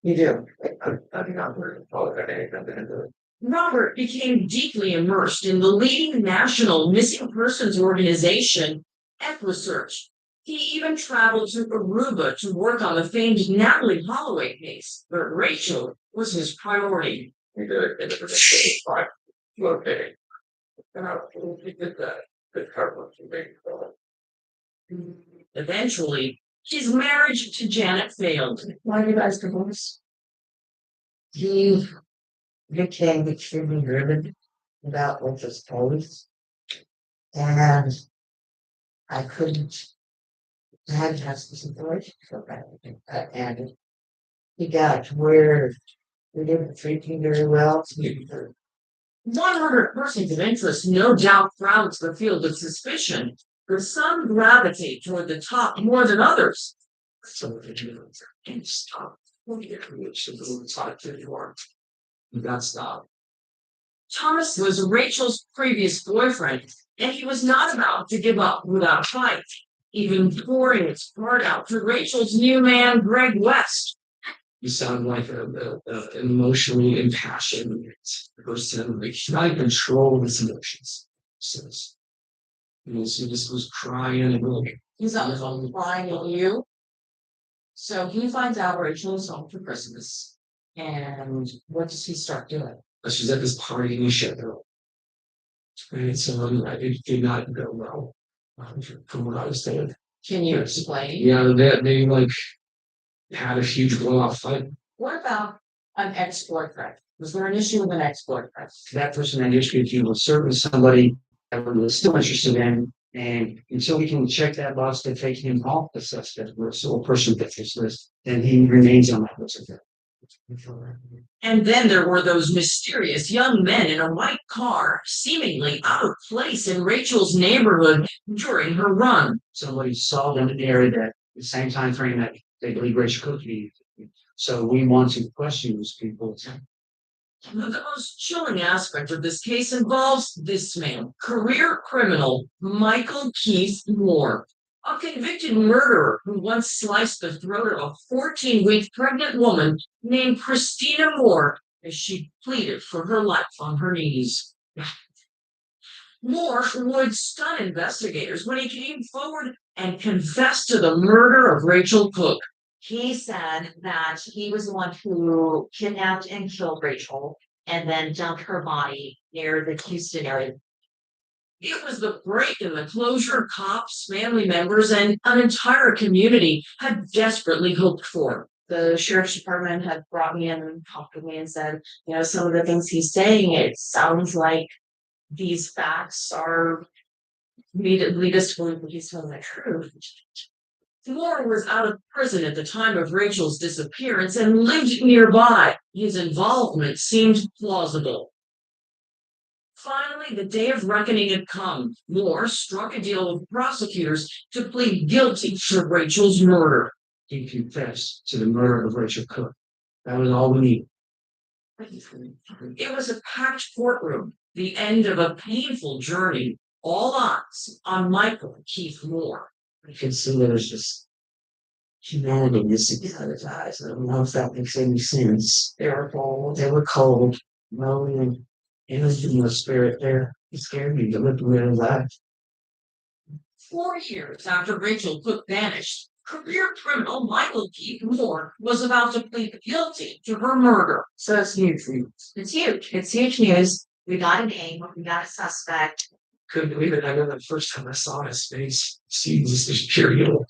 You do. I do not believe it. Robert became deeply immersed in the leading national missing persons organization, Research. He even traveled to Aruba to work on the famed Natalie Holloway case, but Rachel was his priority. Okay. Eventually, his marriage to Janet failed. Why did you guys divorce? He became extremely driven about what was told, and I couldn't. I had to have some relationship that, and he got to where we didn't treat him very well. 100 persons of interest no doubt crowds the field of suspicion, but some gravitate toward the top more than others. So and stop. That's stop. Thomas was Rachel's previous boyfriend, and he was not about to give up without a fight, even pouring his heart out to Rachel's new man, Greg West. You sound like an emotionally impassioned person. Like he's not in control of his emotions. Says, he just was crying and like he's on his own crying at you. So he finds out Rachel is home for Christmas, and what does he start doing? She's at this party in Sheffield, and so it did not go well from what I was told. Can you explain? Yeah, they like had a huge blow-off fight. What about an ex-boyfriend? Was there an issue with an ex-boyfriend? That person had issues with you was serving somebody that was still interested in, and until we can check that box to take him off the suspect list or person fitness list, then he remains on that list. And then there were those mysterious young men in a white car, seemingly out of place in Rachel's neighborhood during her run. Somebody saw them in the area that the same time frame that they believe Rachel could be. So we want to question those people. The most chilling aspect of this case involves this man, career criminal Michael Keith Moore, a convicted murderer who once sliced the throat of a 14-week pregnant woman named Christina Moore as she pleaded for her life on her knees. Moore would stun investigators when he came forward and confessed to the murder of Rachel Cook. He said that he was the one who kidnapped and killed Rachel and then dumped her body near the Houston area. It was the break in the closure cops, family members, and an entire community had desperately hoped for. The sheriff's department had brought me in and talked with me and said, some of the things he's saying, it sounds like these facts are lead us to believe that he's telling the truth. Moore was out of prison at the time of Rachel's disappearance and lived nearby. His involvement seemed plausible. Finally, the day of reckoning had come. Moore struck a deal with prosecutors to plead guilty to Rachel's murder. He confessed to the murder of Rachel Cook. That was all we needed. It was a packed courtroom, the end of a painful journey, all eyes on Michael Keith Moore. I can see there's just humanity missing out of his eyes. I don't know if that makes any sense. They were cold. They were cold. Lonely and innocent in the spirit there. It scared me to look at his eyes. 4 years after Rachel Cook vanished, career criminal Michael Keith Moore was about to plead guilty to her murder. So it's huge news. It's huge. It's huge news. We got a name. We got a suspect. Couldn't believe it. I know the first time I saw his face, seeing this pure evil.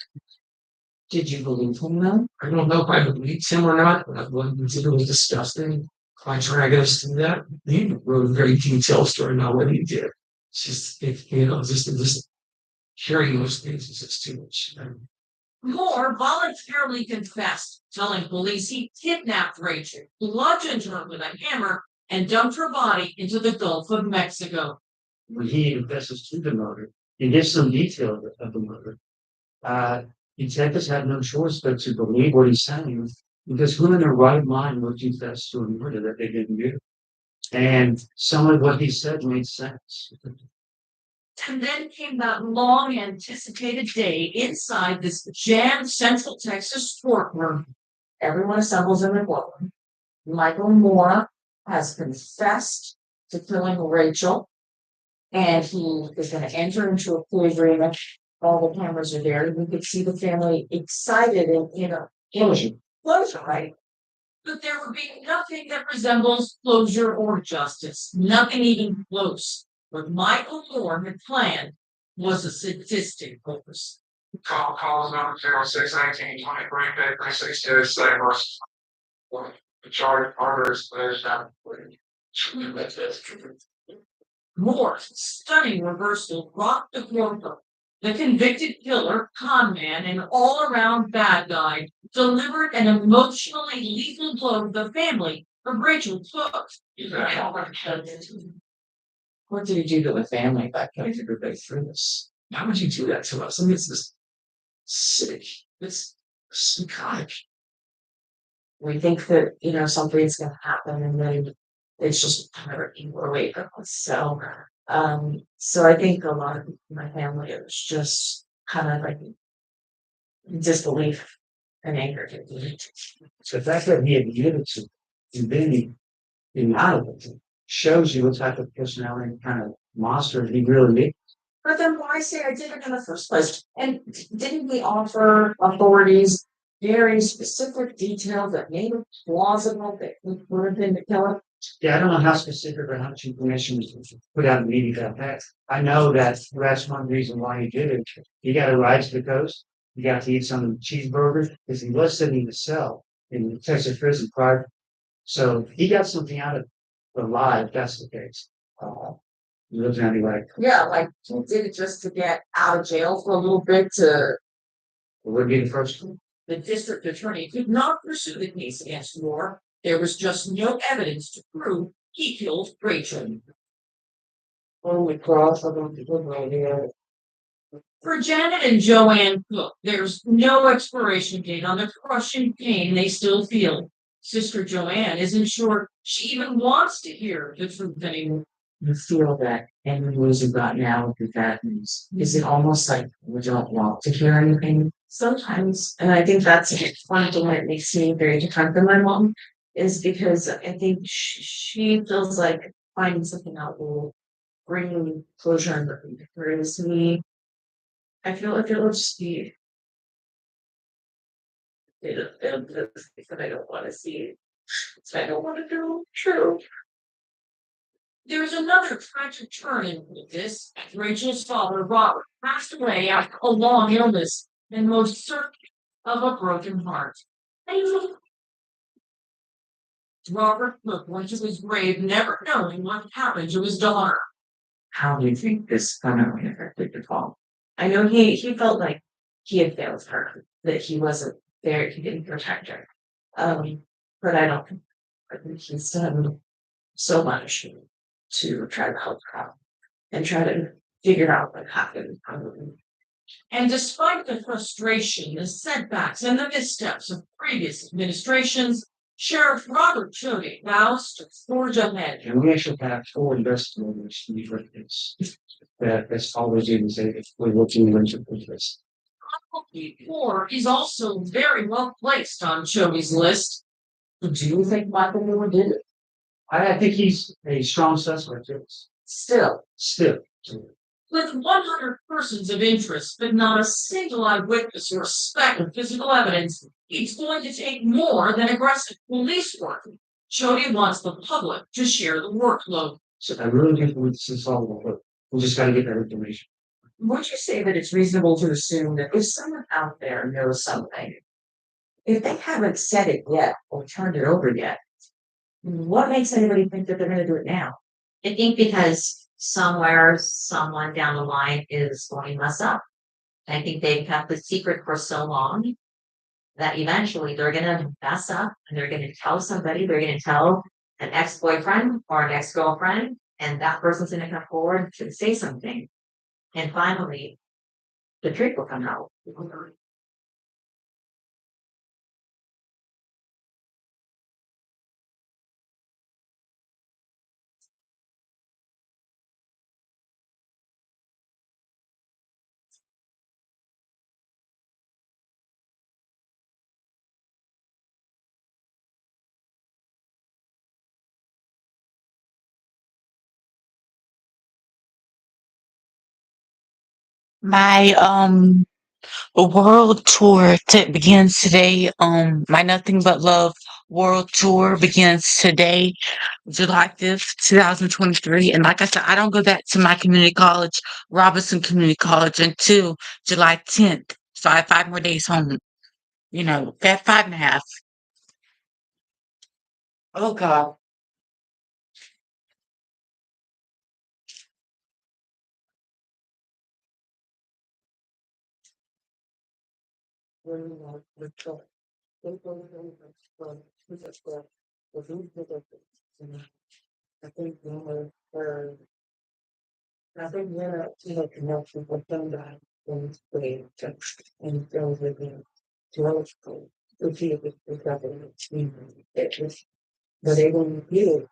Did you believe him though? I don't know if I believed him or not, but I considered it was disgusting. By dragging us through that, he wrote a very detailed story about what he did. It's just, just hearing those things is just too much. Moore voluntarily confessed, telling police he kidnapped Rachel, bludgeoned her with a hammer, and dumped her body into the Gulf of Mexico. When he confesses to the murder, he gives some detail of the murder. Detectives had no choice but to believe what he's saying, because who in their right mind would confess to a murder that they didn't do? And some of what he said made sense. And then came that long anticipated day inside this jammed Central Texas courtroom. Everyone assembles in the courtroom. Michael Moore has confessed to killing Rachel, and he is going to enter into a plea agreement. All the cameras are there. We could see the family excited and closure, right? But there would be nothing that resembles closure or justice, nothing even close. What Michael Moore had planned was a sadistic purpose. Calls number 0619235362 Cypress. The charge orders is Moore's stunning reversal rocked the courtroom. The convicted killer, con man, and all-around bad guy delivered an emotionally lethal blow to the family of Rachel Cook. What did he do to the family by putting everybody through this? How would you do that to us? I mean, it's this sick, it's psychotic. We think that, something's going to happen and then it's just kind of eating away from us. So I think a lot of people in my family, it was just kind of like disbelief and anger. So the fact that he admitted to and then he came out of it shows you what type of personality kind of monster he really is. But then why say I did it in the first place? And didn't we offer authorities very specific details that made it plausible that we would have been the killer? Yeah, I don't know how specific or how much information was put out in the media about that. I know that that's one reason why he did it. He got a ride to the coast. He got to eat some cheeseburgers because he was sitting in the cell in the Texas prison prior. So he got something out of the lie, if that's the case. He lives anyway. Yeah, like he did it just to get out of jail for a little bit to. It would be the first one. The district attorney could not pursue the case against Moore. There was just no evidence to prove he killed Rachel. Holy cross, I don't think right here. For Janet and Joanne Cook, there's no expiration date on the crushing pain they still feel. Sister Joanne isn't sure she even wants to hear the truth anymore. You feel that any news you've got now with that news. Is it almost like we don't want to hear anything? Sometimes, and I think that's one thing that makes me very different than my mom, is because I think she feels like finding something out will bring closure and relief. Whereas me, I feel like it will just be that I don't want to see. So I don't want to do true. There's another tragic turn in this. Rachel's father, Robert, passed away after a long illness and most certainly of a broken heart. Robert Cook went to his grave never knowing what happened to his daughter. How do you think this fundamentally affected the fall? I know he felt like he had failed her, that he wasn't there, he didn't protect her. But I think he's done so much to try to help her out and try to figure out what happened. And despite the frustration, the setbacks, and the missteps of previous administrations, Sheriff Robert Chody vows to forge ahead. And we actually have 4 investigators in these records. That's always in say if we're looking into this. Moore is also very well placed on Chody's list. Do you think Michael Moore did it? I think he's a strong suspect. Yes. Still, With 100 persons of interest, but not a single eyewitness or speck of physical evidence, it's going to take more than aggressive police work. Chody wants the public to share the workload. So I really think this is solvable, but we just got to get that information. would you say that it's reasonable to assume that if someone out there knows something, if they haven't said it yet or turned it over yet, what makes anybody think that they're going to do it now? I think because somewhere, someone down the line is going to mess up. I think they've kept the secret for so long that eventually they're going to mess up and they're going to tell somebody, they're going to tell an ex-boyfriend or an ex-girlfriend, and that person's going to come forward to say something. And finally, the truth will come out. My world tour begins today. My Nothing But Love World Tour begins today, July 5th, 2023. And like I said, I don't go back to my community college, Robinson Community College, until July 10th. So I have 5 more days home, five and a half. Oh, God. I think her I think connection with them that was great and goes with him to our school. To see if it's happening. It was but they wouldn't do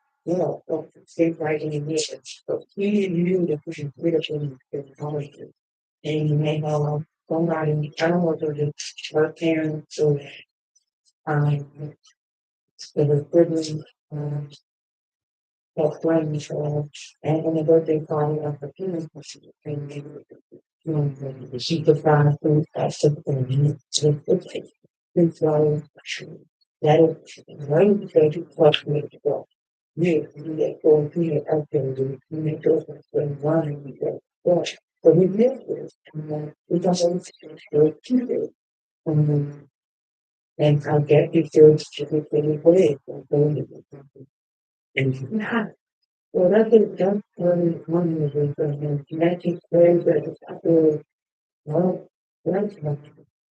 same writing in here. So he knew that we should read up in college. And he made somebody, I don't know if it was her parents or um it was siblings, that friends and on the birthday party of the parents she could find food at something it's that is very good to watch me to go. You get going to your activity, you make those when one and you get yeah. So we did this and we got everything to do. And I get you to really play and well, that's really one of the things. That is very good. After well, that's much.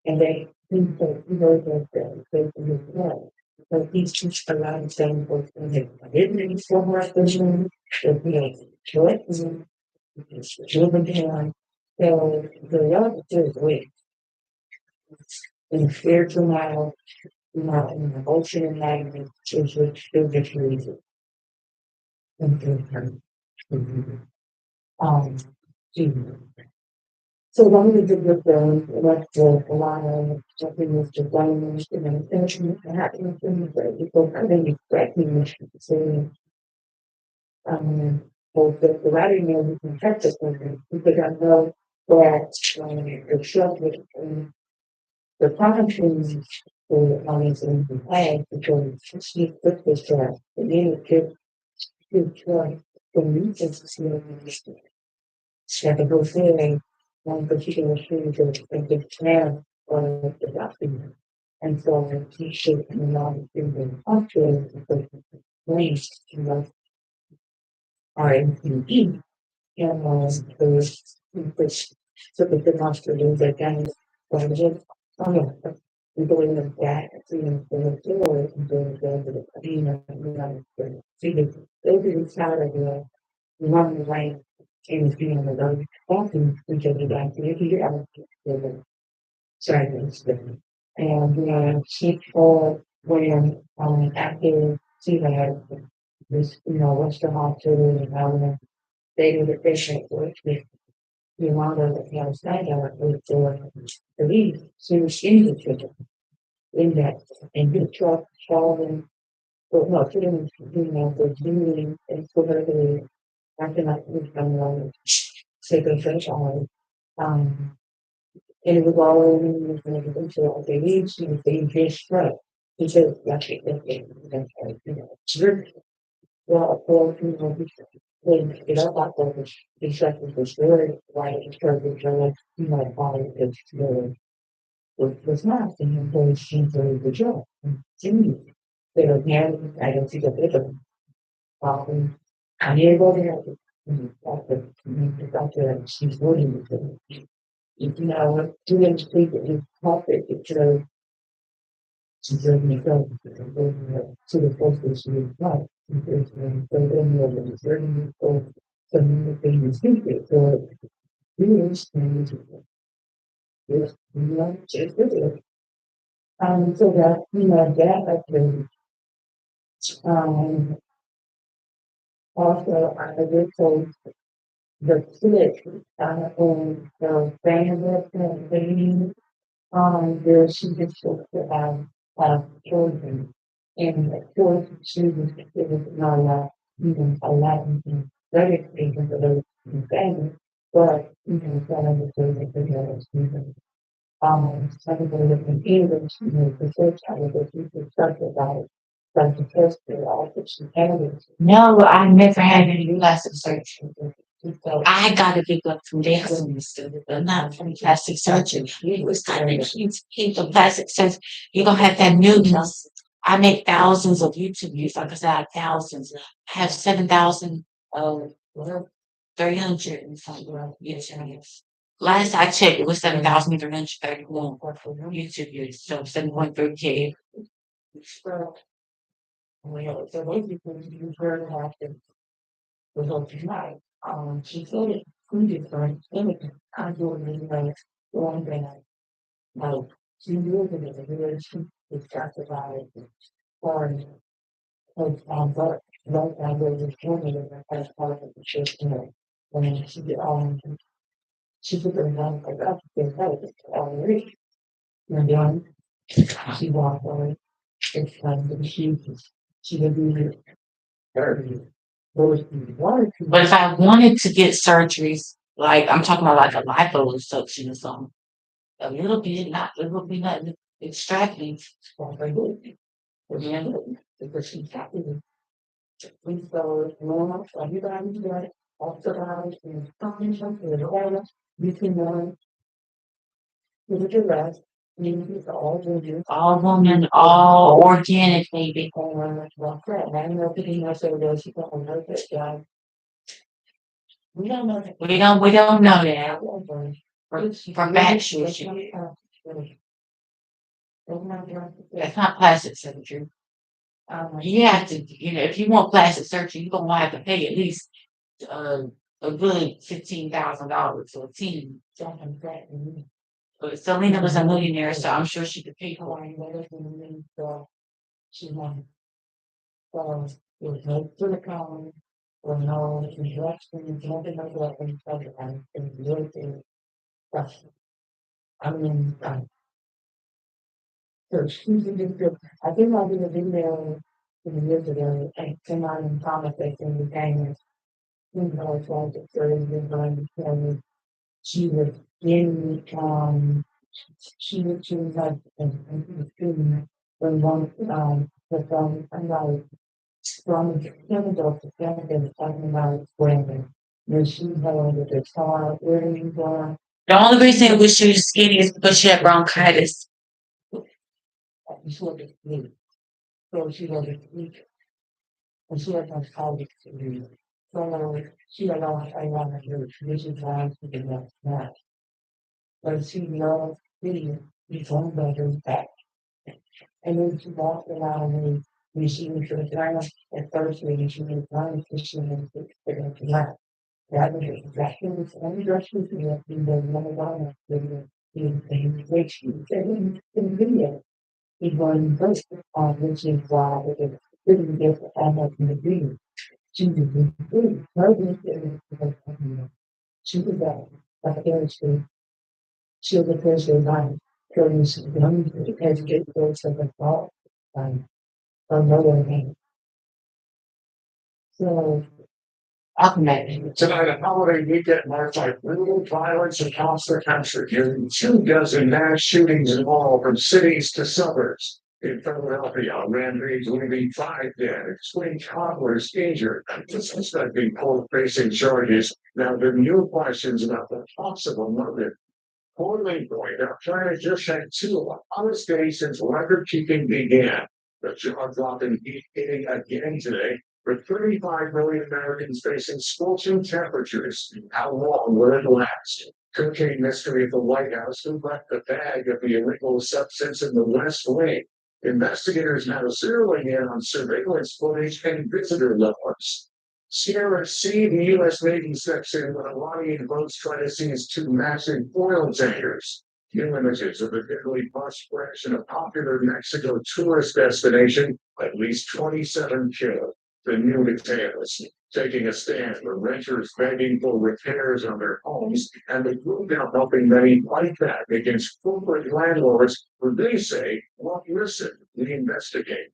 And they think that that they can well. But these teach a lot of things for them. I didn't need so much vision. That choice children can. So the other is way in spiritual knowledge, in emotion and language, is which still gets reason. Um, so one of the big things, like a lot of something was designed and then finishing happening things that people kind of expecting to say, well, the writing is in Texas, because I know that the show the countries for honestly the flag because she put this job and then it could try for me to see like a go feeling one particular thing to think it's now or the document. And so he should come along in the country because ways to like RMPE and which so the demonstrators that kind of project. Oh no, we go in that seeing the floor and the see the every side of the one line is being the dog often we can be back to you out the silence and she for when after see that this Western hospital and how they do the patient work with the amount of the outside of with the lead serious injury in that and good truck falling but no she didn't the doing and for her to after not from second French on and it was all into they need to they just right because actually well for when it all got over the second was very wide in terms of my father is was not and then she did the job. They were married, I don't see the bit of I need to go there. The doctor, she's working with them. If you know, doing things that you profit, it's she's doing the film to the post that she is not. Because they don't know that it's very some of the things you think so years and yes, just with it. So that that I can um also I did so the split on the bandwidth and the there she just talked about children and of course she was considered not even a lot of very things for those family, but some of the things that they have some of the different English, the church, how the people talk about it. But the first day, all that she had. No, I never had any plastic surgery. So I got a big up from there, but not from plastic surgery. It was kind of keep the plastic surgery. You don't have that newness. I make thousands of YouTube views. Like I said, I have thousands. I have 7,000, 300 and something YouTube. Last I checked, it was 7,331 YouTube views. So 7.3K. so, so basically, you heard happen. The whole tonight. She said it included for anything. I do it really like one thing. Like, she knew that it really it's just about it. Or, but, I was doing it as part of the church, and she took her mom like up to the right, already. And then she walked away. It's time to she would be very, those wanted to. But if I wanted to get surgeries, like I'm talking about like a liposuction or something, a little bit, not a little bit, not extracting. Again, because she's happy. We so normal, so everybody do it, oxidize, and find something, whatever, you can do the rest. You all do you. All woman, all organic, baby. Well, crap, I know picking up so those you don't know that guy. We don't know that. We don't know that for factual That's shit. not That's not plastic surgery. You have to, if you want plastic surgery, you're gonna have to pay at least uh, a good $15,000 or 10. But Selena was a millionaire, so I'm sure she could pay for it. She wanted, it was no silicone, or no injections, nothing like that, and really, that's, I mean, so she's a good, I think I did a video years ago, and came out in comic book in the game, you know, it's like the third year going to she was in, she was like, when one, I'm like, from Canada to Canada, talking about Brandon. You know, she had the guitar, earrings on, The only reason it was she was skinny is because she had bronchitis. and she was asleep. So she was asleep, and she had no colleagues to do. So she had all, I want to do, this is why she did that. But she loved video, it's one better back. And then she walked around and she was the ground at first when she was blind because she was expecting to laugh. That was exactly the same dress with me in the Madonna video. In which she said in the video, he won both on which is why it is pretty different almost in the video. She was the food, her she was that, like she was the person line. Curry was young, educated, those of the thought, on no one hand. So, Ultimately. Tonight, a holiday weekend marked by brutal violence across the country, nearly 2 dozen mass shootings in all from cities to suburbs. In Philadelphia, a rampage leaving 5 dead, twin toddlers injured, and the suspect being pulled facing charges. Now, there are new questions about the possible motive. Poorly point out, China just had 2 hottest days since record keeping began. The jaw dropping heat hitting again today, with 35 million Americans facing scorching temperatures. How long will it last? Cocaine mystery at the White House, who left the bag of the illegal substance in the West Wing. Investigators now zeroing in on surveillance footage and visitor logs. Sierra C, the U.S. Navy steps in when Iranian boats try to seize 2 massive oil tankers. New images of the deadly bus crash in a popular Mexico tourist destination, at least 27 killed. The new details, taking a stand for renters begging for repairs on their homes, and the group now helping many fight back against corporate landlords who they say won't listen, we investigate.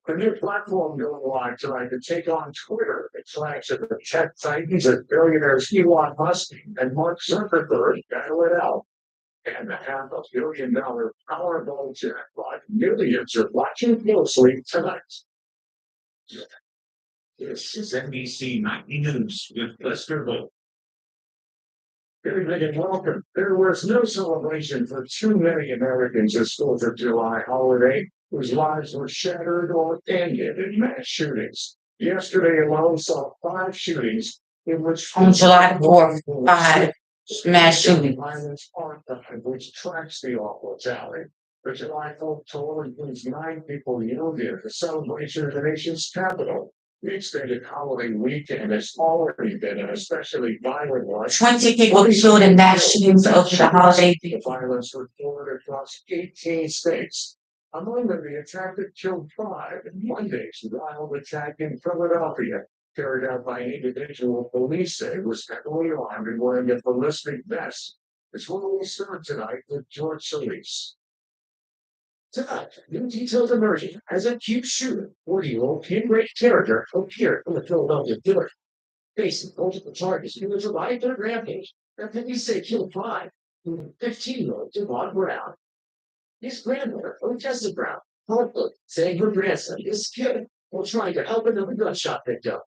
A new platform going live tonight to take on Twitter. It flags at the tech titans at billionaires Elon Musk and Mark Zuckerberg battle it out. And the $500 million Powerball jackpot. Millions are watching closely tonight. This is NBC Nightly News with Lester Holt. Good evening and welcome. There was no celebration for too many Americans this 4th of July holiday whose lives were shattered or ended in mass shootings. Yesterday alone saw 5 shootings in which On July 4th, 5 mass shootings. Violence archive, which tracks the awful tally. The July 4th toll includes 9 people killed in the celebration of the nation's capital. The extended holiday weekend has already been an especially violent one. 20 people killed in mass shootings over the holiday. The violence reported across 18 states. Among them, the attacker killed 5 in Monday's wild attack in Philadelphia, carried out by an individual police say was heavily armed and wearing a ballistic vest. It's what we start tonight with George Solis. Tonight, new details emerging as a acute shooter, 40-year-old pin-rate character appeared from the Philadelphia killer. Facing multiple charges, he was arrived at a rampage that can be said killed 5, including 15-year-old Devon Brown. His grandmother, Odessa Brown, heartbroken, saying her grandson is killed while trying to help another gunshot victim.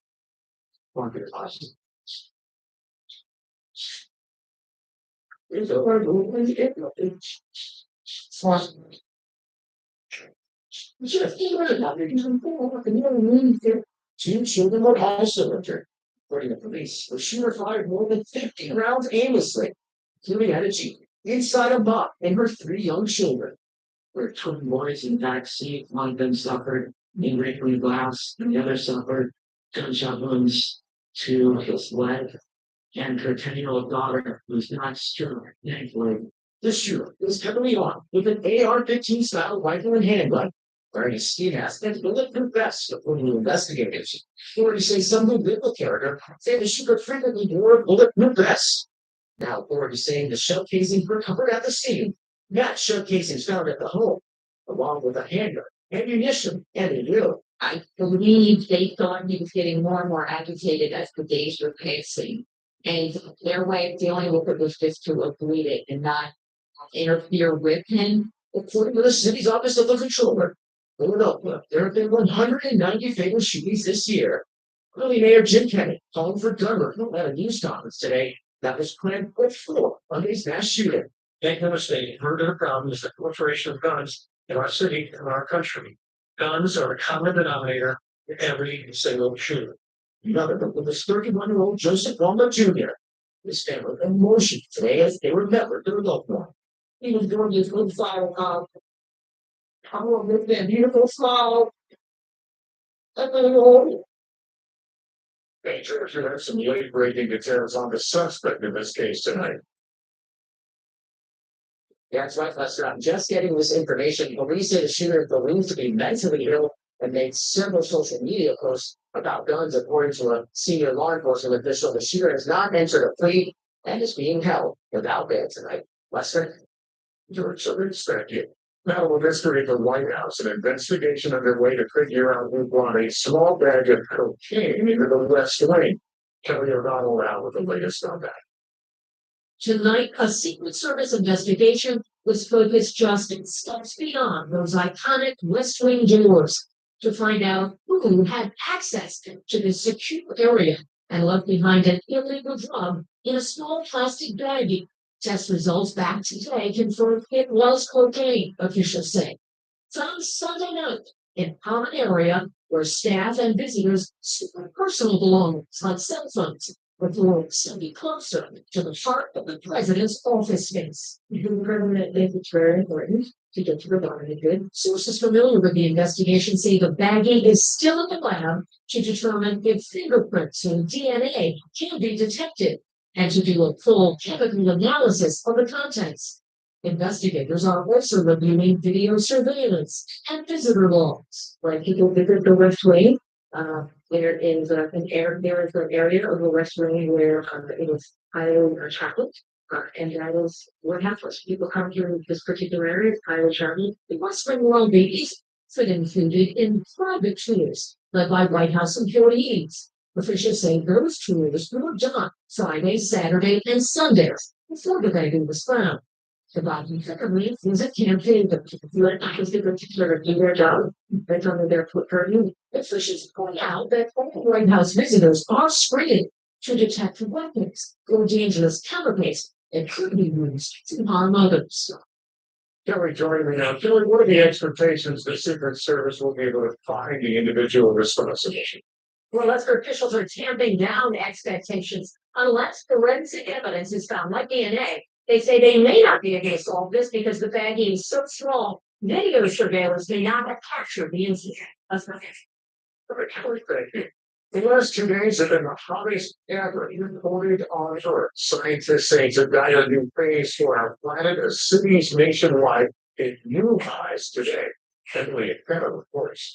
Two children were also injured. According to police, the shooter fired more than 50 rounds aimlessly, including at a Jeep, inside a box, and her 3 young children. There were twin boys in the back seat. One of them suffered injury glass, and the other suffered gunshot wounds to his leg. And her 10-year-old daughter was not sure, thankfully. The shooter was heavily armed with an AR-15 style rifle and handgun, wearing a ski mask and bulletproof vest, according to investigators. Authorities say some who live with the character say the shooter frequently wore a bulletproof vest. Now, authorities say the shell casings recovered at the scene. That shell casings found at the home, along with a handgun, ammunition, and a drill. I believe they thought he was getting more and more agitated as the days were passing. And their way of dealing with it was just to avoid it and not interfere with him. According to the city's office of the controller, Philadelphia, there have been 190 fatal shootings this year. Early Mayor Jim Kennedy calling for gun reform at a news conference today that was planned before Monday's mass shooting. Make no mistake, heard of the problem is the proliferation of guns in our city and our country. Guns are a common denominator in every single shooter. Another with this 31-year-old Joseph Walnut Jr. His family in motion today as they remembered their loved one. He was doing his good fire come on with that beautiful smile. Hey, George, you have some late breaking details on the suspect in this case tonight. That's right, Lester. I'm just getting this information. Police say the shooter believed to be mentally ill and made several social media posts about guns, according to a senior law enforcement official. The shooter has not entered a plea and is being held without bail tonight. Lester? George, so thank you. Now, with history at the White House, an investigation underway to figure out who brought a small bag of cocaine into the West Wing. Kelly O'Donnell out with the latest on that. Tonight, a Secret Service investigation was focused just in steps beyond those iconic West Wing doors to find out who had access to this secure area and left behind an illegal drug in a small plastic baggie. Test results back today confirmed it was cocaine, officials say. Found Sunday night in a common area where staff and visitors store personal belongings like cell phones before sending closer to the heart of the president's office space. The president made it very important to get to the bottom of it. Sources familiar with the investigation say the baggie is still in the lab to determine if fingerprints and DNA can be detected and to do a full chemical analysis of the contents. Investigators are also reviewing video surveillance and visitor logs. When people visit the West Wing, there is an area of the West Wing where it is highly traffic, and that is what happens. People come to this particular area, it's highly traffic. The West Wing lobby is included in private tours led by White House employees. Officials say those tours were done Friday, Saturday, and Sundays before the baby was found. Surviving secondly, is a campaign that let opposite particular do their job. That's under their purview. Officials point out that all White House visitors are screened to detect weapons or dangerous counterfeits that could be used to harm others. Kelly joining me now. Kelly, what are the expectations the Secret Service will be able to find the individual responsible? Well, Lester officials are tamping down expectations unless forensic evidence is found, like DNA. They say they may not be able to solve this because the baggie is so small. Video surveillance may not have captured the incident. That's not it. The last 2 days have been the hottest ever recorded on Earth. Scientists say it's a guided new phase for our planet as cities nationwide hit new highs today. Emily, kind of reports.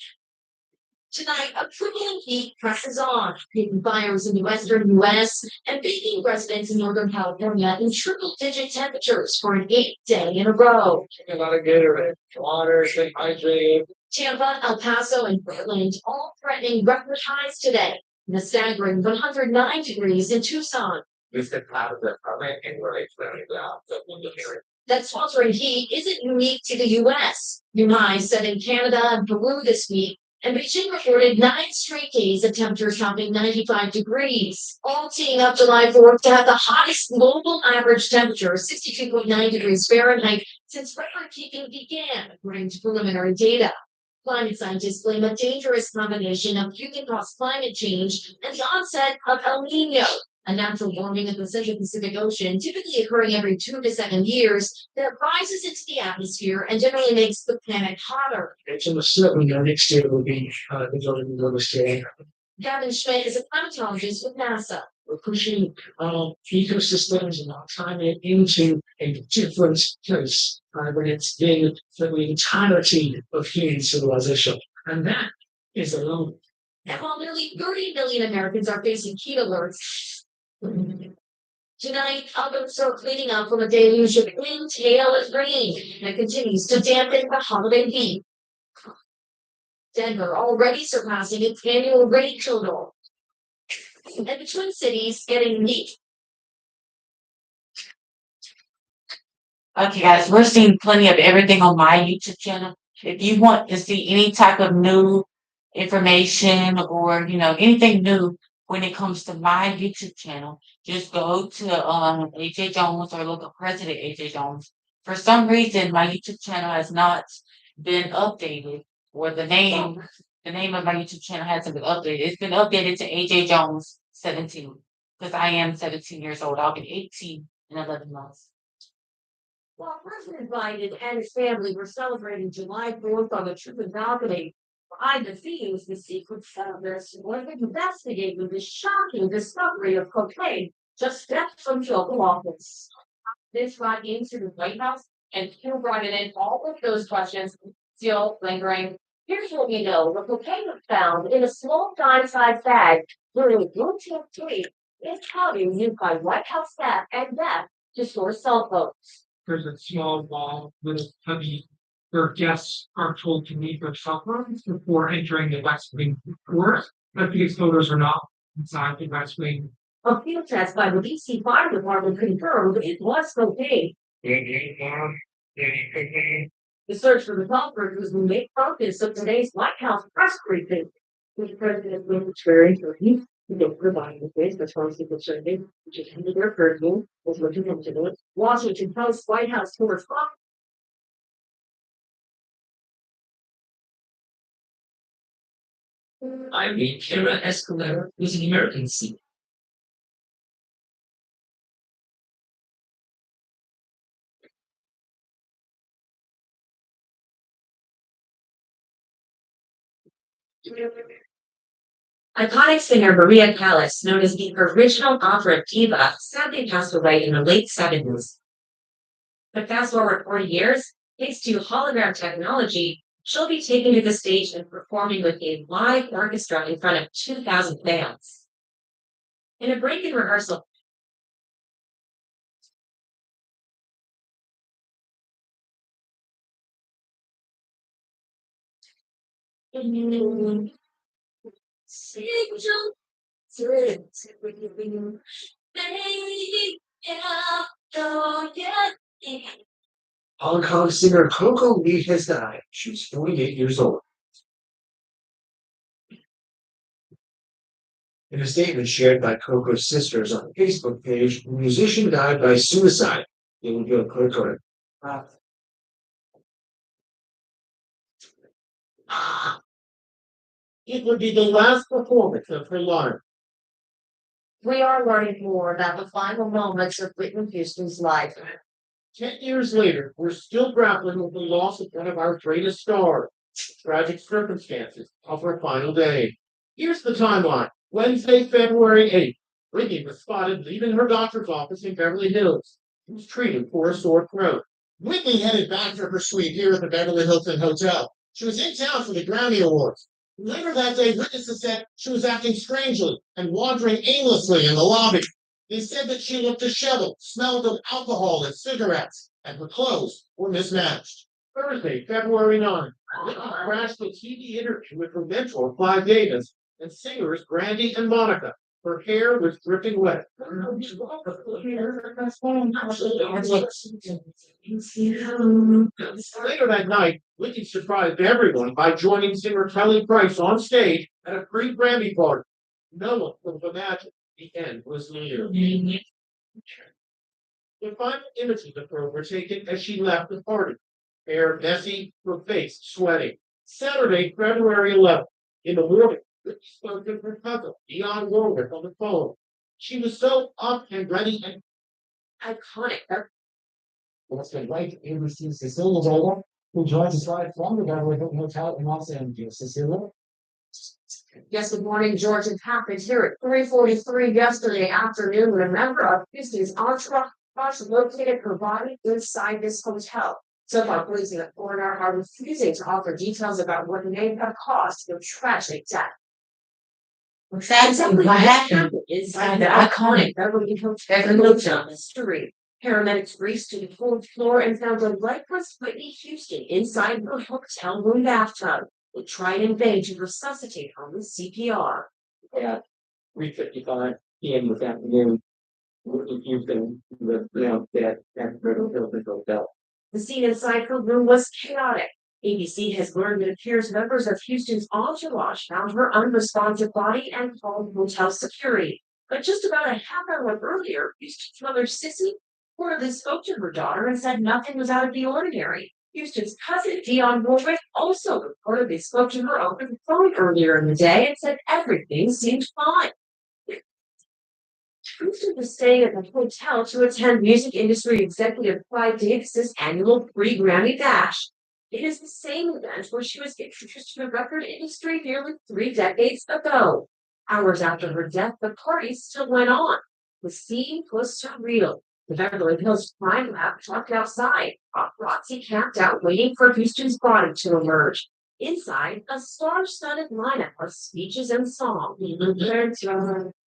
Tonight, a crippling heat presses on, hitting fires in the western U.S. and baking residents in Northern California in triple-digit temperatures for an 8th day in a row. A lot of Gatorade, water, stay hydrated. Tampa, El Paso, and Portland all threatening record highs today, and a staggering 109 degrees in Tucson. This is part of the comment and we're explaining That sweltering heat isn't unique to the U.S. New highs set in Canada and Peru this week, and Beijing reported 9 straight days of temperatures topping 95 degrees, all teeing up July 4th to have the hottest global average temperature, 62.9 degrees Fahrenheit, since record keeping began, according to preliminary data. Climate scientists blame a dangerous combination of human-caused climate change and the onset of El Nino, a natural warming of the Central Pacific Ocean, typically occurring every 2 to 7 years, that rises into the atmosphere and generally makes the planet hotter. It's in the seven next year will be the building will stay. Gavin Schmidt is a climatologist with NASA. We're pushing ecosystems and our climate into a different place. But it's been for the entirety of human civilization. And that is alone. And while nearly 30 million Americans are facing heat alerts, tonight others are cleaning up from a deluge of wind, hail, and rain that continues to dampen the holiday heat. Denver already surpassing its annual rain total. And the Twin Cities getting heat. Okay, guys, we're seeing plenty of everything on my YouTube channel. If you want to see any type of new information or anything new when it comes to my YouTube channel, just go to AJ Jones or look up President AJ Jones. For some reason, my YouTube channel has not been updated, or the name of my YouTube channel hasn't been updated. It's been updated to AJ Jones 17 because I am 17 years old. I'll be 18 in 11 months. While President Biden and his family were celebrating July 4th on the Truman balcony, behind the scenes, the Secret Service was investigating the shocking discovery of cocaine just steps from the Oval Office. This brought into the White House, and who brought it in? All of those questions still lingering. Here's what we know: the cocaine was found in a small dime-sized bag during a routine sweep in counting used by White House staff and guests to store cell phones. There's a small ball with a heavy where guests are told to meet their cell phones before entering the West Wing tour. But these photos are not inside the West Wing. A field test by the DC Fire Department confirmed it was cocaine. The search for the culprit was the main focus of today's White House press briefing. The president was very certain to provide the face the Secret Service, which is under their purview, was looking into it. Washington Post White House correspondent. Irene Kara Escalera was an American seat. Iconic singer Maria Callas, known as the original opera diva, sadly passed away in the late 70s. But fast forward 40 years, thanks to hologram technology, she'll be taken to the stage and performing with a live orchestra in front of 2,000 fans. In a break in rehearsal, Hong Kong singer Coco Lee has died. She was 48 years old. In a statement shared by Coco's sisters on the Facebook page, the musician died by suicide. It will be a Coco. It would be the last performance of her life. We are learning more about the final moments of Whitney Houston's life. 10 years later, we're still grappling with the loss of one of our greatest stars. Tragic circumstances of her final day. Here's the timeline. Wednesday, February 8th. Whitney was spotted leaving her doctor's office in Beverly Hills. She was treated for a sore throat. Whitney headed back to her suite here at the Beverly Hilton Hotel. She was in town for the Grammy Awards. Later that day, witnesses said she was acting strangely and wandering aimlessly in the lobby. They said that she looked disheveled, smelled of alcohol and cigarettes, and her clothes were mismatched. Thursday, February 9th, Whitney crashed a TV interview with her mentor, Clive Davis, and singers Brandy and Monica. Her hair was dripping wet. Later that night, Whitney surprised everyone by joining singer Kelly Price on stage at a free Grammy party. No one could have imagined the end was near. The final images of her were taken as she left the party. Hair messy, her face sweating. Saturday, February 11th. In the morning, Whitney spoke to her cousin, Dionne Warwick, on the phone. She was so up and ready and iconic. That's been right. ABC Cecilia Zola, who joins us live from the Beverly Hilton Hotel in Los Angeles. Cecilia? Yes, good morning, George. It happened here at 3:43 yesterday afternoon when a member of Houston's entourage located her body inside this hotel. So far, police and the coroner are refusing to offer details about what may have caused the tragic death. Exactly what happened Inside the the iconic iconic Beverly Hotel mystery. Paramedics raced to the fourth floor and found a lifeless Whitney Houston inside her hotel room bathtub. They tried in vain to resuscitate her with CPR. At 3:55 p.m. this afternoon, Whitney Houston was pronounced dead at Beverly Hilton Hotel. The scene inside her room was chaotic. ABC has learned it appears members of Houston's entourage found her unresponsive body and called hotel security. But just about a half hour earlier, Houston's mother, Sissy, reportedly spoke to her daughter and said nothing was out of the ordinary. Houston's cousin, Dionne Warwick, also reportedly spoke to her over the phone earlier in the day and said everything seemed fine. Houston was staying at the hotel to attend music industry executive Clive Davis's annual pre-Grammy Bash. It is the same event where she was introduced to the record industry nearly 3 decades ago. Hours after her death, the party still went on. The scene was surreal. The Beverly Hills Crime Lab trucked outside. Paparazzi camped out waiting for Houston's body to emerge. Inside, a star-studded lineup of speeches and songs.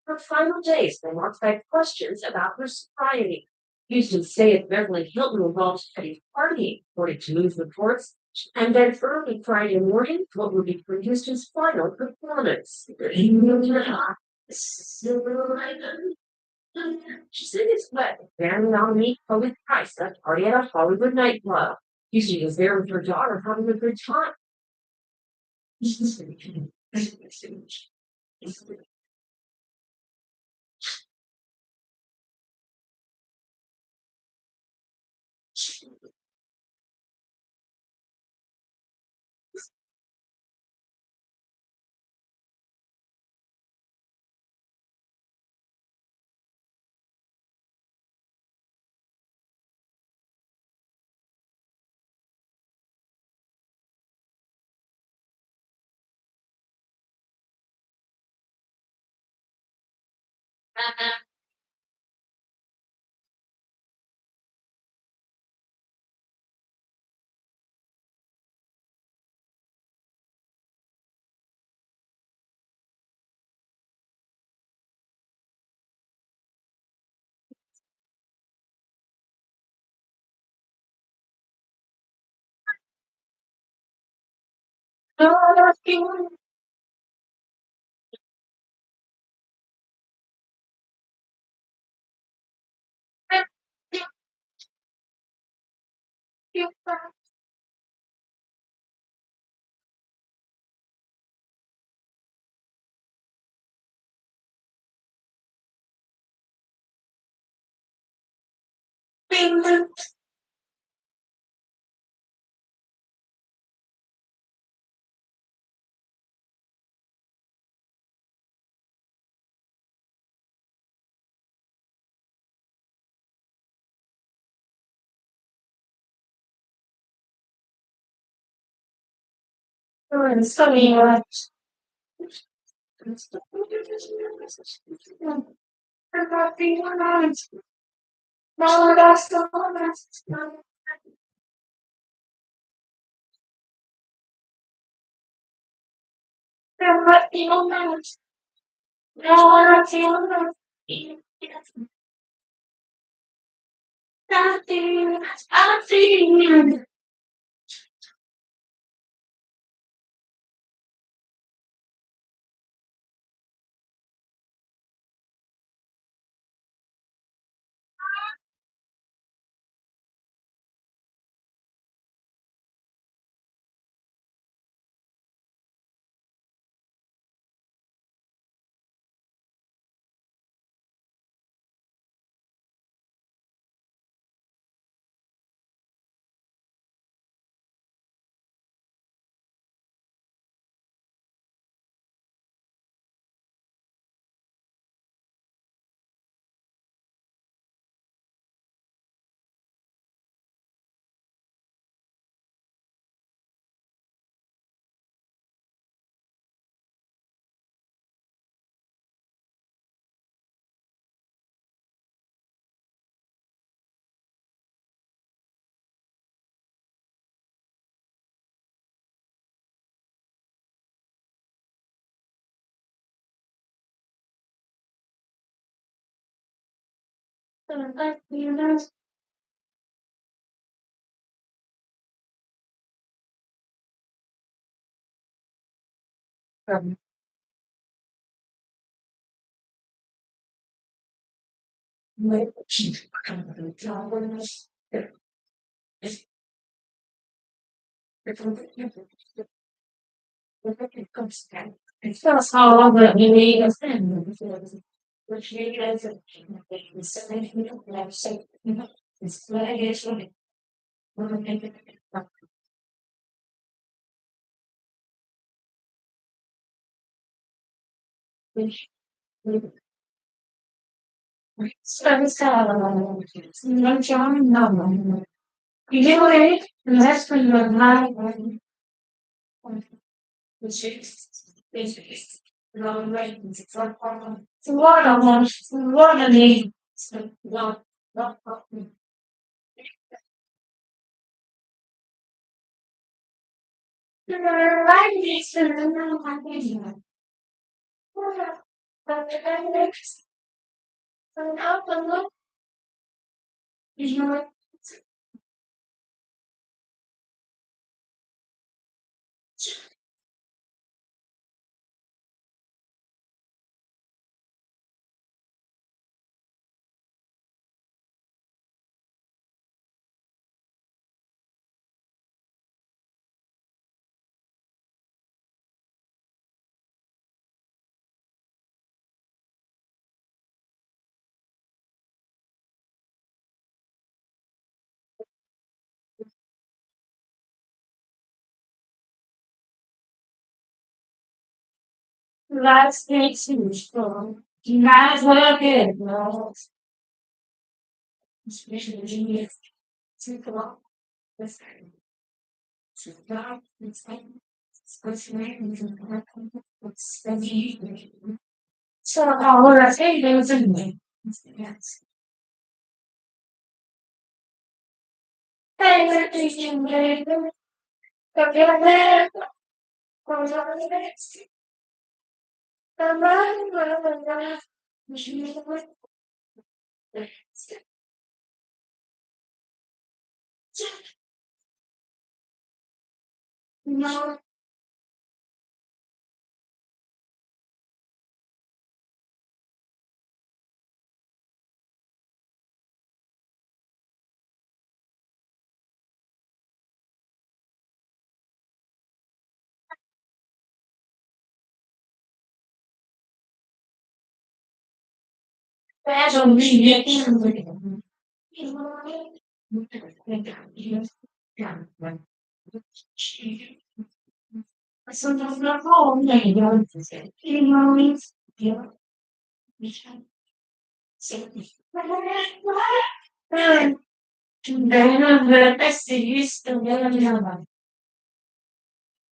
Her final days were marked by questions about her sobriety. Houston's stay at Beverly Hilton involved heavy partying, according to news reports, and then early Friday morning, what would be for Houston's final performance. She said it's wet. Family nominee Chloe Price left party at a Hollywood nightclub. Houston was there with her daughter having a good time.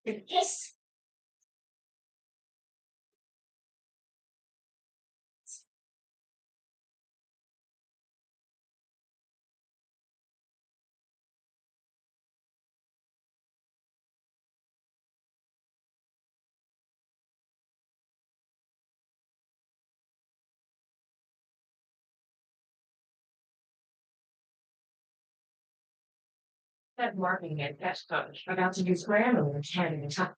Yes. That marking it, that's coach. I got to use grammar and having a time.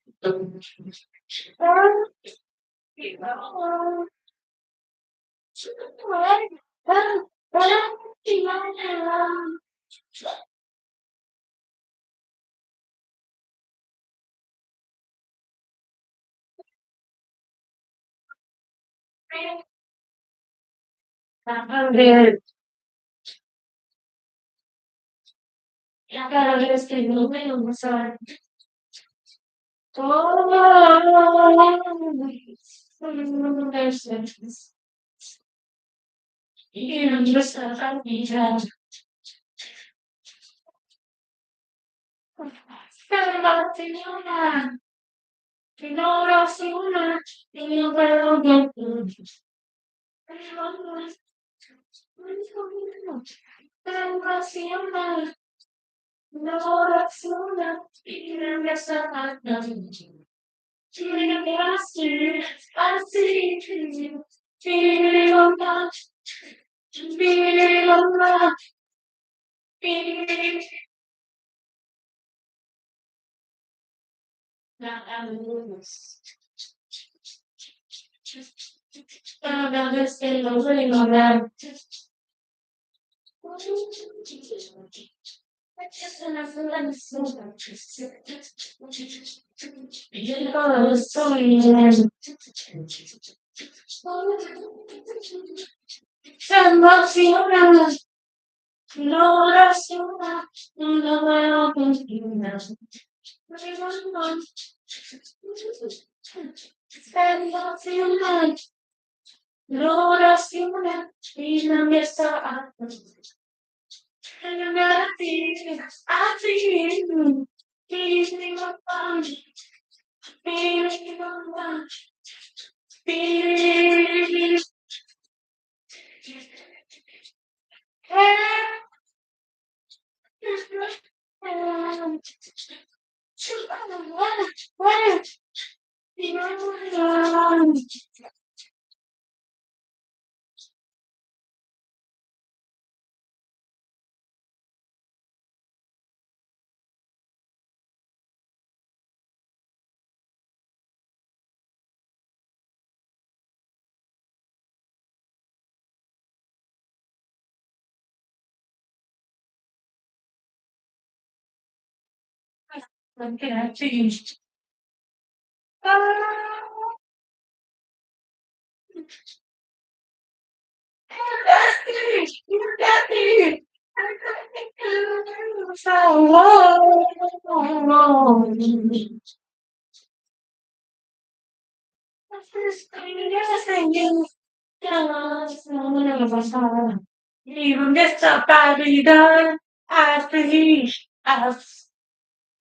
Even this stuff I be done, I feel as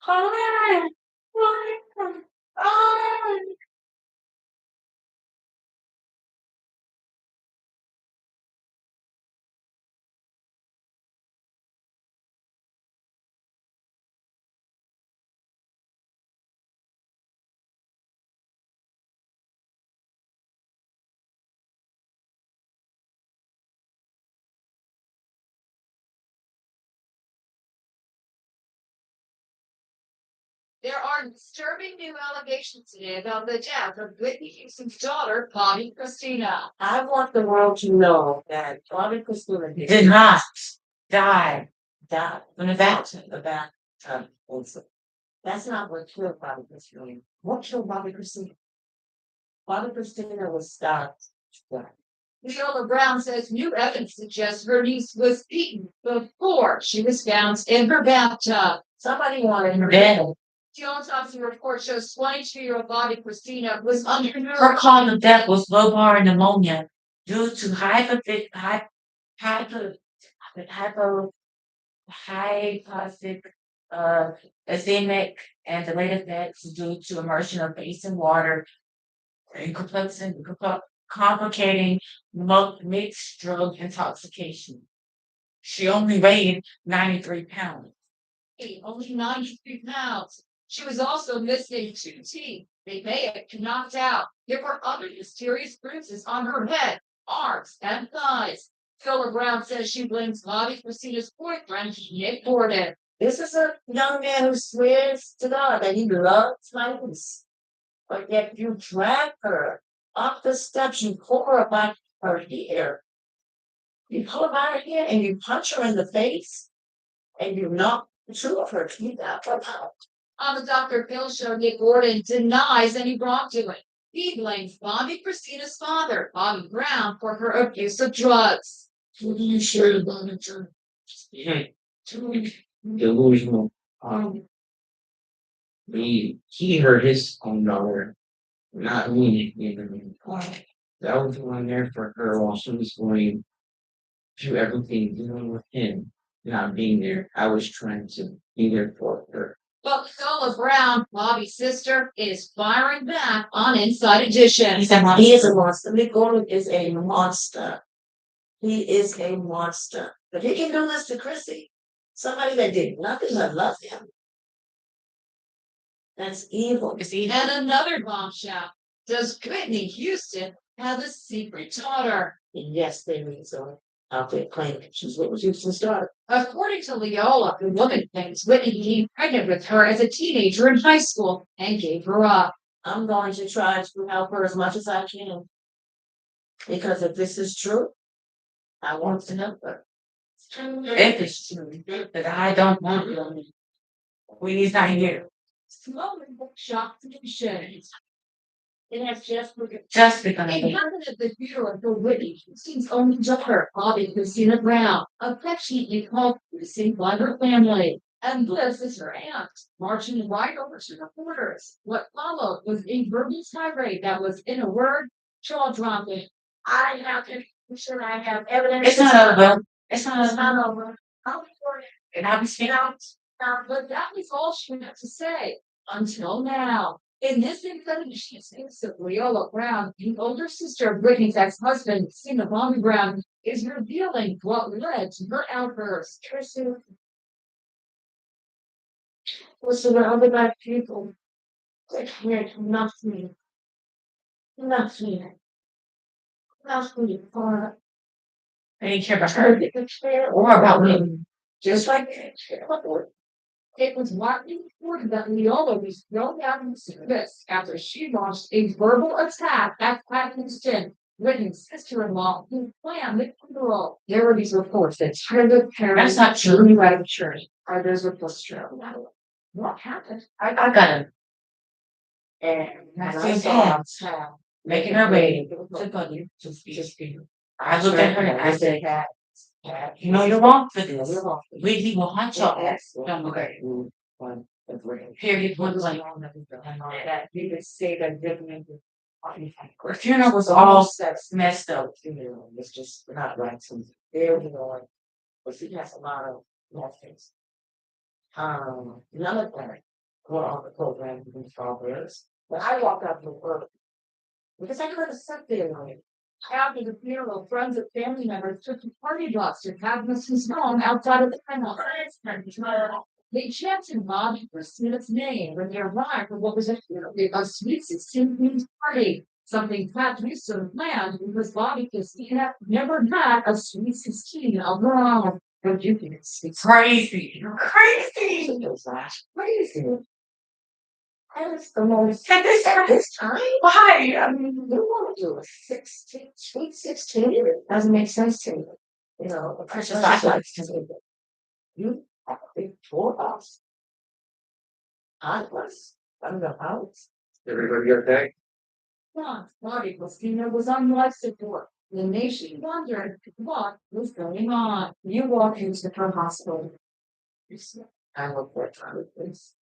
hard. There are disturbing new allegations today about the death of Whitney Houston's daughter, Bonnie Christina. I want the world to know that Bobby Christina Did not die. died In the back. in the back. That's not what killed Bobby Christina. What killed Bobby Christina? Bobby Christina was stopped. Leolah Brown says new evidence suggests her niece was beaten before she was found in her bathtub. Somebody wanted her dead. The autopsy report shows 22-year-old Bobby Christina was under Her cause of death was lobar pneumonia due to hypo, hypo, hypoxic, uh, asemic and delayed effects due to immersion of base in water and complicating mixed drug intoxication. She only weighed 93 pounds. only 93 pounds. She was also missing two teeth. They may have been knocked out. There were other mysterious bruises on her head, arms, and thighs. Philip Brown says she blames Bobby Christina's boyfriend, Nick Gordon. This is a young man who swears to God that he loves my niece. But yet you drag her up the steps, you pull her by her hair. You pull her by her hair and you punch her in the face and you knock two of her teeth out her mouth. On the Dr. Phil show, Nick Gordon denies any wrongdoing. He blames Bobby Christina's father, Bobby Brown, for her abuse of drugs. What are you sure about it, John? Delusional. He hurt his own daughter, not me. That was the one there for her while she was going through everything dealing with him not being there. I was trying to be there for her. But Leolah Brown, Bobby's sister, is firing back on Inside Edition. He is a monster. Nick Gordon is a monster. He is a monster. But he can do this to Chrissy. Somebody that did nothing but love him. That's evil. You see, and another bombshell. Does Whitney Houston have a secret daughter? Yes, they mean so. I'll quit claiming she's what was Houston's daughter. According to Leolah, the woman claims Whitney became pregnant with her as a teenager in high school and gave her up. I'm going to try to help her as much as I can. Because if this is true, I want to help her. If it's true, that I don't want her. We need not here. Slowly shocked the shades. It has just begun. It happened at the funeral for Whitney, Houston's only daughter, Bobby Christina Brown, affectionately called Lucy by her family. And this is her aunt, marching right over to reporters. What followed was a verbal tirade that was, in a word, jaw-dropping. I have to be sure I have evidence. It's not over. It's It's not not over. over. I'll report it. And I'll be speaking out. But that was all she had to say until now. In this incident, she speaks of Leolah Brown, the older sister of Whitney's ex-husband, Sina Bobby Brown, is revealing what led to her outburst. Tracy was surrounded by people that cared nothing, nothing, nothing for They didn't care about her or about me. just like they care about her. It was widely reported that Leolah was thrown out in service after she launched a verbal attack at Houston, Whitney's sister-in-law, who planned the funeral. There were these reports that the parents That's not true. knew out of church. Are those reports true? What happened? I got him. And I saw her making her way to speak. I looked at her and I said, you know you're wrong for this. We will hunt your ass. Don't look at you. Period. One like that you could say that her funeral was all messed up. it's just not right. So there we go. But she has a lot of methods. None of them were on the program in progress. But I walked out to work because I could have sat there. After the funeral, friends and family members took the party bus to Cadmus's home outside of the panel. They chanted Bobby Christina's name when they arrived for what was a sweet 16 party. Something Pat Newsom planned because Bobby Christina never had a sweet 16 of her own. Don't you think it's Crazy. You're crazy. crazy? That is the most At this time. Why? I mean, you want to do a 16, sweet 16? It doesn't make sense to me. You know, the precious life to me. You have a big tour us. I was from the house. Everybody okay? Bobby Christina was on life support. The nation wondered what was going on. You walk into her hospital. I look for her face.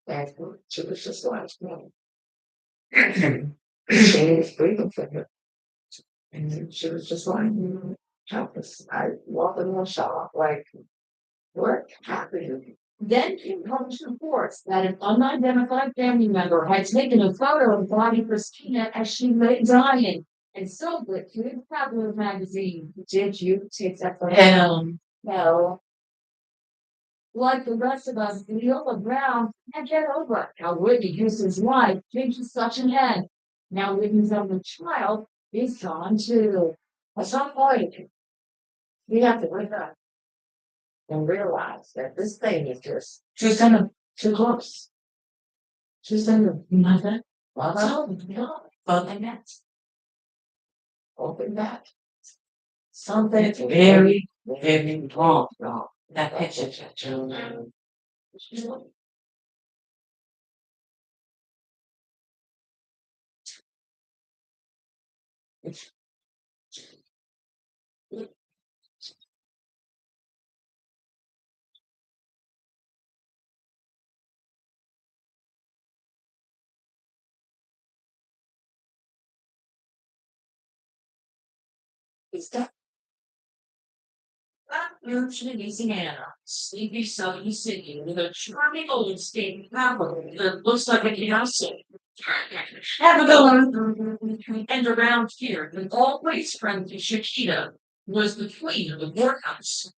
And she was just like me. She was breathing for her. And she was just like, helpless. I walked in the shop like, what happened? Then came published reports that an unidentified family member had taken a photo of the body of Christina as she lay dying and sold it to the Traveler magazine. Did you take that photo? No. Like the rest of us, Leolah Brown can't get over how Whitney used his life into such an end. Now Whitney's only child is gone too. At some point, we have to wake up and realize that this thing is just too close. She's in the mother. Open that. Open that. Something very, very wrong. That picture. It's that huge Louisiana, sleepy southern city with a charming old state capital that looks like a castle. Have a go. And around here, the always friendly Chiquita was the queen of the workhouse.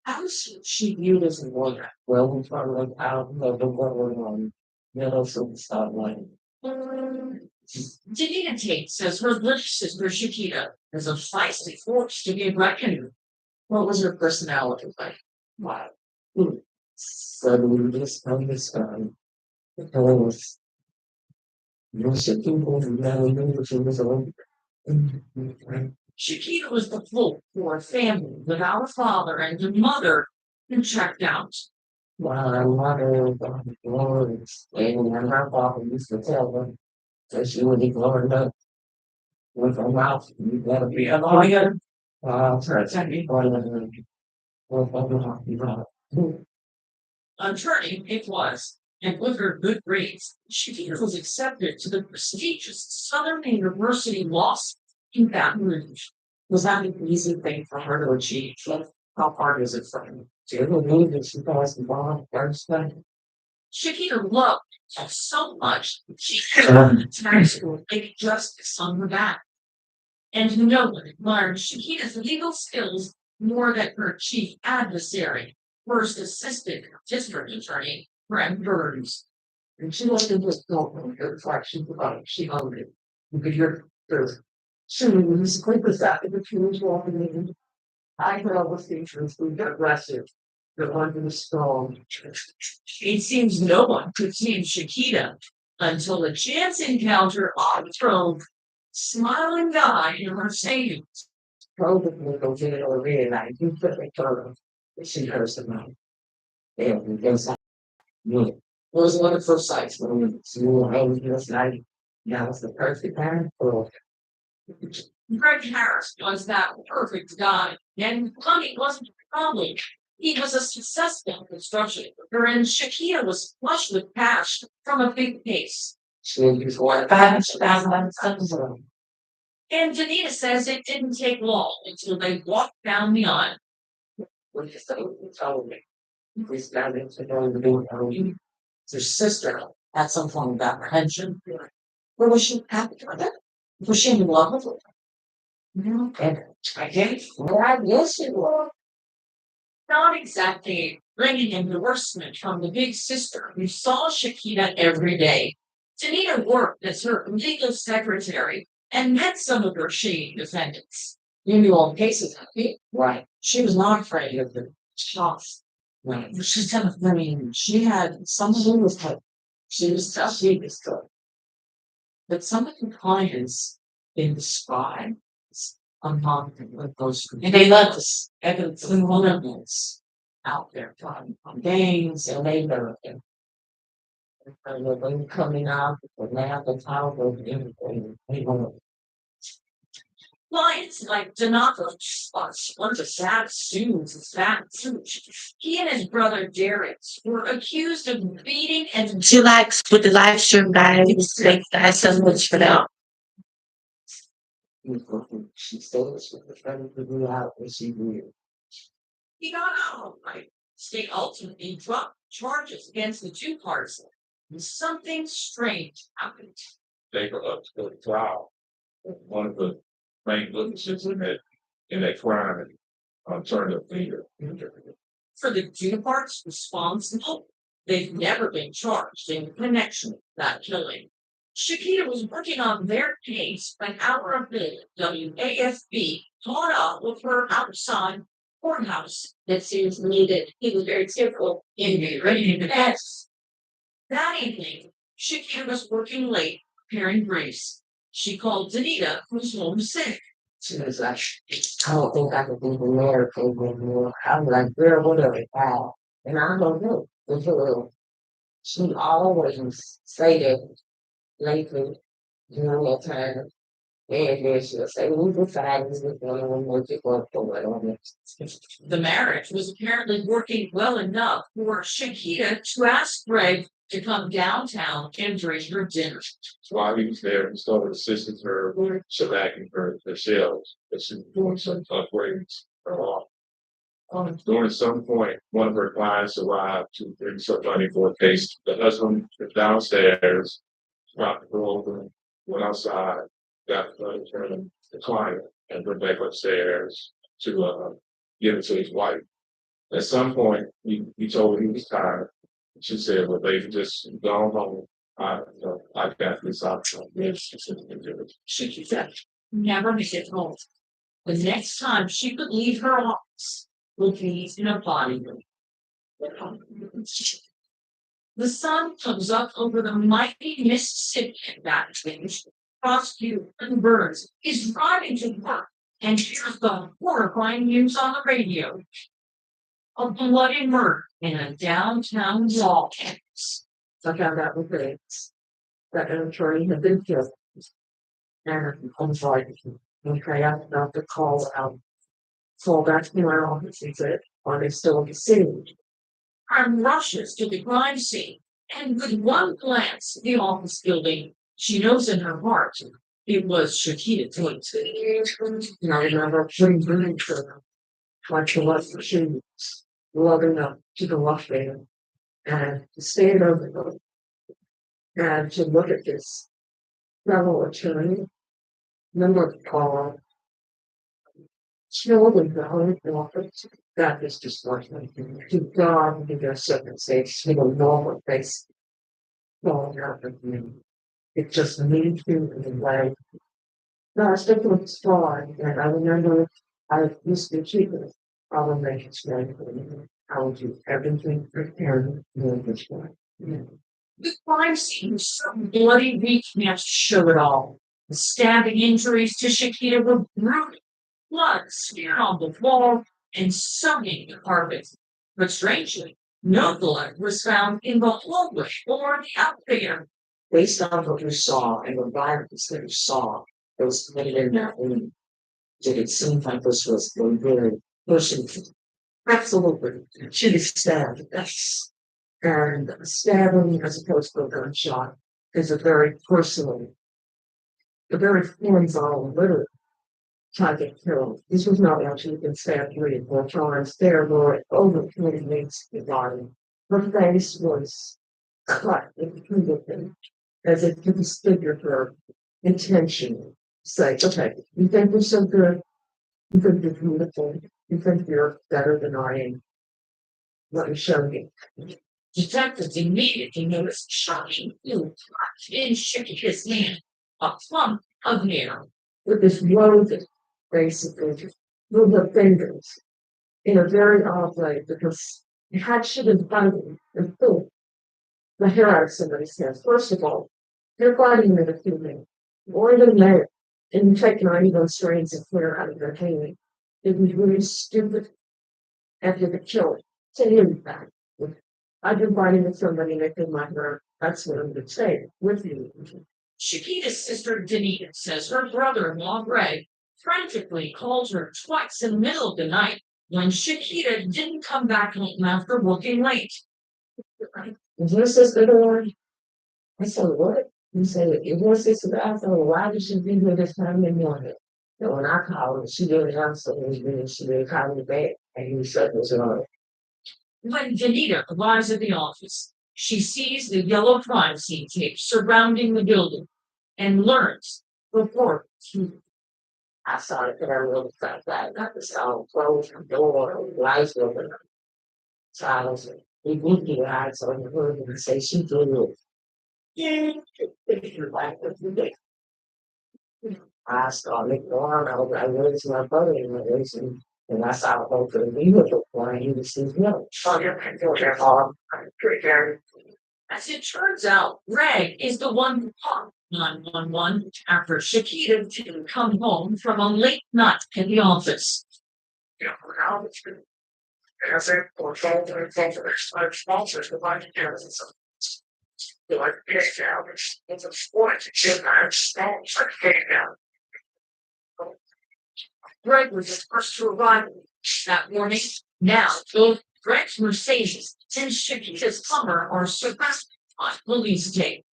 How was she viewed as a warrior? Well, we probably out of the world on middle from Scotland. Janita Tate says her little sister Chiquita is a feisty force to be reckoned with. What was her personality like? Wow. Suddenly, this from the sky. Was worshiping over the which was own. Chiquita was the hope for a family without a father and a mother who checked out. My mother was and her father used to tell her that she would be growing up with her mouth. You gotta be a lawyer. Attorney it was, and with her good grades, she was accepted to the prestigious Southern University Law School in Baton Rouge. Was that an easy thing for her to achieve? Like, how hard is it for her? Do you ever believe that she passed the bar first thing? Shakira loved it so much she came to tax school take justice on her back. And no one admired Shakita's legal skills more than her chief adversary, first assistant district attorney, Brent Burns. And she looked at this building, it's like she owned it. You could hear her. She was quick as that, the two was walking in. I heard all the features, we got aggressive. The one was strong. It seems no one could see Shakita until a chance encounter on the throne smiling guy in Mercedes. Probably go get it over here, and I do put my turtle. She hurts the mouth. Yeah, because I knew it. Was one of the first sights when we flew over this night. That was the perfect time for Greg Harris was that perfect guy, and money wasn't a problem. He was a successful construction worker, and Shakira was flush with cash from a big case. She was what? And Janita says it didn't take long until they walked down the aisle. What do you say? Tell me. We started to go to the her sister had some form of apprehension. Where was she happy with it? Was she in love with it? No. And I guess, well, I guess it was. Not exactly bringing endorsement from the big sister who saw Shakita every day. Janita worked as her legal secretary and met some of her shady defendants. You knew all the cases, right? She was not afraid of the shots. Right. She's kind of, I mean, she had some who was tough. She was tough, she was tough. But some of the clients in the spy among those, and they let us evidence and elements out there from gangs and labor and them coming out with the map of how those everything. Clients like Donato bunch of sad suits and fat suits. He and his brother Derek were accused of beating and She likes with the live stream, guys. Thank you guys so much for that. She stays with the friend who grew out when she grew. he got out all right. State ultimately dropped charges against the two parties. And something strange happened. They were up to go to trial. One of the main witnesses in that crime turned up leader. For the two parts responsible, they've never been charged in connection with that killing. Shakita was working on their case when our WAFB caught up with her outside courthouse. That seems to me that he was very careful in getting the S. That evening, Shakita was working late preparing briefs. She called Danita, who's home sick. She was like, I don't think I could be the mayor anymore. I'm like, girl, whatever, wow. And I don't know. It's a little. She always say that lately, you know, that time. And then she'll say, we decided this was going to work it for it. The marriage was apparently working well enough for Shakita to ask Greg to come downtown and drink her dinner. While he was there, he started assisting her with shebacking her shells. That she was doing some upgrades. During some point, one of her clients arrived to bring somebody for a case. The husband was downstairs, dropped the door open, went outside, got the client, and went back upstairs to give it to his wife. At some point, he told her he was tired. She said, "Well, they've just gone home. I got this option." She said, never make it home. The next time she could leave her office would be in a body room. The sun comes up over the mighty Mississippi that twinge. Prosecutor Burns is driving to work and hears the horrifying news on the radio. A bloody murder in a downtown law campus. So I found out with Riggs that an attorney had been killed. And I'm sorry, okay, I have to call out. Fall back to my office and said, are they still in the city? And rushes to the crime scene, and with one glance at the office building, she knows in her heart it was Shakita Twins. And I remember putting burning for them, like the left shoes, loving up to the left there, and to stand over them, and to look at this fellow attorney, number call, children going office. That is just like to God, you know, certain states, you know, normal face falling out of me. It just made you in a way. No, I still with strong, and I remember I used to keep it. I would make it strong for me. I would do everything prepared to this way. The crime scene was so bloody we can't show it all. The stabbing injuries to Shakita were brutal. Blood smeared on the wall and soaking the carpet. But strangely, no blood was found in the hallway or the elevator. Based on what you saw and the violence that you saw that was committed in that room, did it seem like this was a very personal? Absolutely. She was stabbed. Yes. And stabbing as opposed to a gunshot is a very personal, a very hands-on, literal type of kill. This was not actually been stabbed 3 or 4 times. There were over 20 mates in the body. Her face was cut repeatedly as if to disfigure her intention. Say, okay, you think you're so good, you think you're beautiful, you think you're better than I am. Let me show you. Detectives immediately noticed shocking blue in Shakita's hand, a clump of hair. With this loaded, basically, with her fingers in a very odd way because had she been fighting and pulled the hair out of somebody's hands, first of all, you're fighting with a human or even a man, and you take 91 strands of hair out of their hand. It was really stupid after the killing to him back. I've been fighting with somebody and they did my hair. That's what I'm going to say with you. Shakita's sister Danita says her brother-in-law Greg frantically called her twice in the middle of the night when Chiquita didn't come back home after working late. Is your sister the one? I said, what? He said, if your sister died, I said, well, why did she be here this time in the morning? And when I called her, she didn't answer me. She didn't call me back. And he said, what's wrong? When Janita arrives at the office, she sees the yellow crime scene tape surrounding the building and learns before I saw it there really fast. I got the sound closed the door, lights open. So I was we moved the eyes on the hood and say she did it. I started going out. I went to my brother in the racing, and I saw both of the vehicle flying. He was his yellow. So you're as it turns out, Greg is the one who called 911 after Shakita didn't come home from a late night at the office. Yeah, now it's been as a portfolio of sponsors the money is like this now. It's a sport. It's in our sponsor came down. Greg was the first to arrive that morning. Now, both Greg's Mercedes and Shakita's Hummer are surpassed on police tape.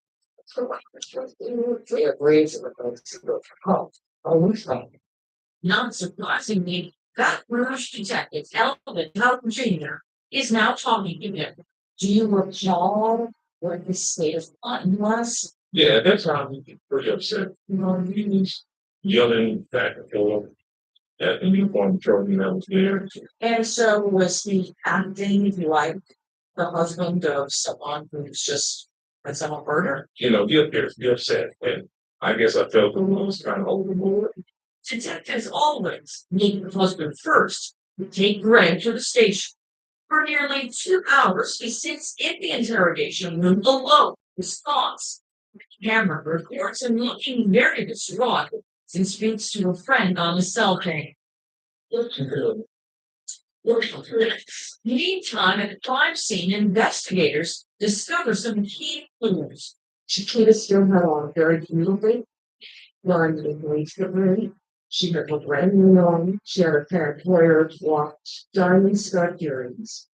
Not surprisingly, that Rouge detective, Elvin Houghton Jr., is now talking to him. Do you recall what the state of mind was? Yeah, at that time he was pretty upset. He was yelling back and forth at the uniform patrolman that was there. And so was he acting like the husband of someone who's just been someone murdered? He appears to be upset. And I guess I felt the was kind of overboard. Detectives always meet the husband first, take Greg to the station. For nearly 2 hours, he sits in the interrogation room alone with his thoughts. Camera records him looking very distraught and speaks to a friend on the cell phone. Meantime, at the crime scene, investigators discover some key clues. Chiquita still had on very beautifully, wearing the police livery. She had a brand new on. She had a pair of Hoyer's watch, diamond stud earrings.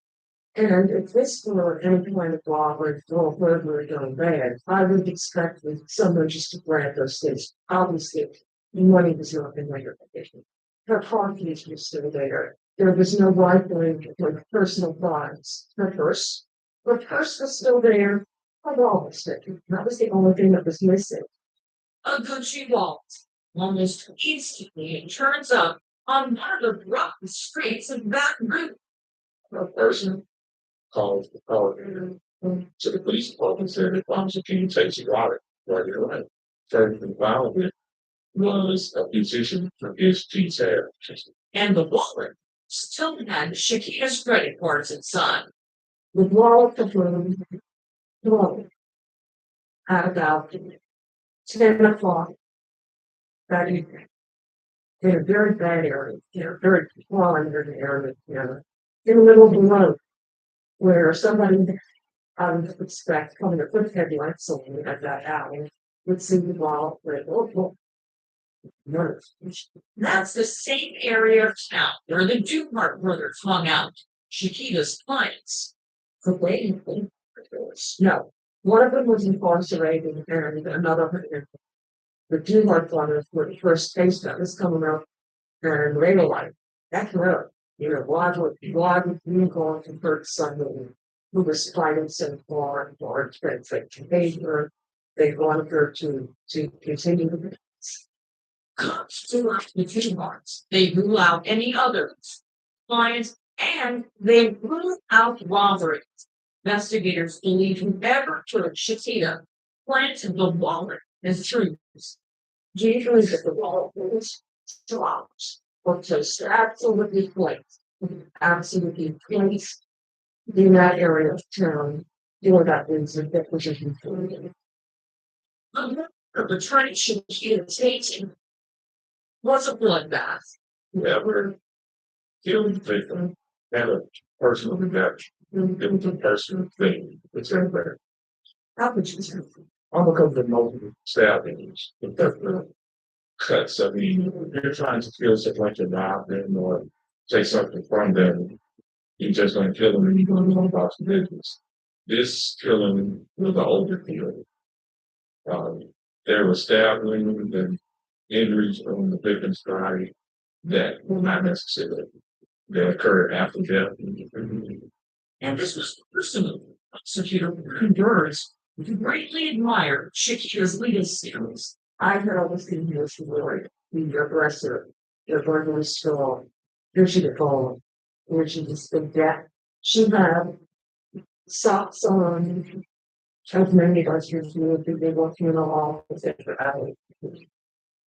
And if this were any kind of robbery or burglary gone bad, I would expect someone just to grab those things. Obviously, money was not in their condition. Her car keys were still there. There was no rifling with personal crimes. Her purse was still there. Her wallet was taken. That was the only thing that was missing. A Gucci wallet. Almost instantly, it turns up on one of the rough streets of Baton Rouge. A person called to the police department said, "Officer, can you take your wallet?" Right, you're right. Further involved was a musician from his detail. And the wallet still had Shakira's credit cards inside. The wallet confirmed at about 10 o'clock that evening. In a very bad area, very under area, in the middle of the road, where somebody I would expect coming to put headlights on at that alley would see the wall with nerves. That's the same area of town where the Dumart brothers hung out, Chiquita's clients. The waiting for no. One of them was incarcerated and another the Dumart brothers were the first case that was coming up and Leolah. That's her. Why would you go to hurt someone who was fighting some foreign or behavior? They wanted her to continue the cops to the Dumarts. They rule out any others, clients, and they rule out robberies. Investigators believe whoever took Shakita planted the wallet as truth. Usually the wallet was 2 hours. Or just absolutely placed. Absolutely placed in that area of town. That incident that was included. The train Shakita taking was a bloodbath. Whoever killed the victim had a personal connection. It was a personal thing. It's everywhere. How could you say? All because of the multiple stabbings. cuts. I mean, if you're trying to kill something like your mouth or take something from them, you're just going to kill them and you're going to know about the business. This killing was the older killing. Um, there were stab wounds and injuries from the victim's body that were not necessarily that occurred after death. And this was personal. Prosecutor Burns greatly admired Shakira's legal skills. I've heard all this in here story. You're aggressive. You're verbally strong. You're she the phone. Where she just did that. She had socks on. As many of us used to do, they walking in the hall with it for hours.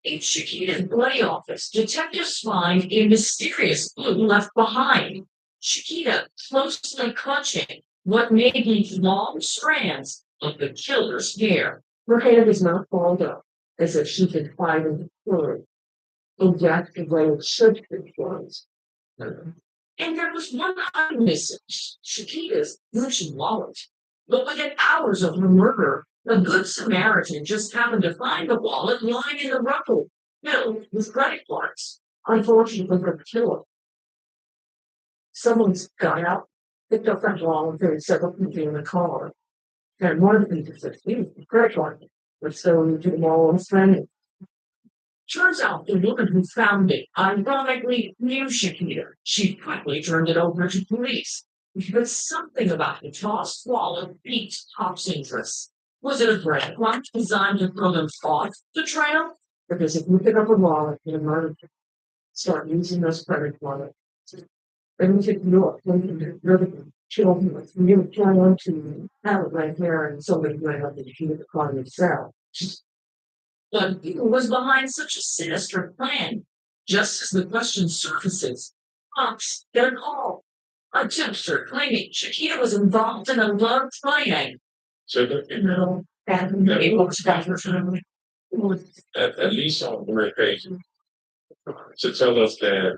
In Shakira's bloody office, detectives find a mysterious clue left behind. Shakira closely clutching what may be long strands of the killer's hair. Her hair was not balled up, as if she could find the fluid, exactly the way it should be closed. And there was one item missing, Shakira's Gucci wallet. But within hours of her murder, the Good Samaritan just happened to find the wallet lying in the rubble, filled with credit cards. Unfortunately for the killer, someone's got out, picked up that wallet, and several people in the car. And one of the people said, the credit card was stolen into the mall on Sunday. Turns out the woman who found it ironically knew Shakira. She quickly turned it over to police. But something about the tossed wallet piqued cops' interest. Was it a brand lunch designed to throw them off the trail? Because if you pick up a wallet in a murder, start using those credit wallets. And we could look, children with you trying to have it right there and somebody might have to keep the car themselves. But who was behind such a sinister plan? Just as the question surfaces, cops get a call. A tipster claiming Shakira was involved in a love triangle. So that, And it looks back her family. at least on the page to tell us that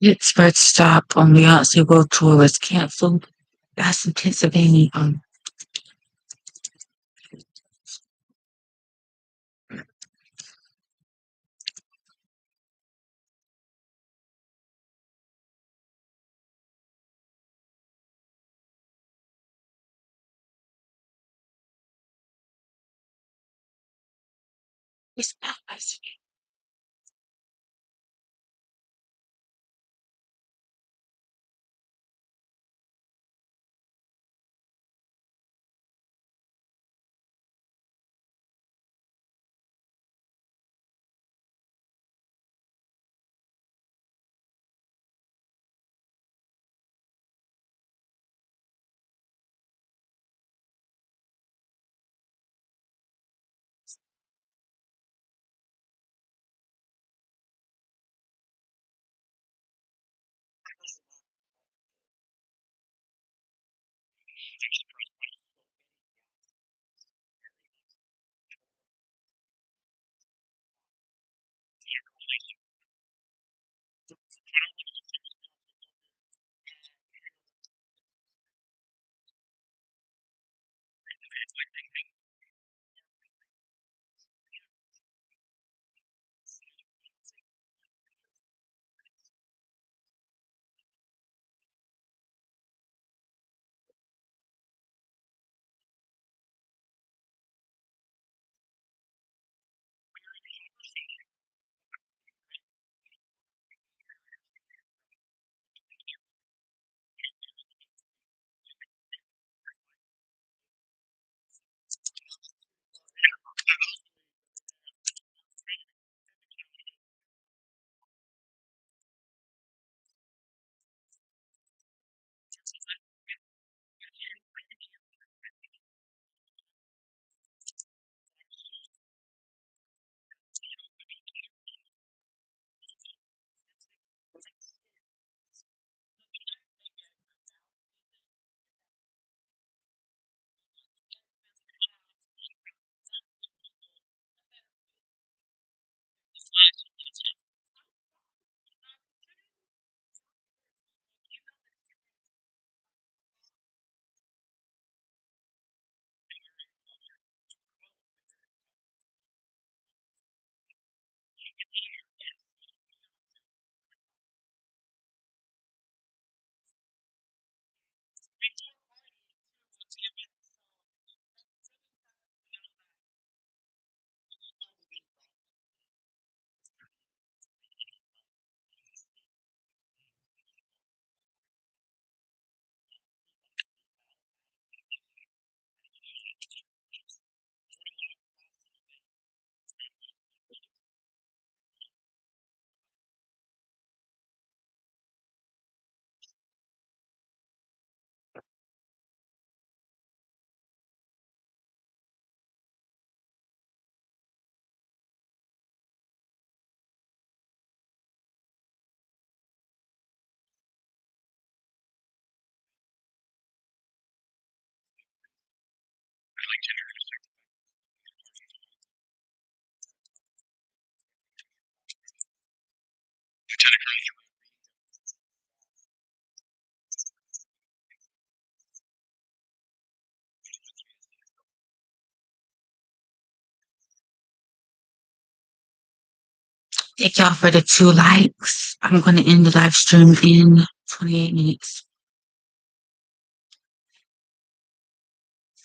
Its first stop on Beyonce World Tour was canceled. That's in Pennsylvania. It's not ice. Thank y'all for the 2 likes. I'm going to end the live stream in 28 minutes.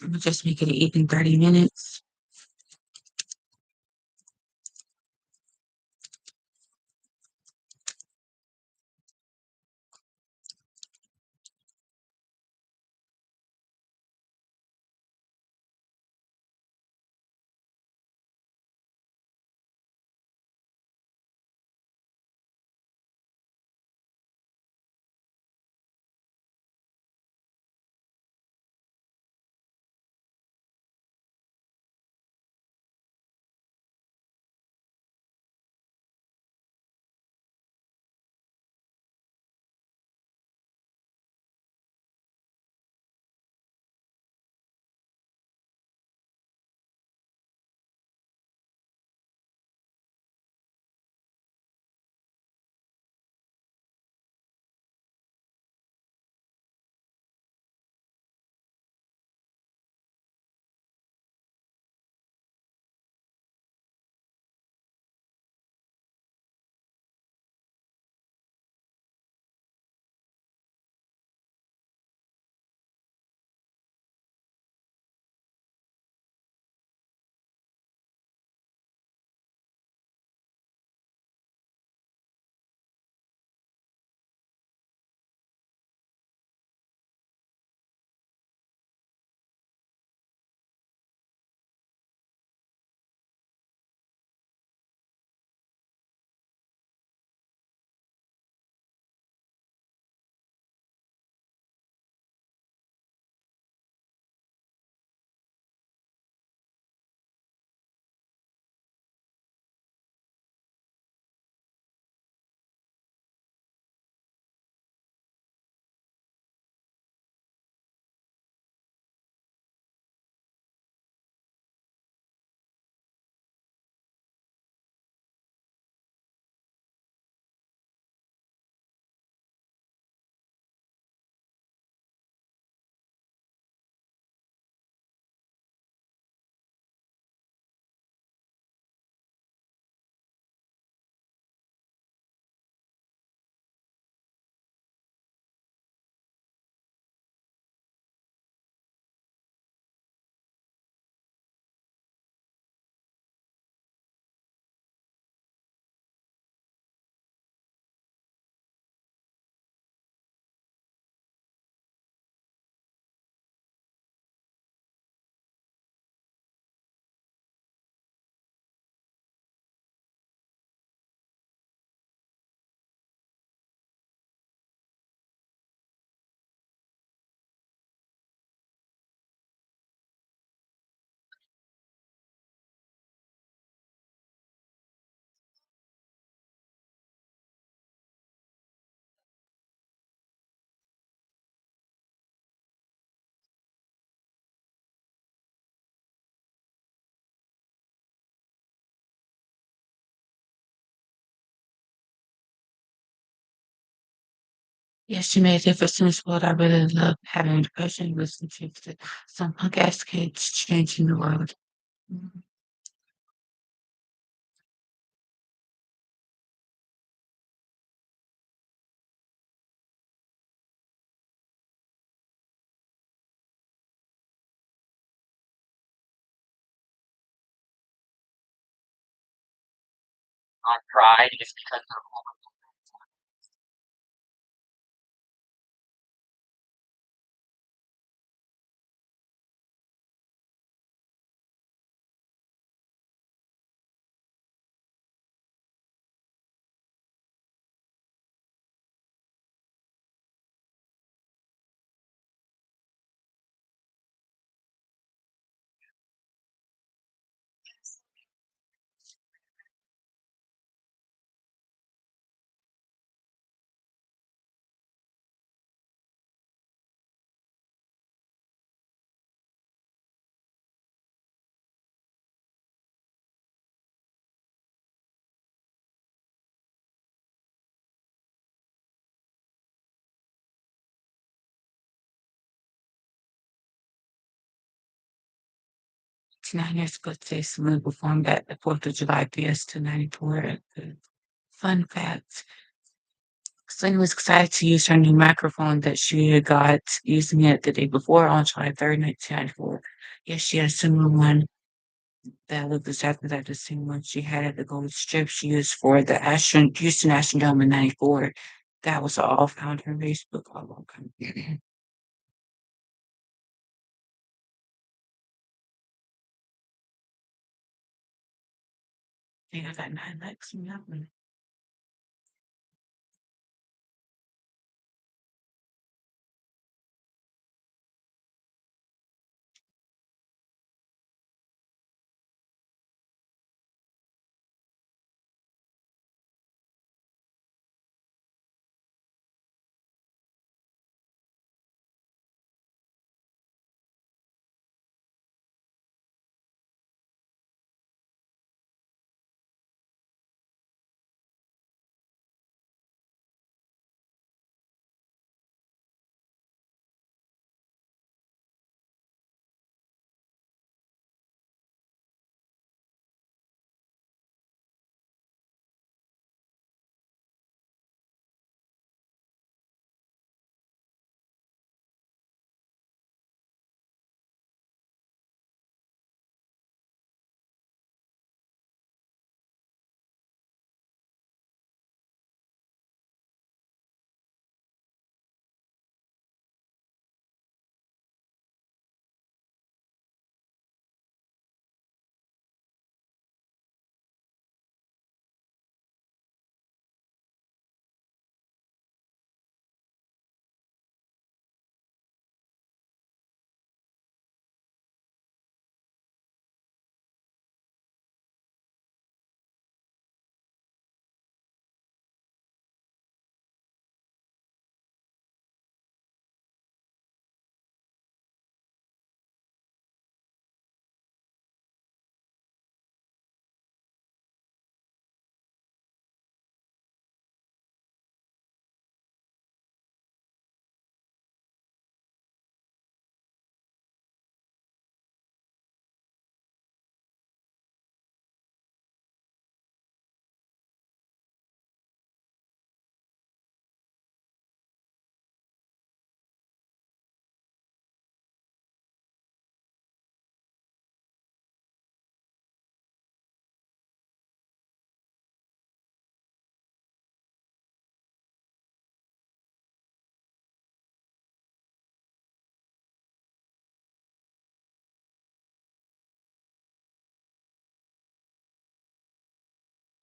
I'm gonna just make it even 30 minutes. Yeah, she made a difference in this world. I really love having depression, listening to some punk ass kids changing the world. Mhm. I cried just because of it's 9 years ago today, Selena performed at the 4th of July Fiesta 94 at the Fun Fact. Selena was excited to use her new microphone that she had got using it the day before on July 3rd, 1994. Yes, she had a similar one that looked exactly like the same one she had at the gold strip she used for the Houston Astrodome in 94. That was all found on Facebook. Oh, okay. I think I got 9 likes on that one.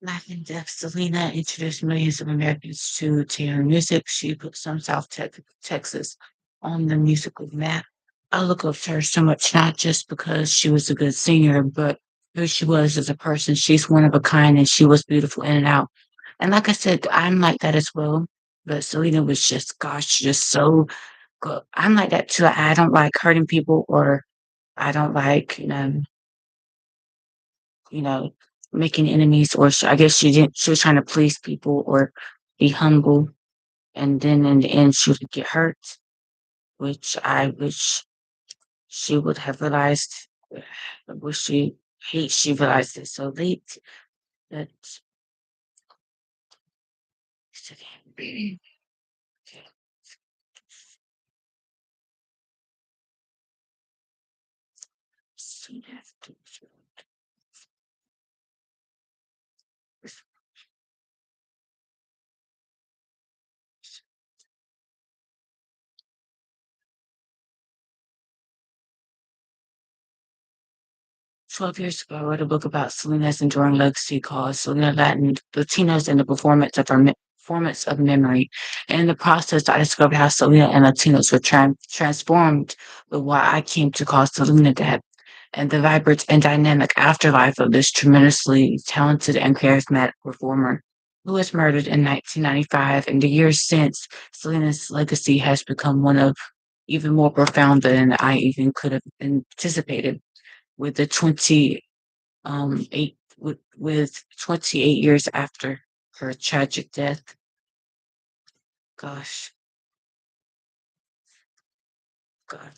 Life and Death, Selena introduced millions of Americans to Taylor music. She put some Texas on the musical map. I look up to her so much, not just because she was a good singer, but who she was as a person. She's one of a kind and she was beautiful in and out. And like I said, I'm like that as well. But Selena was just, gosh, just so good. I'm like that too. I don't like hurting people or I don't like, you know, making enemies, or I guess she didn't. She was trying to please people or be humble, and then in the end she would get hurt, which I wish she would have realized. I wish she realized it so late that okay. 12 years ago, I wrote a book about Selena's enduring legacy called Selena Latin Latinos and the Performance of Memory. And in the process, I discovered how Selena and Latinos were transformed with what I came to call Selena Death and the vibrant and dynamic afterlife of this tremendously talented and charismatic performer who was murdered in 1995. In the years since, Selena's legacy has become one of even more profound than I even could have anticipated. With the 28 years after her tragic death. Gosh, God.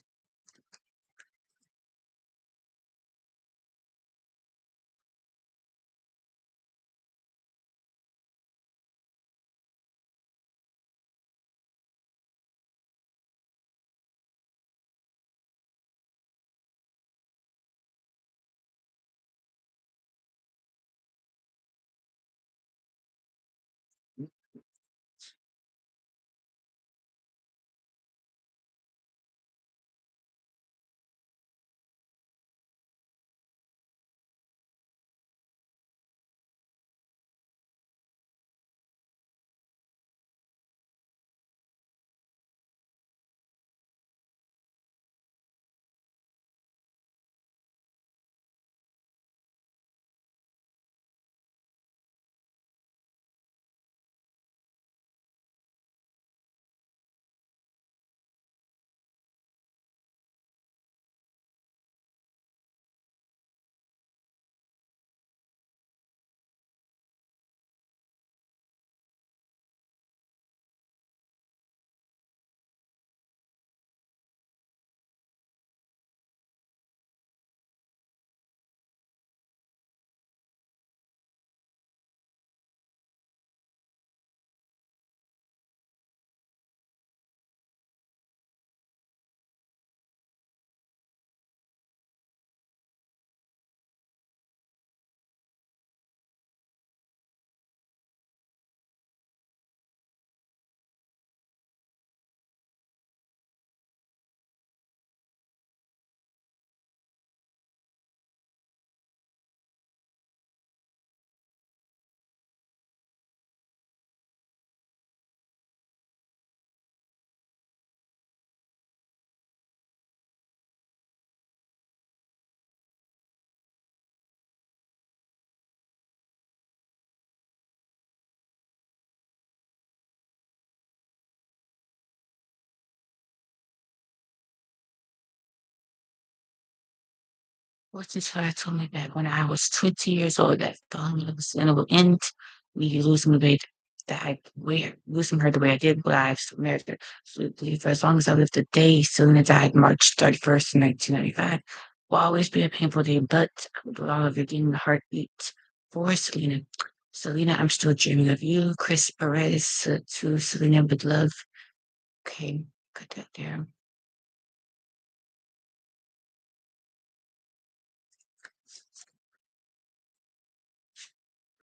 Fortune teller told me that when I was 20 years old, that falling in love with Selena would end, me losing the weight losing her the way I did, but I still married her. So for as long as I lived the day, Selena died March 31st, 1995. Will always be a painful day, but with all of your getting the heartbeat for Selena. Selena, I'm still dreaming of you. Chris Perez to Selena with love. Okay, got that there.